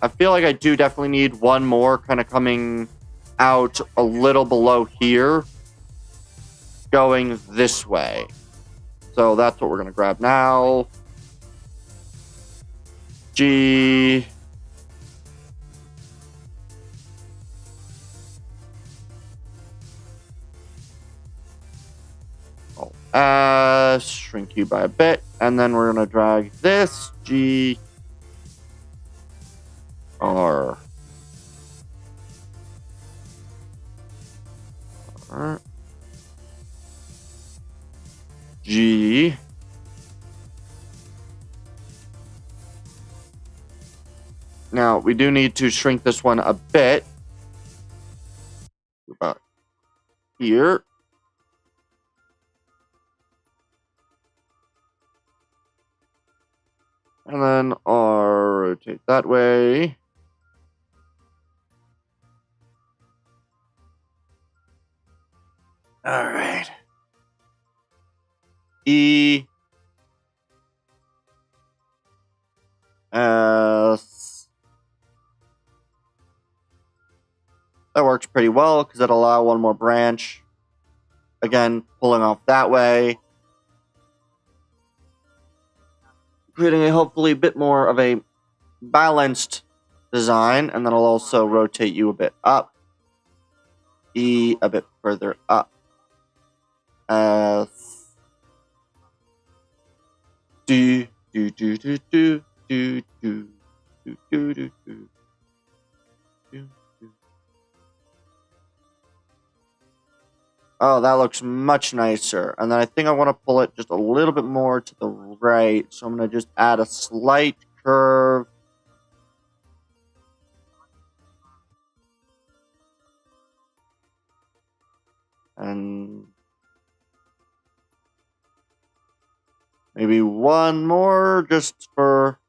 I feel like I do definitely need one more kind of coming out a little below here, going this way. So that's what we're going to grab now. G. Shrink you by a bit, and then we're going to drag this G. R. G. Now, we do need to shrink this one a bit. About here. And then I'll rotate that way. All right. E. S. That works pretty well because it'll allow one more branch. Again, pulling off that way. Creating a hopefully bit more of a balanced design. And then I'll also rotate you a bit up. E a bit further up. S. Do, do, do, do, do, do, do, do, do, do, do. Oh, that looks much nicer. And then I think I want to pull it just a little bit more to the right. So I'm going to just add a slight curve. And maybe one more just for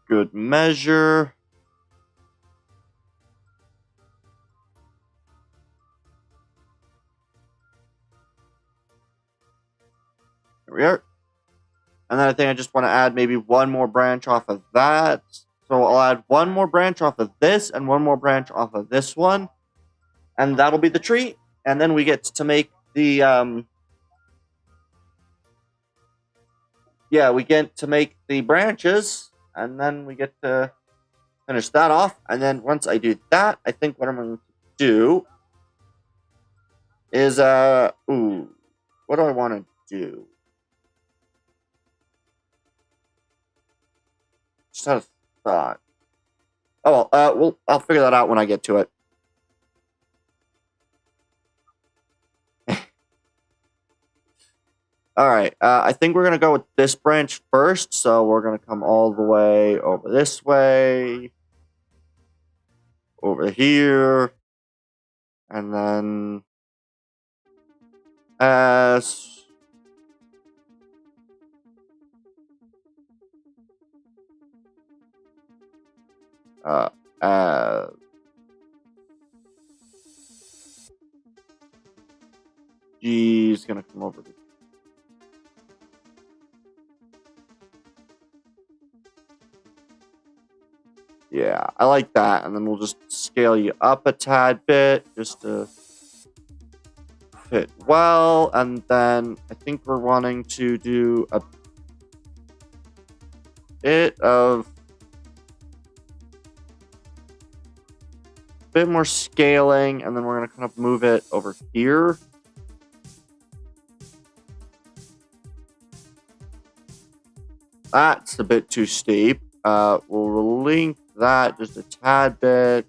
good measure. There we are. And then I think I just want to add maybe one more branch off of that. So I'll add one more branch off of this and one more branch off of this one. And that'll be the tree. And then we get to make the, we get to make the branches. And then we get to finish that off. And then once I do that, I think what I'm going to do is, what do I want to do? Just had a thought. Oh, well, I'll figure that out when I get to it. All right, I think we're going to go with this branch first. So we're going to come all the way over this way. Over here. And then S. G is going to come over. Yeah, I like that. And then we'll just scale you up a tad bit just to fit well. And then I think we're wanting to do a bit more scaling, and then we're going to kind of move it over here. That's a bit too steep. We'll link that just a tad bit.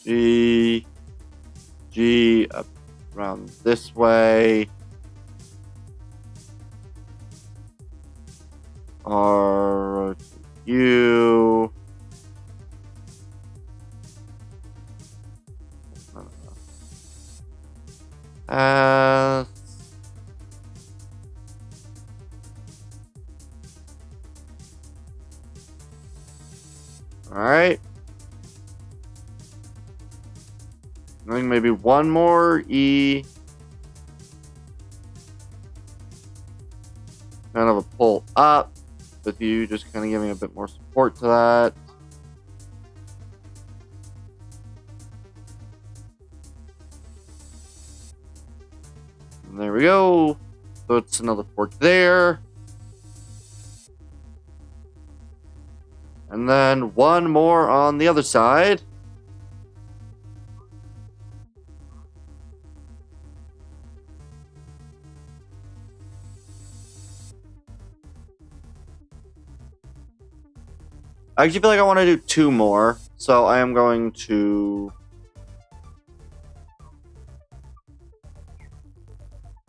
G up around this way. R U. S. All right. I think maybe one more E. Kind of a pull up with you, just kind of giving a bit more support to that. And there we go. So it's another fork there. And then one more on the other side. I actually feel like I want to do two more. So I am going to...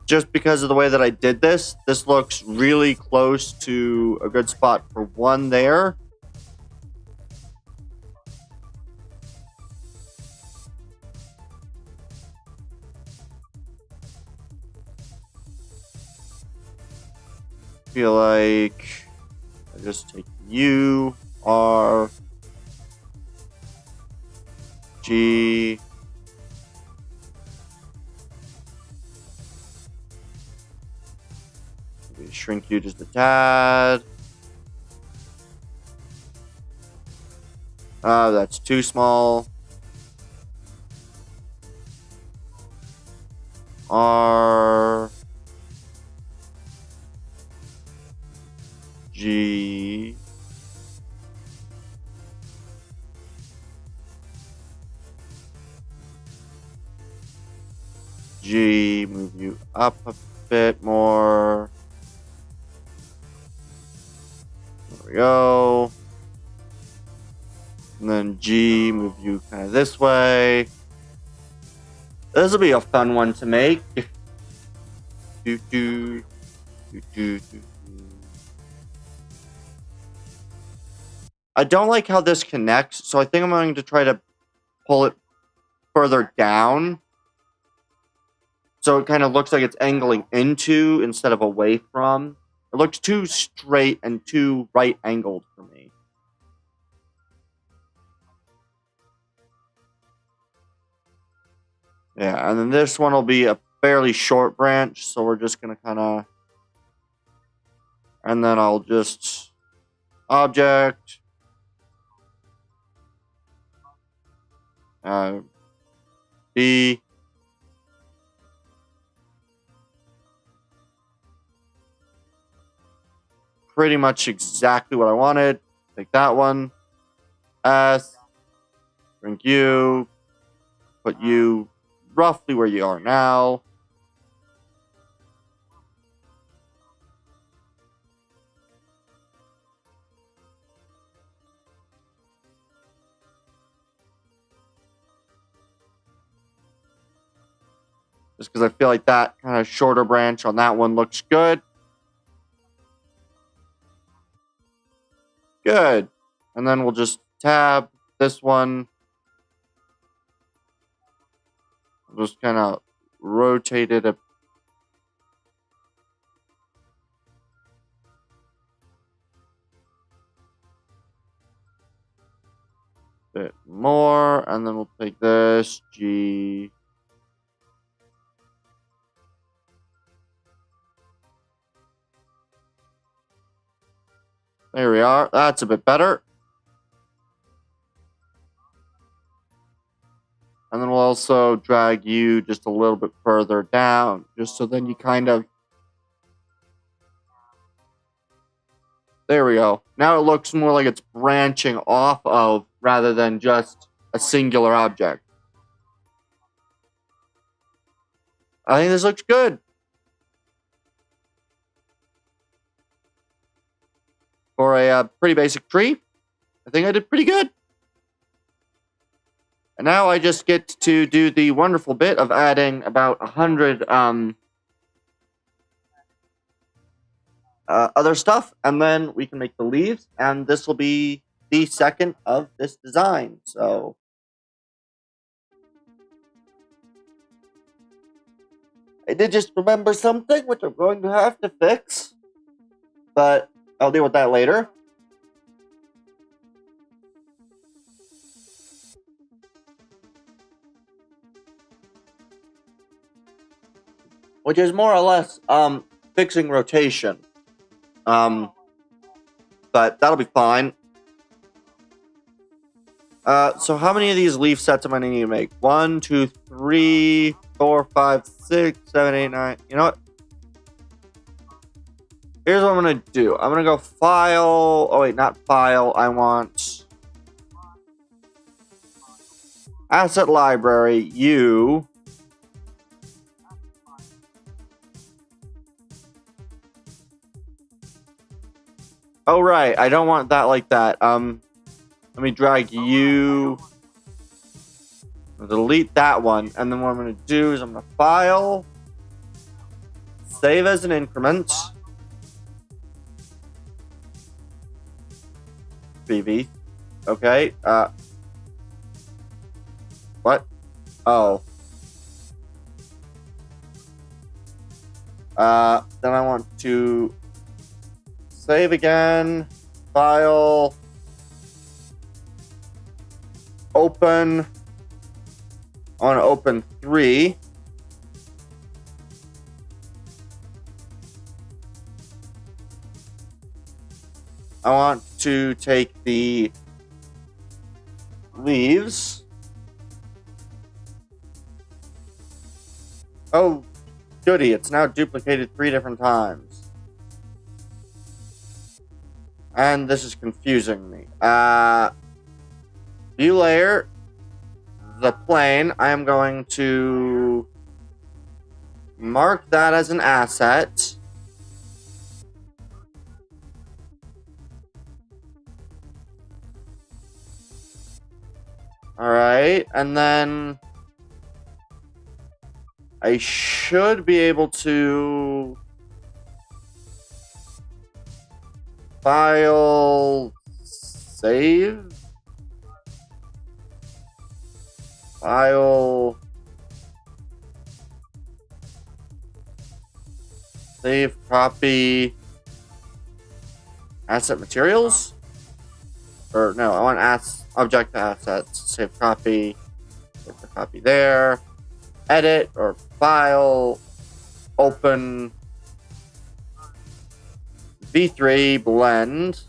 Just because of the way that I did this, this looks really close to a good spot for one there. feel like I just take U, R, G, maybe shrink you just a tad. That's too small. R, G, G, move you up a bit more. There we go. And then G, move you kind of this way. This will be a fun one to make. Do, do, do, do, do. I don't like how this connects, so I think I'm going to try to pull it further down. So it kind of looks like it's angling into instead of away from. It looks too straight and too right angled for me. Yeah, and then this one will be a fairly short branch, so we're just going to kind of... And then I'll just... Object... B... Pretty much exactly what I wanted. Take that one. S. Bring you. Put you roughly where you are now. Just because I feel like that kind of shorter branch on that one looks good. Good. And then we'll just tab this one. Just kind of rotate it a bit more. And then we'll take this G. There we are. That's a bit better. And then we'll also drag you just a little bit further down, just so then you kind of... There we go. Now it looks more like it's branching off of, rather than just a singular object. I think this looks good. For a pretty basic tree, I think I did pretty good. And now I just get to do the wonderful bit of adding about 100 other stuff, and then we can make the leaves, and this will be the second of this design. So I did just remember something which I'm going to have to fix, but I'll deal with that later. Which is more or less fixing rotation. But that'll be fine. So how many of these leaf sets am I going to need to make? 1, 2, 3, 4, 5, 6, 7, 8, 9. You know what? Here's what I'm going to do. I'm going to go file. Oh, wait, not file. I want asset library, U. Oh, right. I don't want that like that. Let me drag you. I'll delete that one. And then what I'm going to do is I'm going to file. Save as an increment. BB. Okay. What? Oh. Then I want to save again. File. Open. I want to open 3. I want to take the leaves. Oh, goody. It's now duplicated 3 different times. And this is confusing me. View layer. The plane. I am going to mark that as an asset. Alright, and then I should be able to file save. File save copy asset materials. Or no, I want object assets. Save copy. Save the copy there. Edit or file. Open. V3 blend.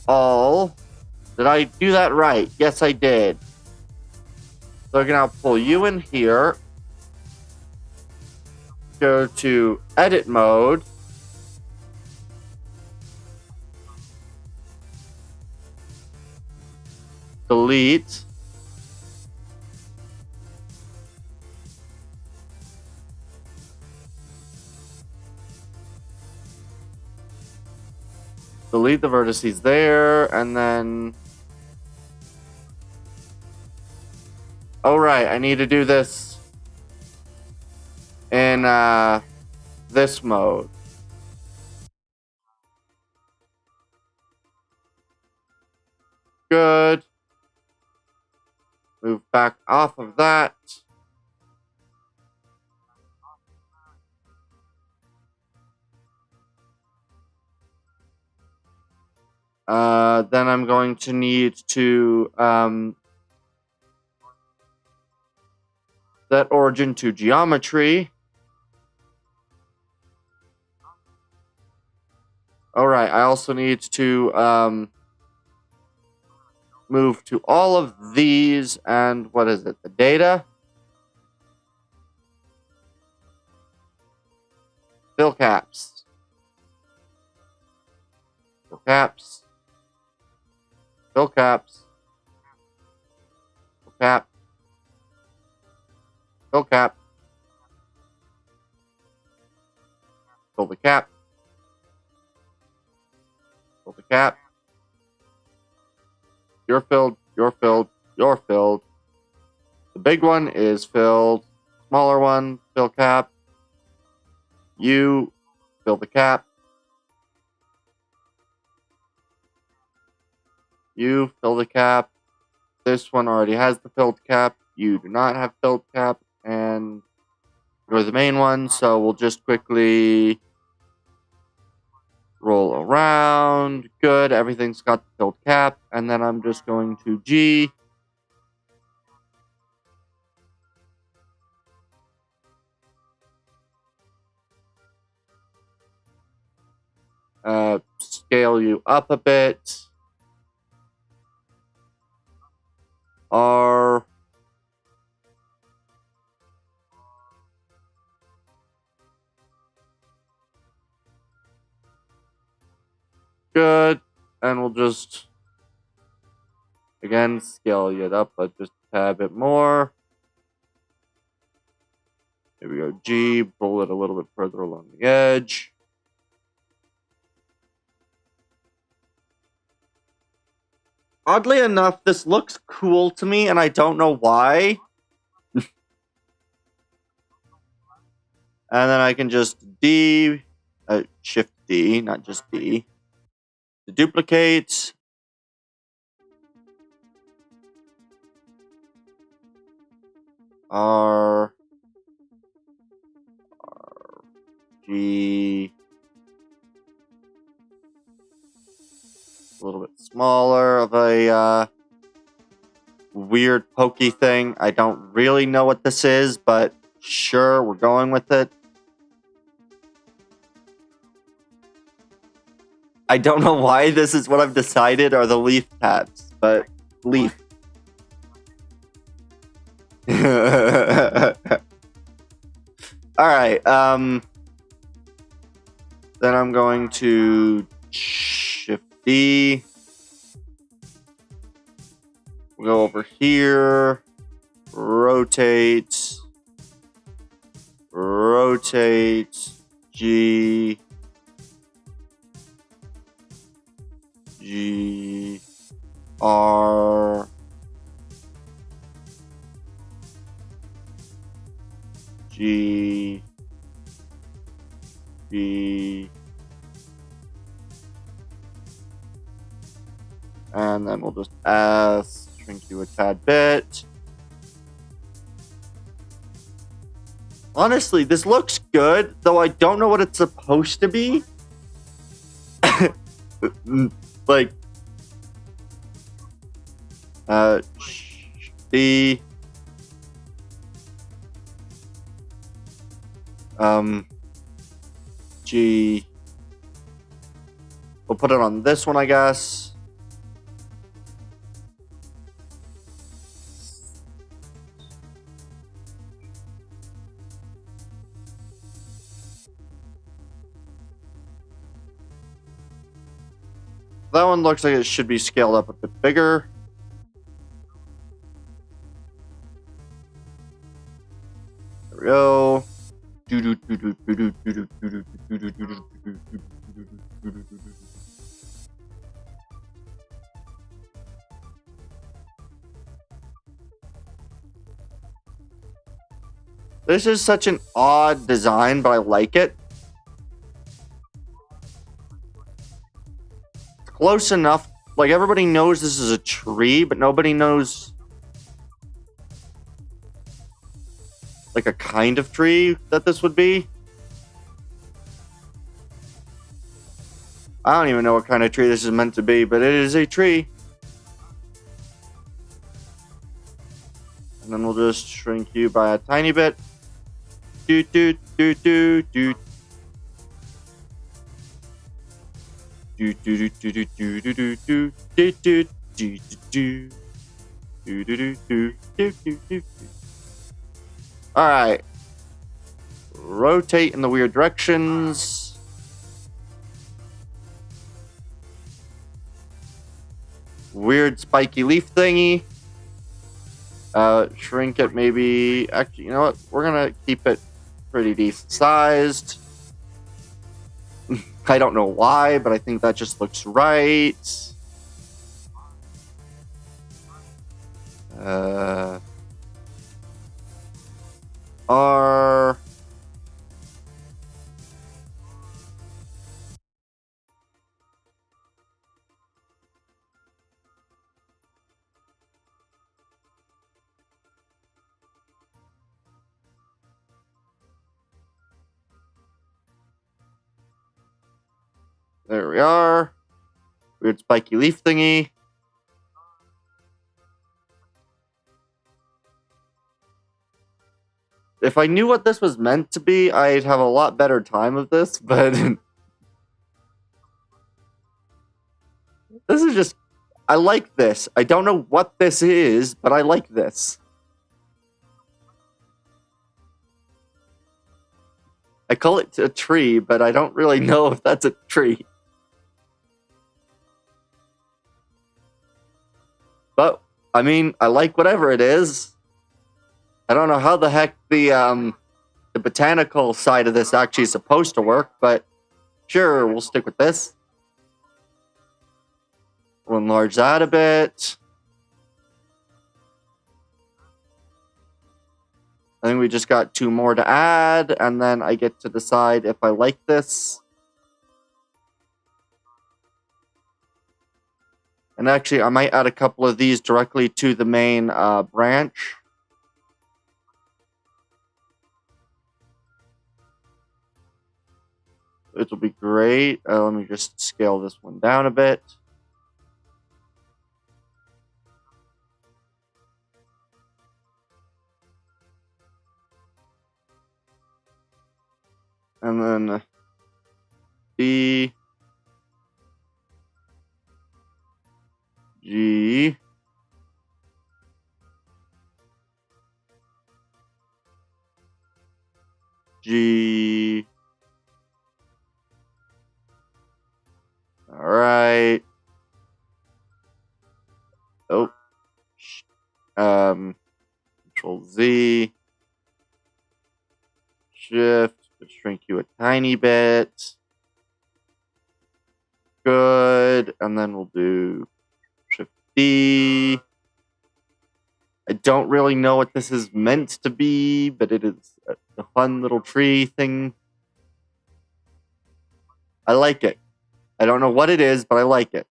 All. Did I do that right? Yes, I did. So I can now pull you in here. Go to edit mode. Delete. Delete the vertices there, and then... Oh, right, I need to do this in this mode. Good. Move back off of that. Then I'm going to need to set origin to geometry. Alright, I also need to move to all of these, and what is it? The data? Fill caps. Fill caps. Fill caps. Fill cap. Fill cap. Fill the cap. Fill the cap. You're filled. You're filled. You're filled. The big one is filled. Smaller one, fill cap. You fill the cap. You fill the cap. This one already has the filled cap. You do not have filled cap. And you're the main one, so we'll just quickly roll around. Good, everything's got the filled cap. And then I'm just going to G. Scale you up a bit. R. Good. And we'll just, again, scale it up just a tad bit more. There we go. G. Pull it a little bit further along the edge. Oddly enough, this looks cool to me, and I don't know why. And then I can just Shift D, not just D. To duplicate. R. G. A little bit smaller of a weird pokey thing. I don't really know what this is, but sure, we're going with it. I don't know why this is what I've decided are the leaf tabs, but leaf. Alright, then I'm going to Shift D. We'll go over here, rotate, G, R, G, and then we'll just shrink you a tad bit. Honestly, this looks good, though I don't know what it's supposed to be. Like, D, G. We'll put it on this one, I guess. That one looks like it should be scaled up a bit bigger. There we go. This is such an odd design, but I like it. It's close enough. Like, everybody knows this is a tree, but nobody knows like a kind of tree that this would be. I don't even know what kind of tree this is meant to be, but it is a tree. And then we'll just shrink you by a tiny bit. Do do do do do. Do do do do do do do do do do do do do do do do do. All right. Rotate in the weird directions. Weird spiky leaf thingy. Shrink it maybe. Actually, you know what? We're gonna keep it pretty decent sized. I don't know why, but I think that just looks right. R. There we are. Weird spiky leaf thingy. If I knew what this was meant to be, I'd have a lot better time of this, but this is just, I like this. I don't know what this is, but I like this. I call it a tree, but I don't really know if that's a tree. But, I mean, I like whatever it is. I don't know how the heck the botanical side of this actually is supposed to work, but sure, we'll stick with this. We'll enlarge that a bit. I think we just got 2 more to add, and then I get to decide if I like this. And actually, I might add a couple of these directly to the main branch. it'll be great. Let me just scale this one down a bit. And then B, G, G. All right. Oh. Control Z. Shift. Shrink you a tiny bit. Good. And then we'll do Shift D. I don't really know what this is meant to be, but it is a fun little tree thing. I like it. I don't know what it is, but I like it.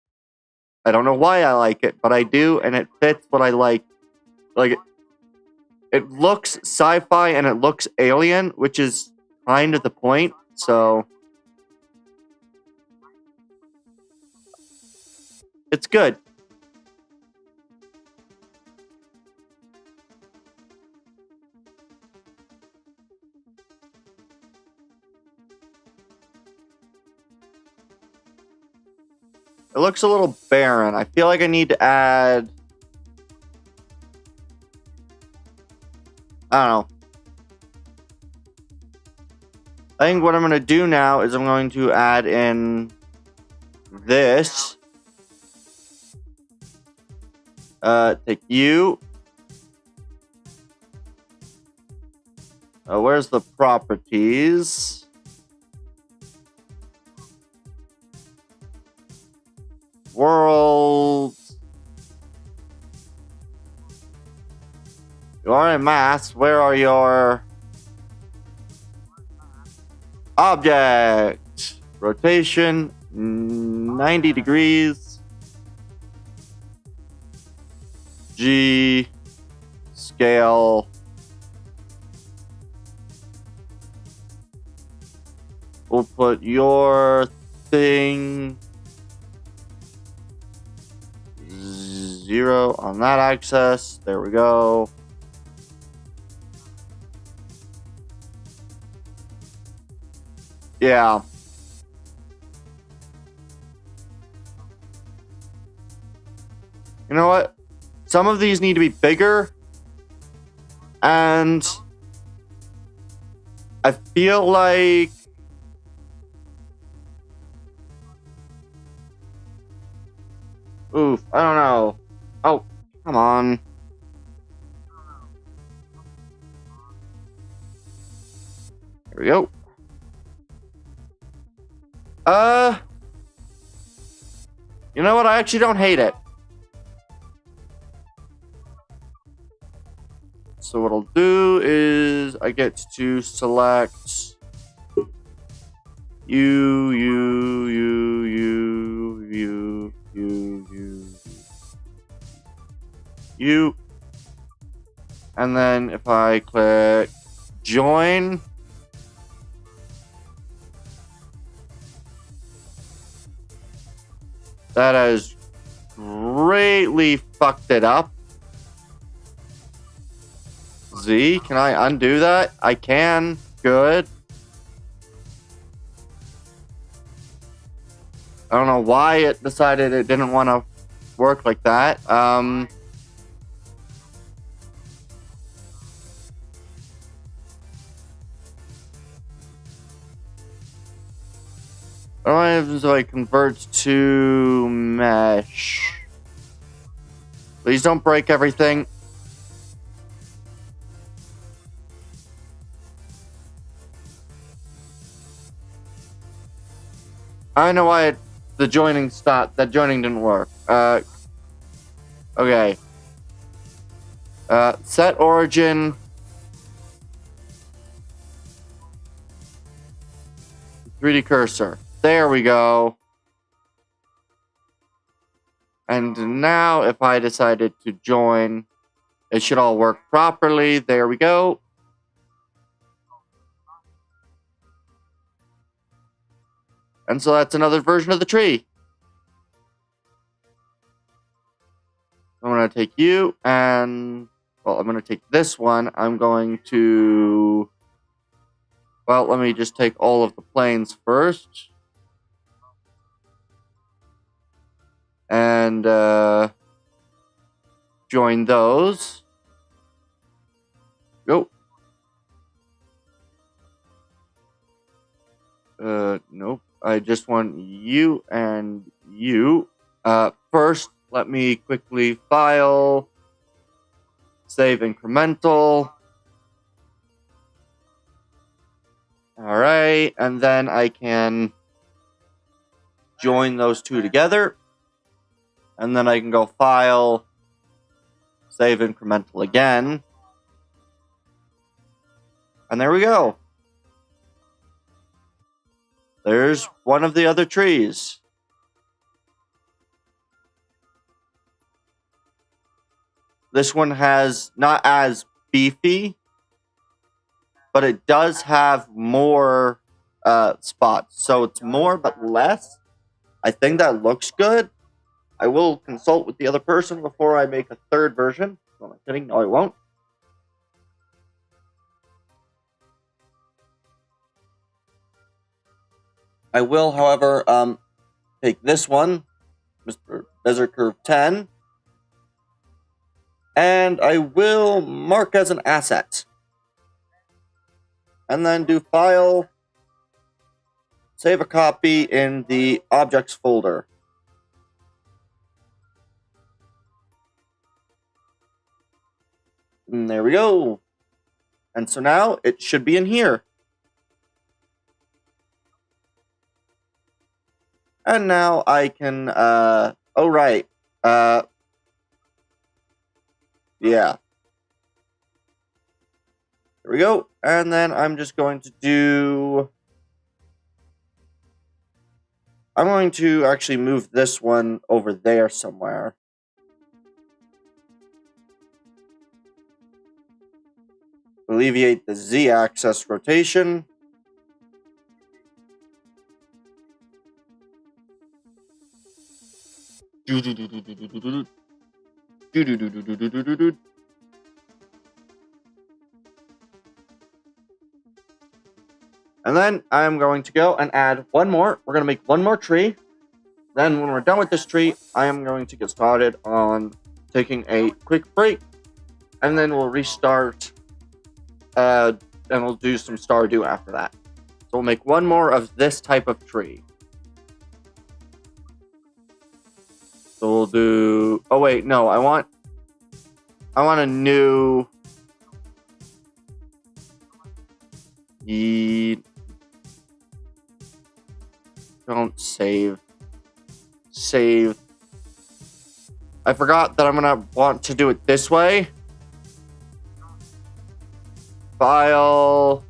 I don't know why I like it, but I do, and it fits what I like. Like, it looks sci-fi and it looks alien, which is kind of the point, so it's good. It looks a little barren. I feel like I need to add... I don't know. I think what I'm going to do now is I'm going to add in this. Take you. Where's the properties? World. You are in mass. Where are your object? Rotation 90 degrees. G. Scale. We'll put your thing 0 on that axis. There we go. Yeah. You know what? Some of these need to be bigger. And I feel like oof, I don't know. Oh, come on. There we go. You know what? I actually don't hate it. So what I'll do is I get to select you. And then if I click join, that has greatly fucked it up. Z, can I undo that? I can. Good. I don't know why it decided it didn't want to work like that. Alright, so I convert to mesh. Please don't break everything. I know why the joining stopped. That joining didn't work. Okay. Set origin. '3D cursor. There we go. And now if I decided to join, it should all work properly. There we go. And so that's another version of the tree. I'm going to take you and... Well, I'm going to take this one. I'm going to... Well, let me just take all of the planes first. And join those. Go. Nope. I just want you and you. First, let me quickly file, save incremental. All right, and then I can join those two together. And then I can go file, save incremental again. And there we go. There's one of the other trees. This one has not as beefy, but it does have more spots. So it's more but less. I think that looks good. I will consult with the other person before I make a third version. No, I'm kidding. No, I won't. I will, however, take this one, Mr. Desert Curve 10, and I will mark as an asset. And then do File, save a copy in the Objects folder. And there we go. And so now it should be in here. And now I can, oh right, yeah. There we go. And then I'm just going to do, I'm going to actually move this one over there somewhere. Alleviate the Z-axis rotation. And then I'm going to go and add one more. We're going to make one more tree. Then when we're done with this tree, I am going to get started on taking a quick break. And then we'll restart. And we'll do some Stardew after that. So we'll make one more of this type of tree. So we'll do... Oh, wait, no. I want a new... Don't save. Save. I forgot that I'm going to want to do it this way. File.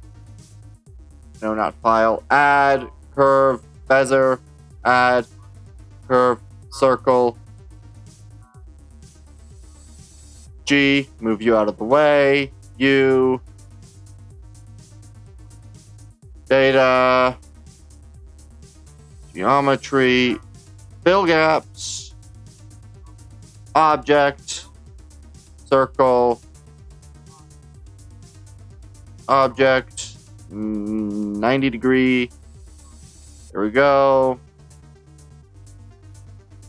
No, not file. Add. Curve. Bezier. Add. Curve. Circle. G. Move you out of the way. U. Data. Geometry. Fill gaps. Object. Circle. Object. 90 degree. There we go.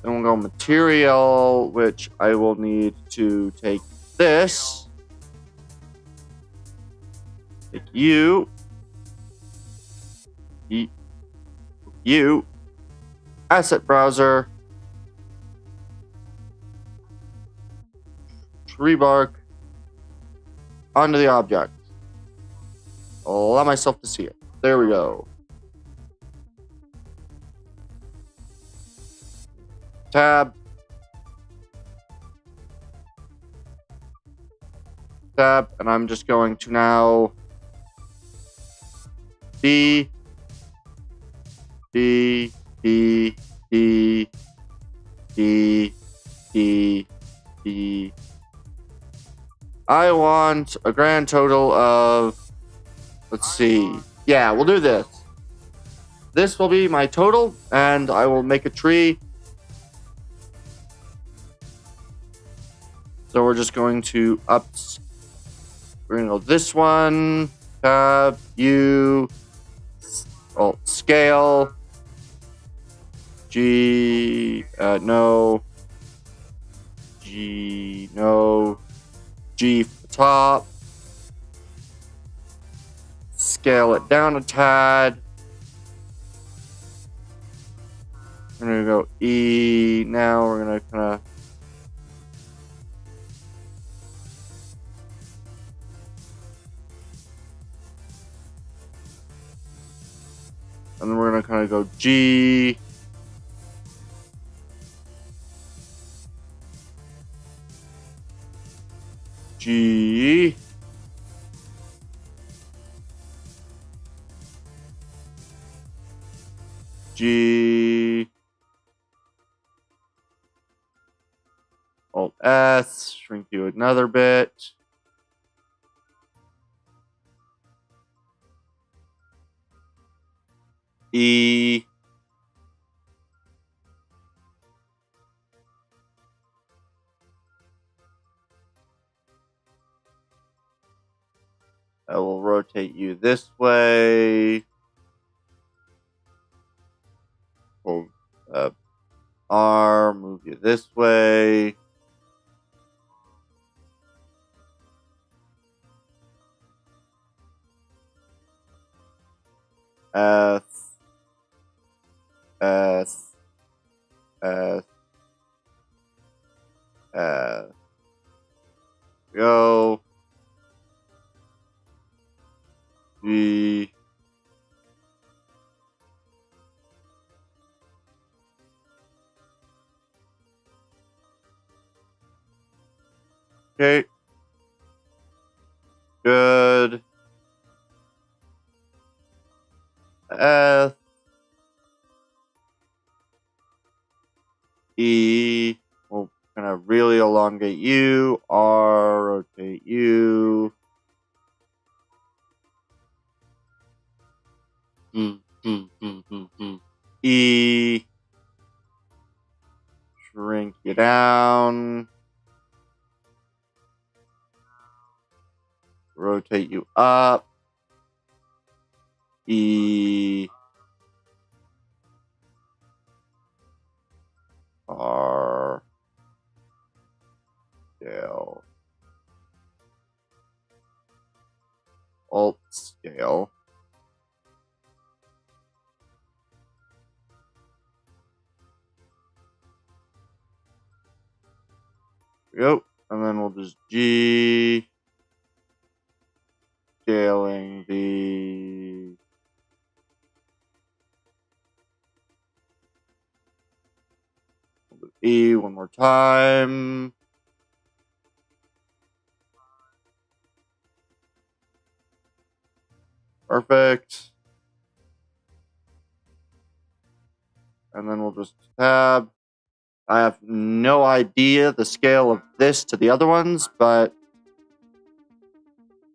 Then we'll go material, which I will need to take this. Take you. You. Asset browser. Tree bark. Onto the object. Allow myself to see it. There we go. Tab. Tab. And I'm just going to now D. D. D. D. D. D. D. I want a grand total of, let's see. Yeah, we'll do this. this will be my total, and I will make a tree. So we're just going to we're going to go this one, tab, U, scale, G, no, G, no, G for the top, scale it down a tad. We're going to go E, now we're going to kind of and then we're going to kind of go G, G, G, Alt S, shrink you another bit. E, I will rotate you this way. R, move you this way. S, S, S, S. Go. G. Okay. Good. F. E. We'll kind of really elongate you. R. Rotate you. E. Shrink you down. Rotate you up. E. R. Scale. Alt scale. Yep. And then we'll just G. Scaling the E one more time. Perfect. And then we'll just tab. I have no idea the scale of this to the other ones, but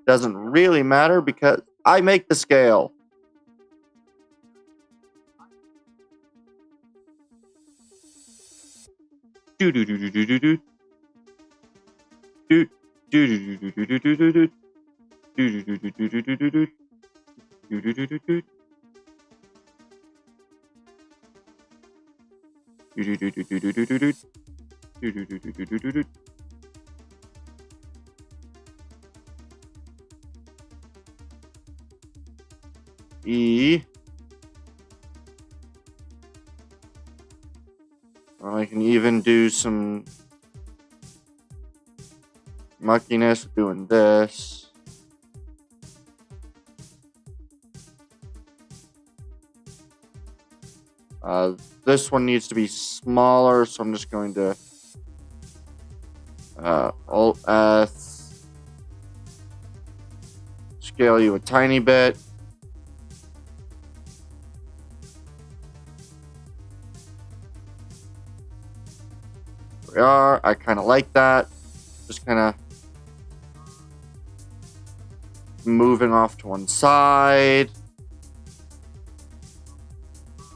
doesn't really matter because I make the scale. Do do do do do do do. Do do do do do do do do do. Do do do do do do do do. Do do do do do. Do do do do do do do do. Do do do do do do do do. E. I can even do some muckiness doing this. This one needs to be smaller, so I'm just going to Alt S, scale you a tiny bit. There we are. I kind of like that. Just kind of moving off to one side.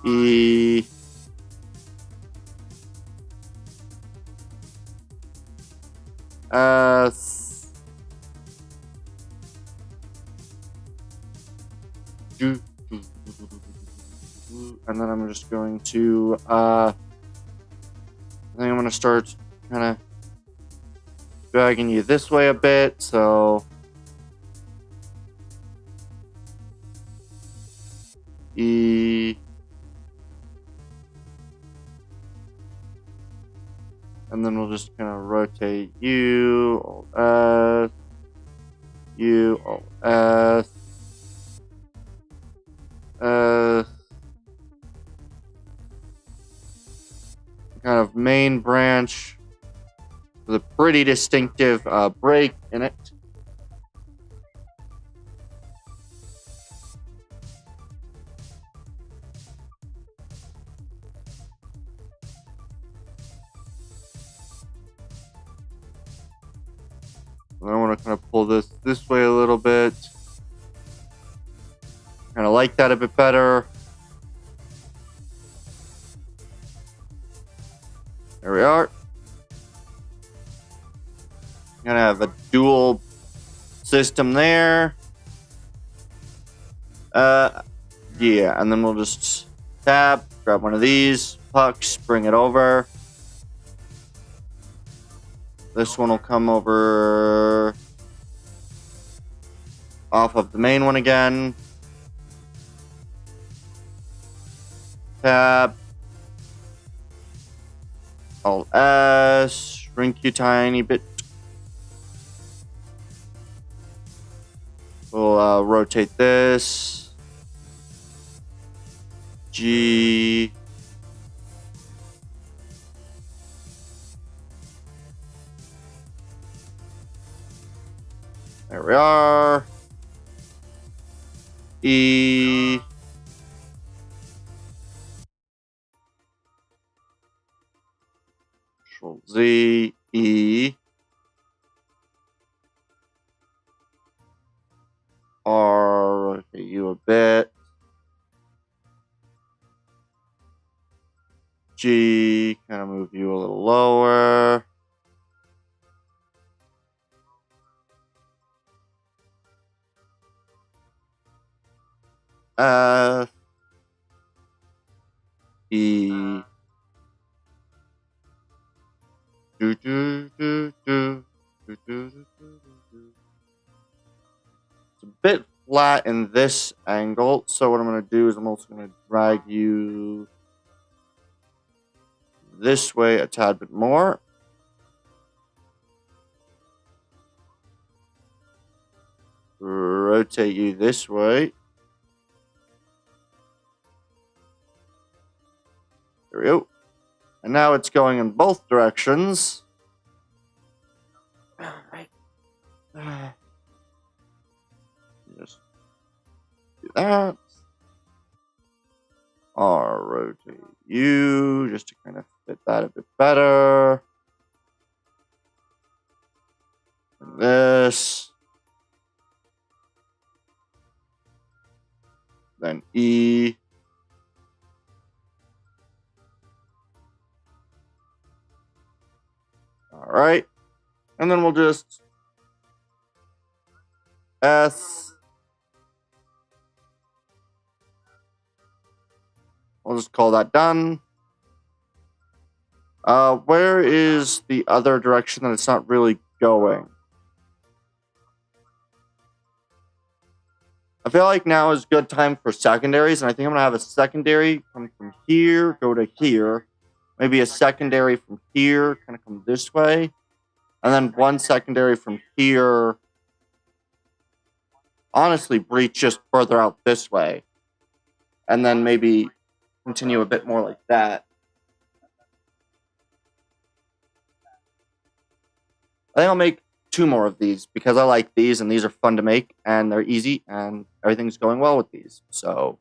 E. S. And then I'm just going to, I think I'm going to start kind of dragging you this way a bit, so E. And then we'll just kind of rotate you, Alt S, U, Alt S, S. Kind of main branch with a pretty distinctive break in it. And I want to kind of pull this way a little bit. Kind of like that a bit better. There we are. Gonna have a dual system there. Yeah, and then we'll just tap, grab one of these pucks, bring it over. This one will come over off of the main one again. Tap. Alt S, shrink you tiny bit. We'll rotate this. G. There we are. E. Control Z, E. R, rotate you a bit. G, kind of move you a little lower. F, E. Do, do, do, do, do, do, do, do. It's a bit flat in this angle, so what I'm going to do is I'm also going to drag you this way a tad bit more. Rotate you this way. There we go. And now it's going in both directions. Alright. Just do that. Or rotate you just to kind of fit that a bit better. And this. Then E. All right. And then we'll just S. We'll just call that done. Where is the other direction that it's not really going? I feel like now is a good time for secondaries, and I think I'm going to have a secondary come from here, go to here. Maybe a secondary from here, kind of come this way. And then one secondary from here. Honestly, breach just further out this way. And then maybe continue a bit more like that. I think I'll make 2 more of these because I like these and these are fun to make and they're easy and everything's going well with these. So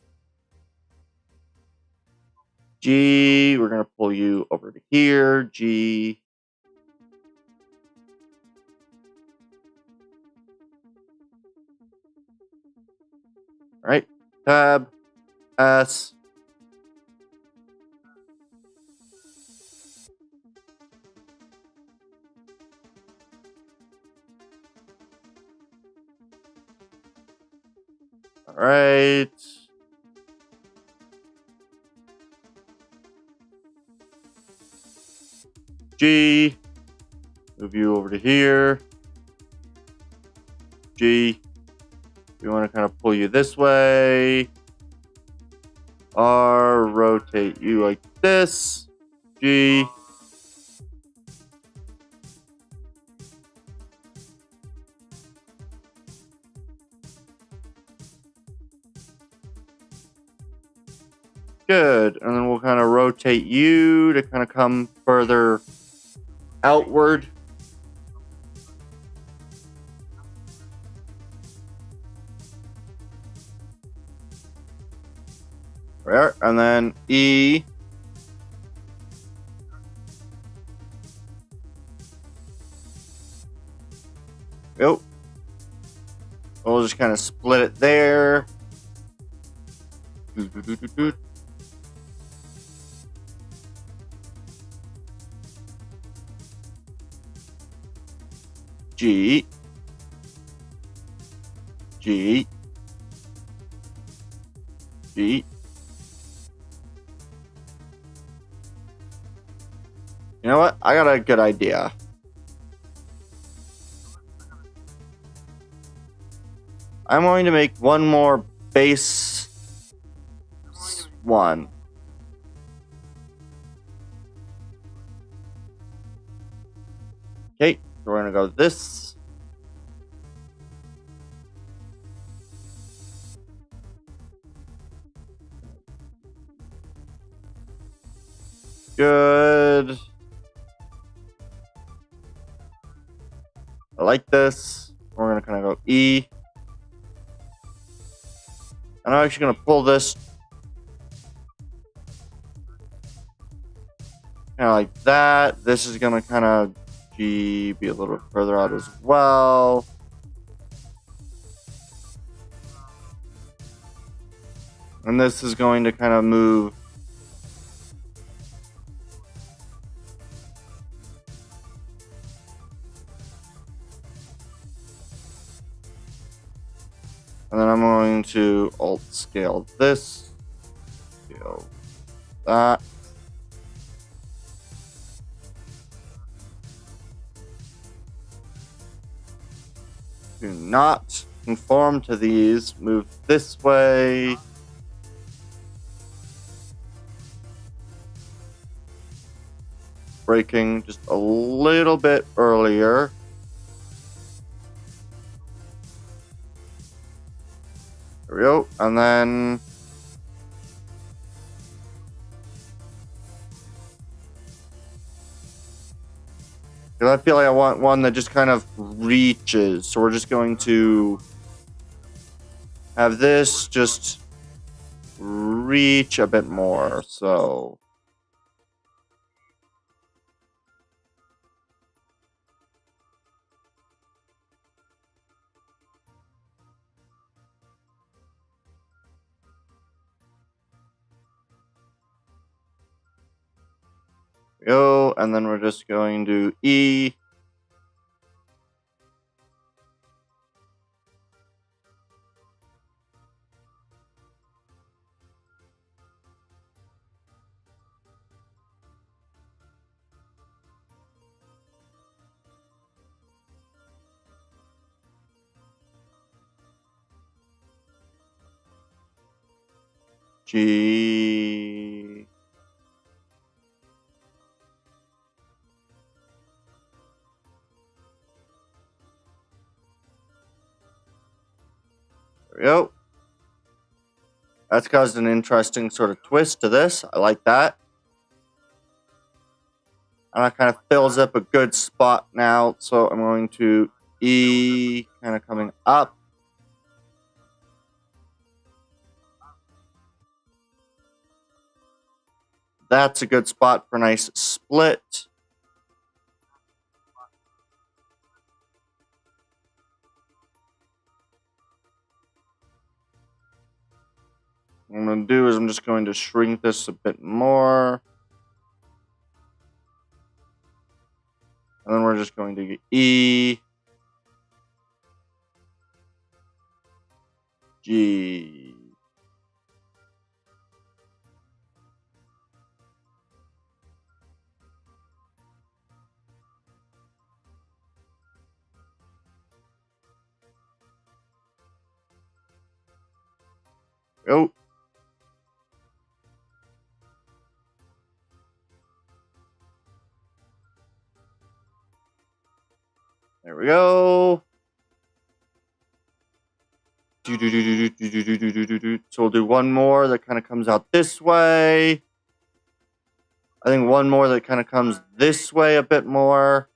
G, we're going to pull you over to here. G. All right. Tab. S. right. G. Move you over to here. G. We want to kind of pull you this way. R. Rotate you like this. G. Good. And then we'll kind of rotate you to kind of come further outward. There. And then E. Yep. We'll just kind of split it there. G. G. G. You know what? I got a good idea. I'm going to make one more base one. Okay, so we're gonna go this. Good. I like this. We're gonna kind of go E. And I'm actually gonna pull this kind of like that. This is gonna kind of G be a little bit further out as well. And this is going to kind of move and then I'm going to alt scale this, scale that. Do not conform to these. Move this way. Breaking just a little bit earlier. There we go. And then because I feel like I want one that just kind of reaches. So we're just going to have this just reach a bit more. So go, and then we're just going to E. G. There we go. That's caused an interesting sort of twist to this. I like that. And that kind of fills up a good spot now. So I'm going to E, kind of coming up. That's a good spot for a nice split. What I'm going to do is I'm just going to shrink this a bit more. And then we're just going to get E. G. Oh. There we go. So we'll do one more that kind of comes out this way. I think one more that kind of comes this way a bit more.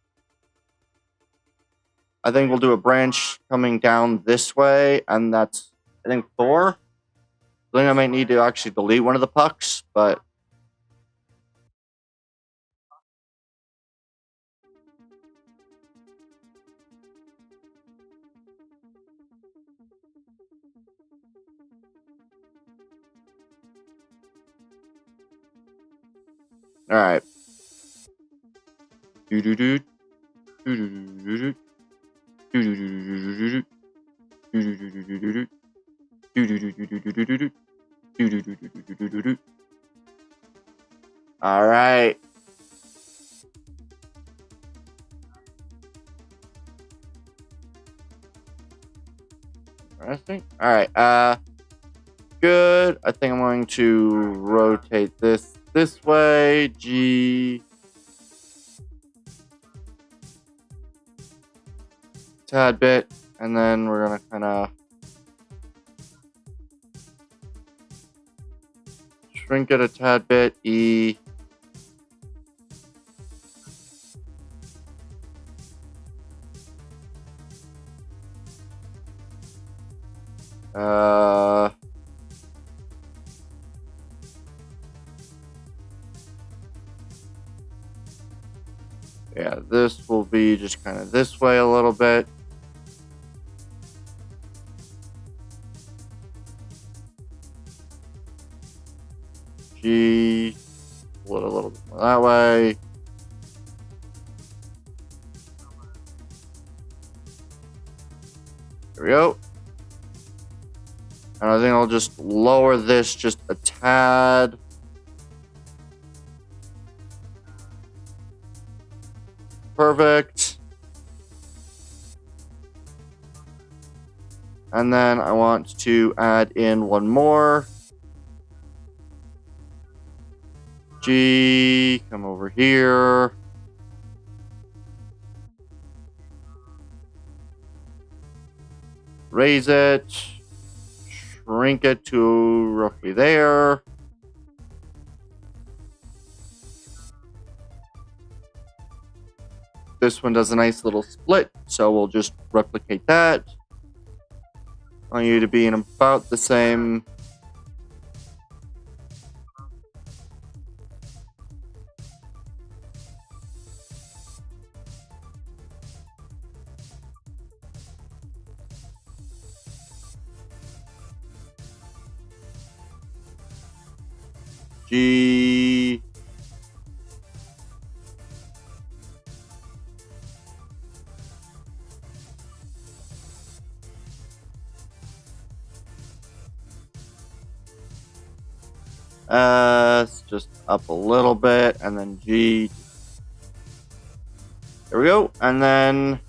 I think we'll do a branch coming down this way, and that's, I think, 4. I think I might need to actually delete one of the pucks, but... Alright. Alright. Interesting. Alright, good. I think I'm going to rotate this way. G. Tad bit. And then we're gonna kind of shrink it a tad bit. E. Yeah, this will be just kind of this way a little bit. G, split a little bit more that way. There we go. And I think I'll just lower this just a tad. Perfect. And then I want to add in one more. G, come over here. Raise it. Shrink it to roughly there. This one does a nice little split, so we'll just replicate that. I want you to be in about the same. G. S, just up a little bit, and then G. There we go. And then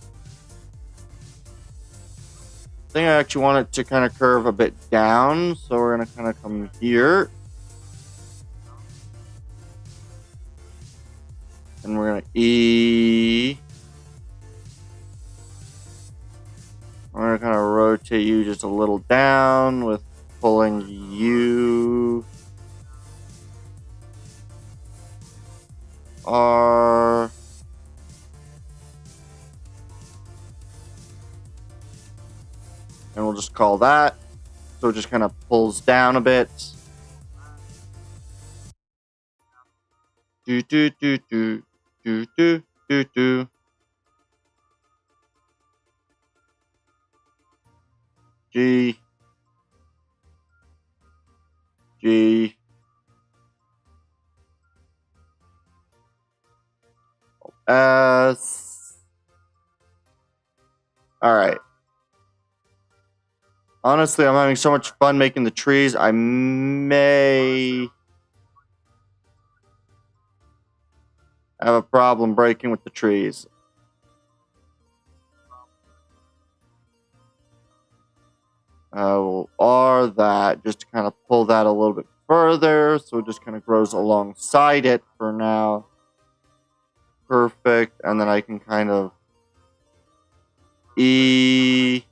I think I actually want it to kind of curve a bit down, so we're going to kind of come here. And we're going to E. We're going to kind of rotate you just a little down with pulling U. R. And we'll just call that. So it just kind of pulls down a bit. Do do do do do do do do. G. G. S. All right. Honestly, I'm having so much fun making the trees. I may have a problem breaking with the trees. We'll R that just to kind of pull that a little bit further, so it just kind of grows alongside it for now. Perfect, and then I can kind of E.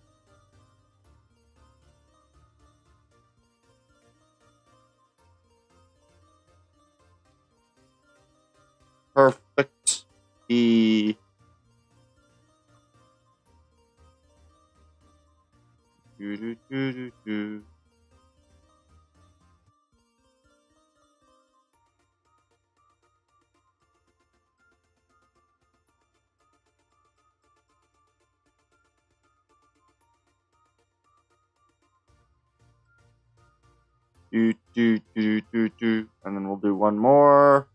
Perfect. E. Do, do, do, do, do. Do, do, do, do, do. And then we'll do one more.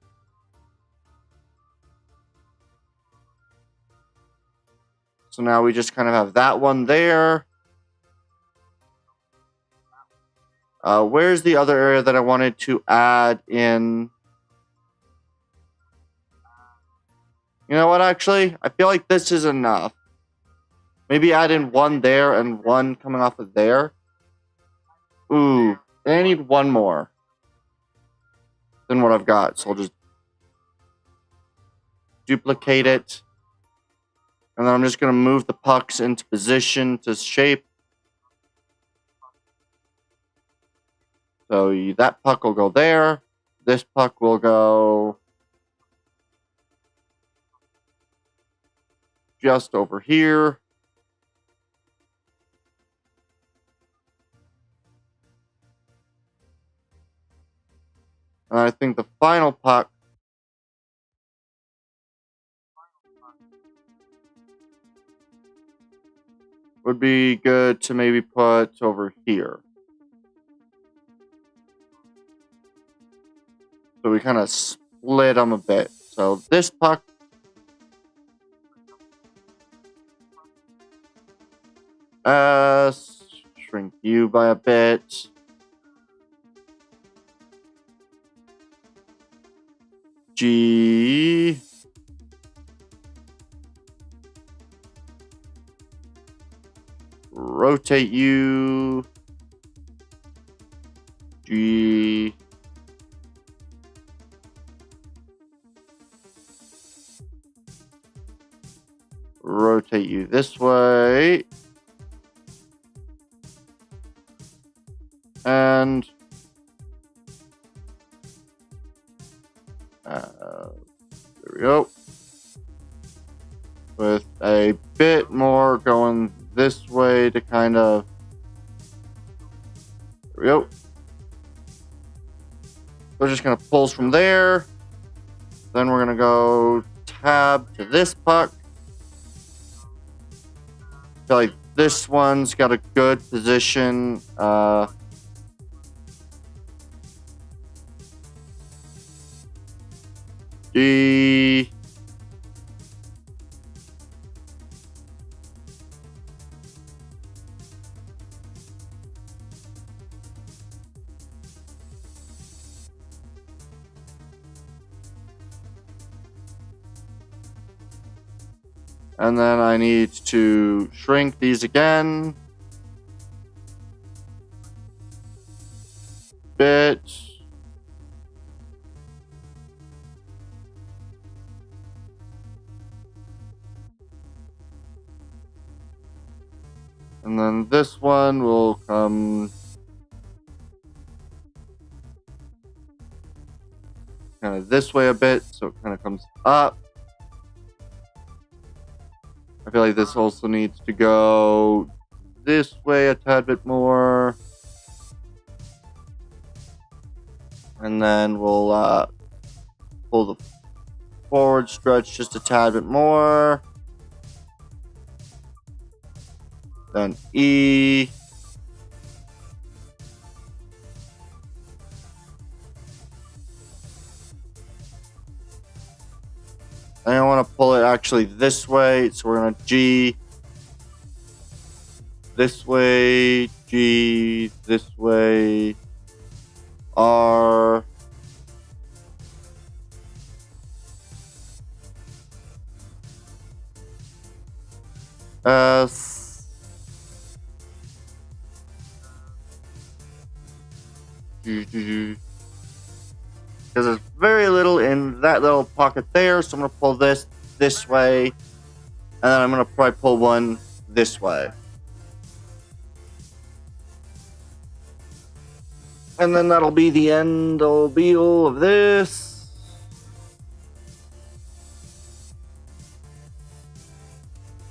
So now we just kind of have that one there. Where's the other area that I wanted to add in? You know what, actually? I feel like this is enough. Maybe add in one there and one coming off of there. Ooh, I need one more than what I've got. So I'll just duplicate it. And then I'm just going to move the pucks into position to shape. So that puck will go there. This puck will go just over here. And I think the final puck would be good to maybe put over here. So we kind of split them a bit. So this puck shrink you by a bit. G. Rotate you. G. Rotate you this way. And there we go. With a bit more going this way to kind of, there we go. We're just going to pulse from there. Then we're going to go tab to this puck. I feel like this one's got a good position. G. And then I need to shrink these again. Bit. And then this one will come kind of this way a bit, so it kind of comes up. I feel like this also needs to go this way a tad bit more. And then we'll pull the forward stretch just a tad bit more. Then E. And I want to pull it actually this way, so we're going to G. This way, G. G this way. R. S. Because there's very little in that little pocket there, so I'm going to pull this way, and then I'm going to probably pull one this way. And then that'll be the end all be all of this.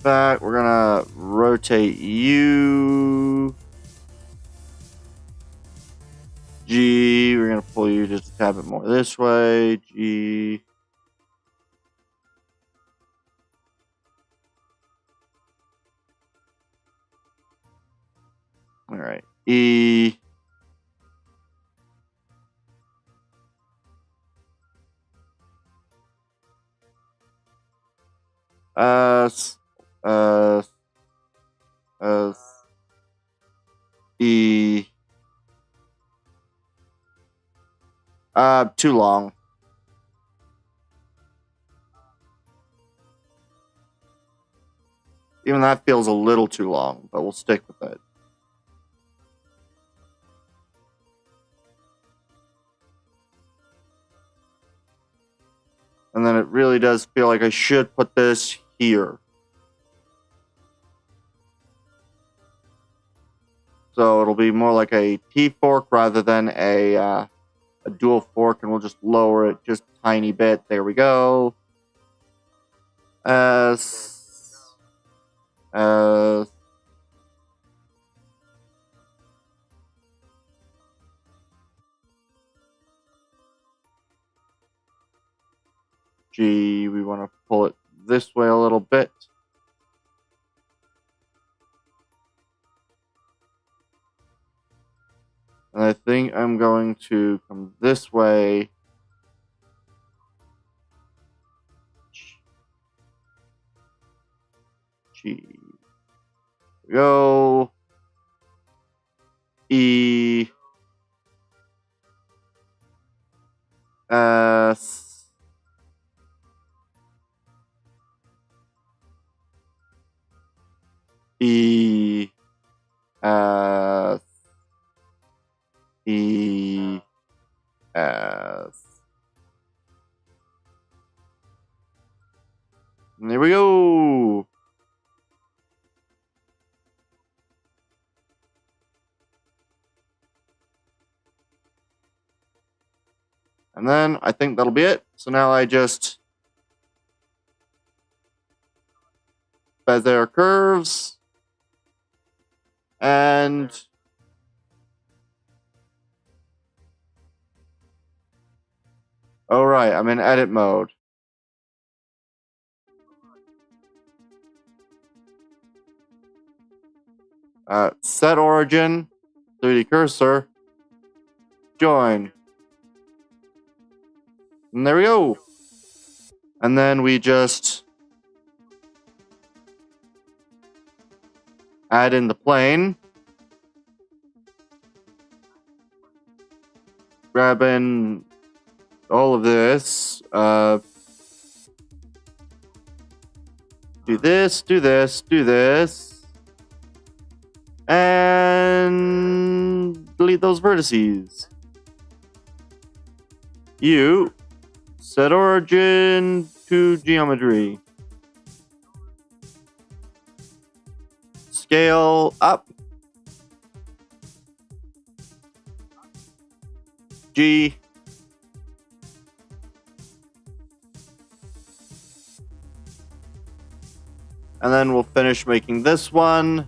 That we're gonna rotate you. G, we're gonna pull you just a tad bit more this way. G. All right. E. S. E. Too long. Even that feels a little too long, but we'll stick with it. And then it really does feel like I should put this here. So it'll be more like a T-fork rather than a dual fork, and we'll just lower it just a tiny bit. There we go. S. G, we want to pull it this way a little bit. And I think I'm going to come this way. G. Here we go. E. S. E. S. E. S. And there we go. And then I think that'll be it. So now I just Bezier curves and all right, I'm in edit mode. Set origin, 3D cursor, join. And there we go. And then we just add in the plane. Grab in all of this. Do this, do this, do this. And delete those vertices. You set origin to geometry. Scale up. G. And then we'll finish making this one.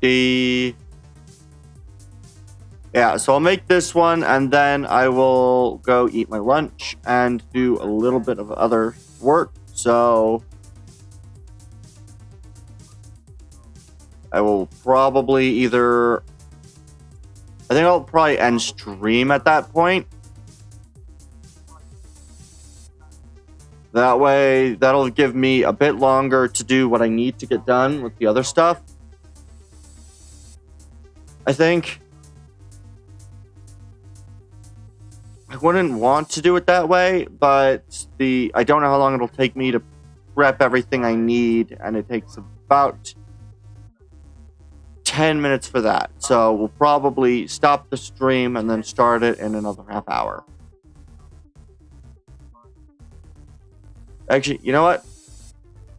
D. Yeah, so I'll make this one and then I will go eat my lunch and do a little bit of other work. So I will probably either I think I'll probably end stream at that point. That way, that'll give me a bit longer to do what I need to get done with the other stuff. I think I wouldn't want to do it that way, but I don't know how long it'll take me to prep everything I need, and it takes about 10 minutes for that. So we'll probably stop the stream and then start it in another half hour. Actually, you know what?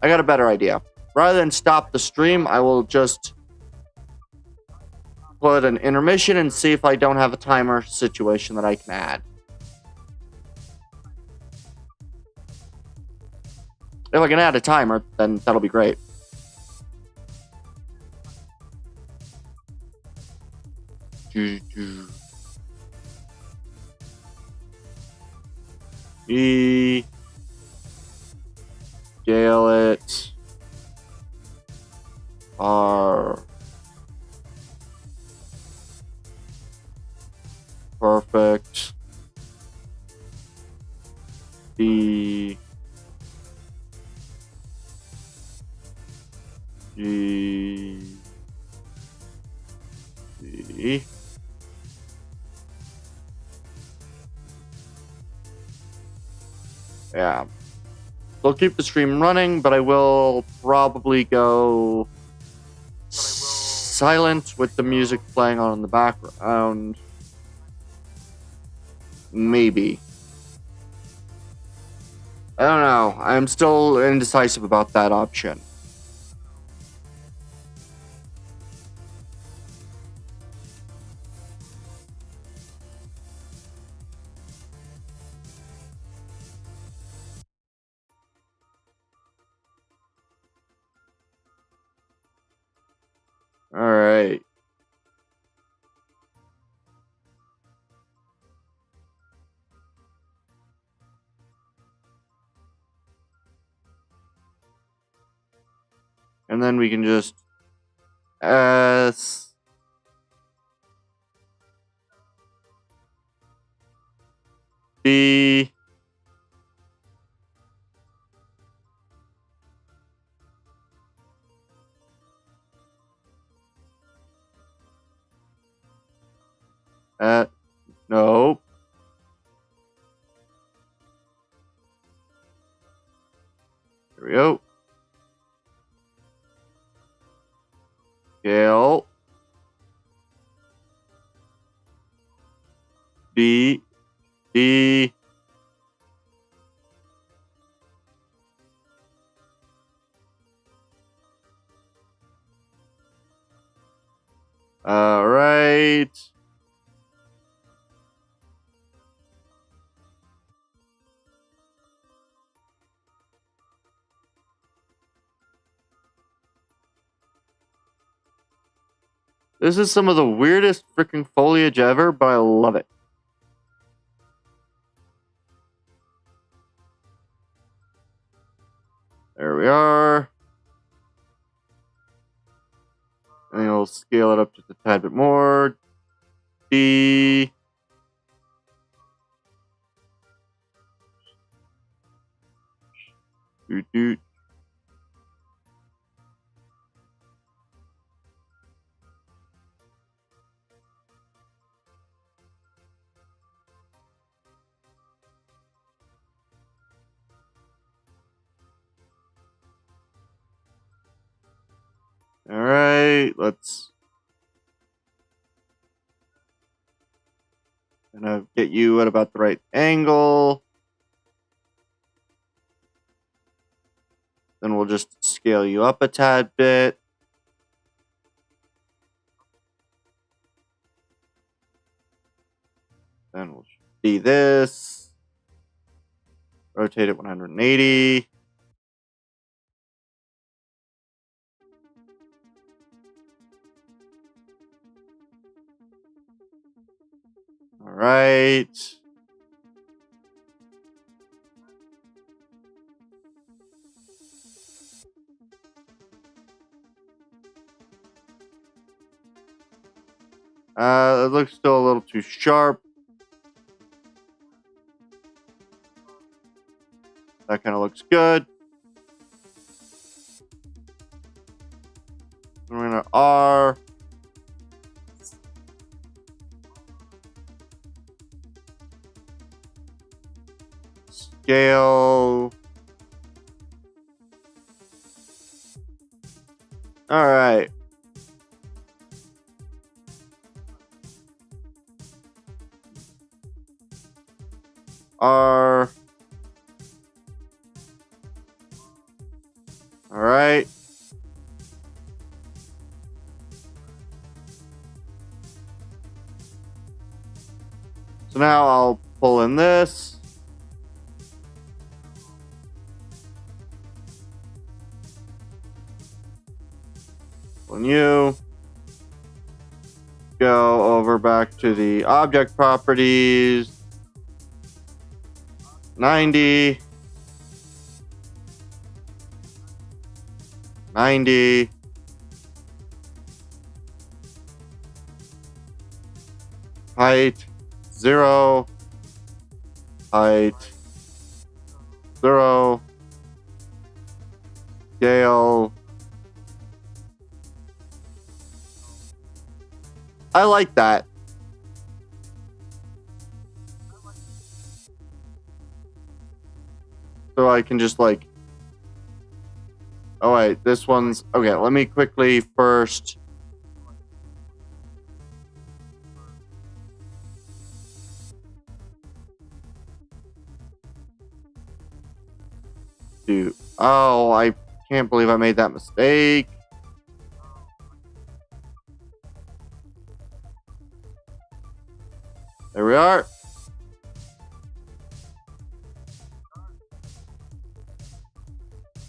I got a better idea. Rather than stop the stream, I will just put an intermission and see if I don't have a timer situation that I can add. If I can add a timer, then that'll be great. Scale it. R. Perfect. D. G. C. Yeah. We'll keep the stream running, but I will probably go silent with the music playing on in the background. Maybe. I don't know. I'm still indecisive about that option. All right. And then we can just S B no. There we go. Scale. D. D. All right. This is some of the weirdest freaking foliage ever, but I love it. There we are. And I'll scale it up just a tad bit more. D. Doot doot. All right, let's kind of get you at about the right angle. Then we'll just scale you up a tad bit. Then we'll see this. Rotate it 180. All right. It looks still a little too sharp. That kind of looks good. We're gonna R. Scale. All right. R. All right. So now I'll pull in this. When you go over back to the object properties, 90, 90, height 0, height 0, scale. I like that. So I can just like, oh wait, this one's, okay, let me quickly first do, oh, I can't believe I made that mistake. There we are.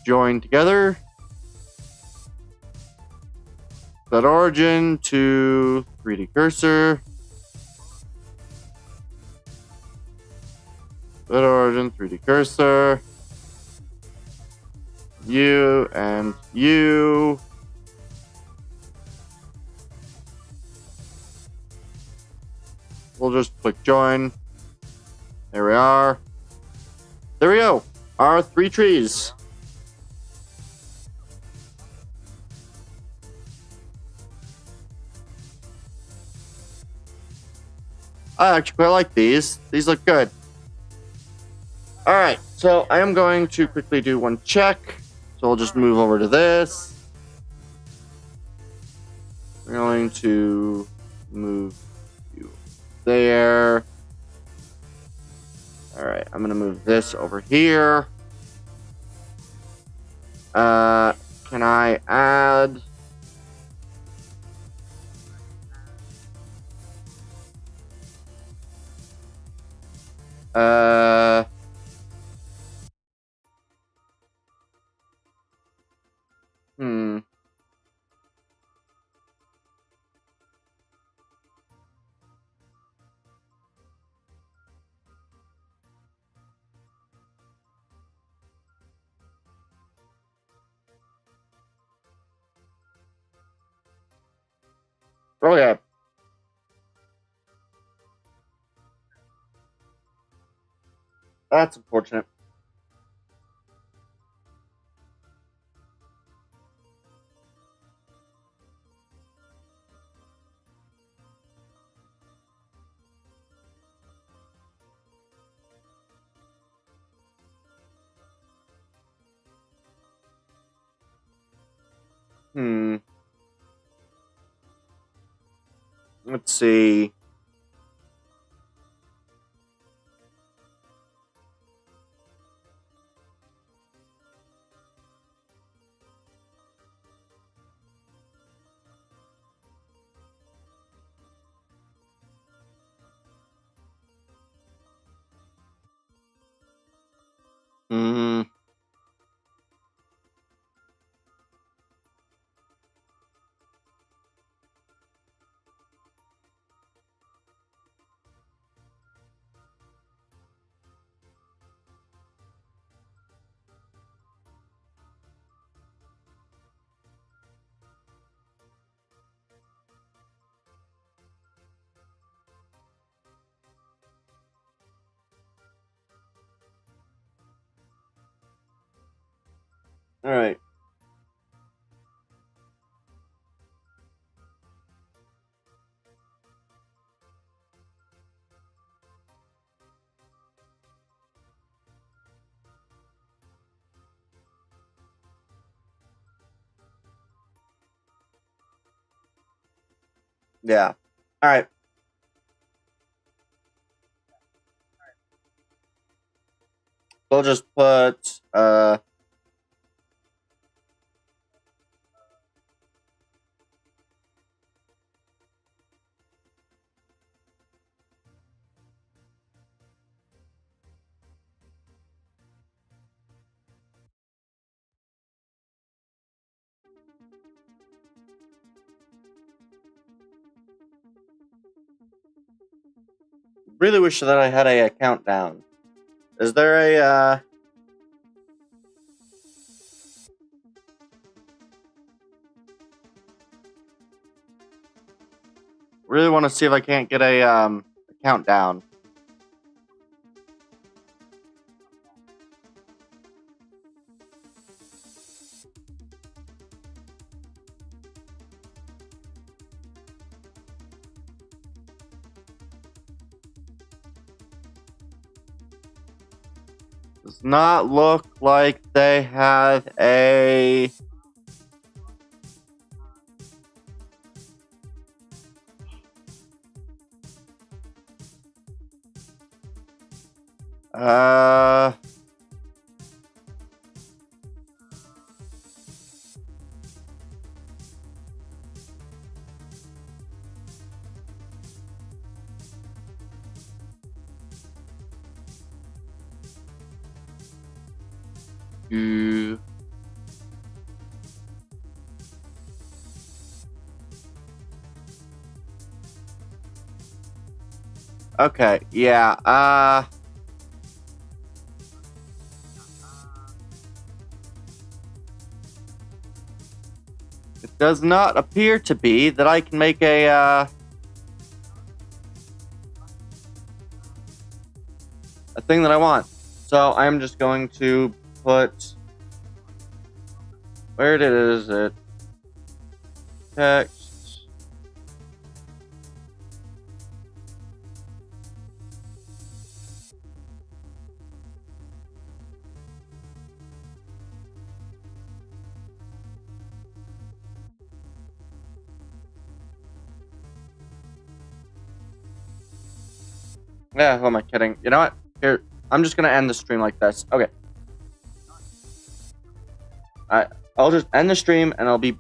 Join together. Set origin to 3D cursor. Set origin, 3D cursor. You and you. We'll just click join. There we are. There we go. Our 3 trees. I actually quite like these. These look good. Alright, so I am going to quickly do one check. So we'll just move over to this. We're going to move you there. Alright, I'm going to move this over here. Can I add... Oh, yeah. That's unfortunate. Let's see. Alright. Yeah. Alright. We'll just put, really wish that I had a countdown. Is there a, really want to see if I can't get a countdown. Does not look like they have a... Okay, yeah, it does not appear to be that I can make a thing that I want. So I'm just going to put... Where is it? Text. Yeah, who am I kidding? You know what? Here, I'm just gonna end the stream like this. Okay. I'll just end the stream and I'll be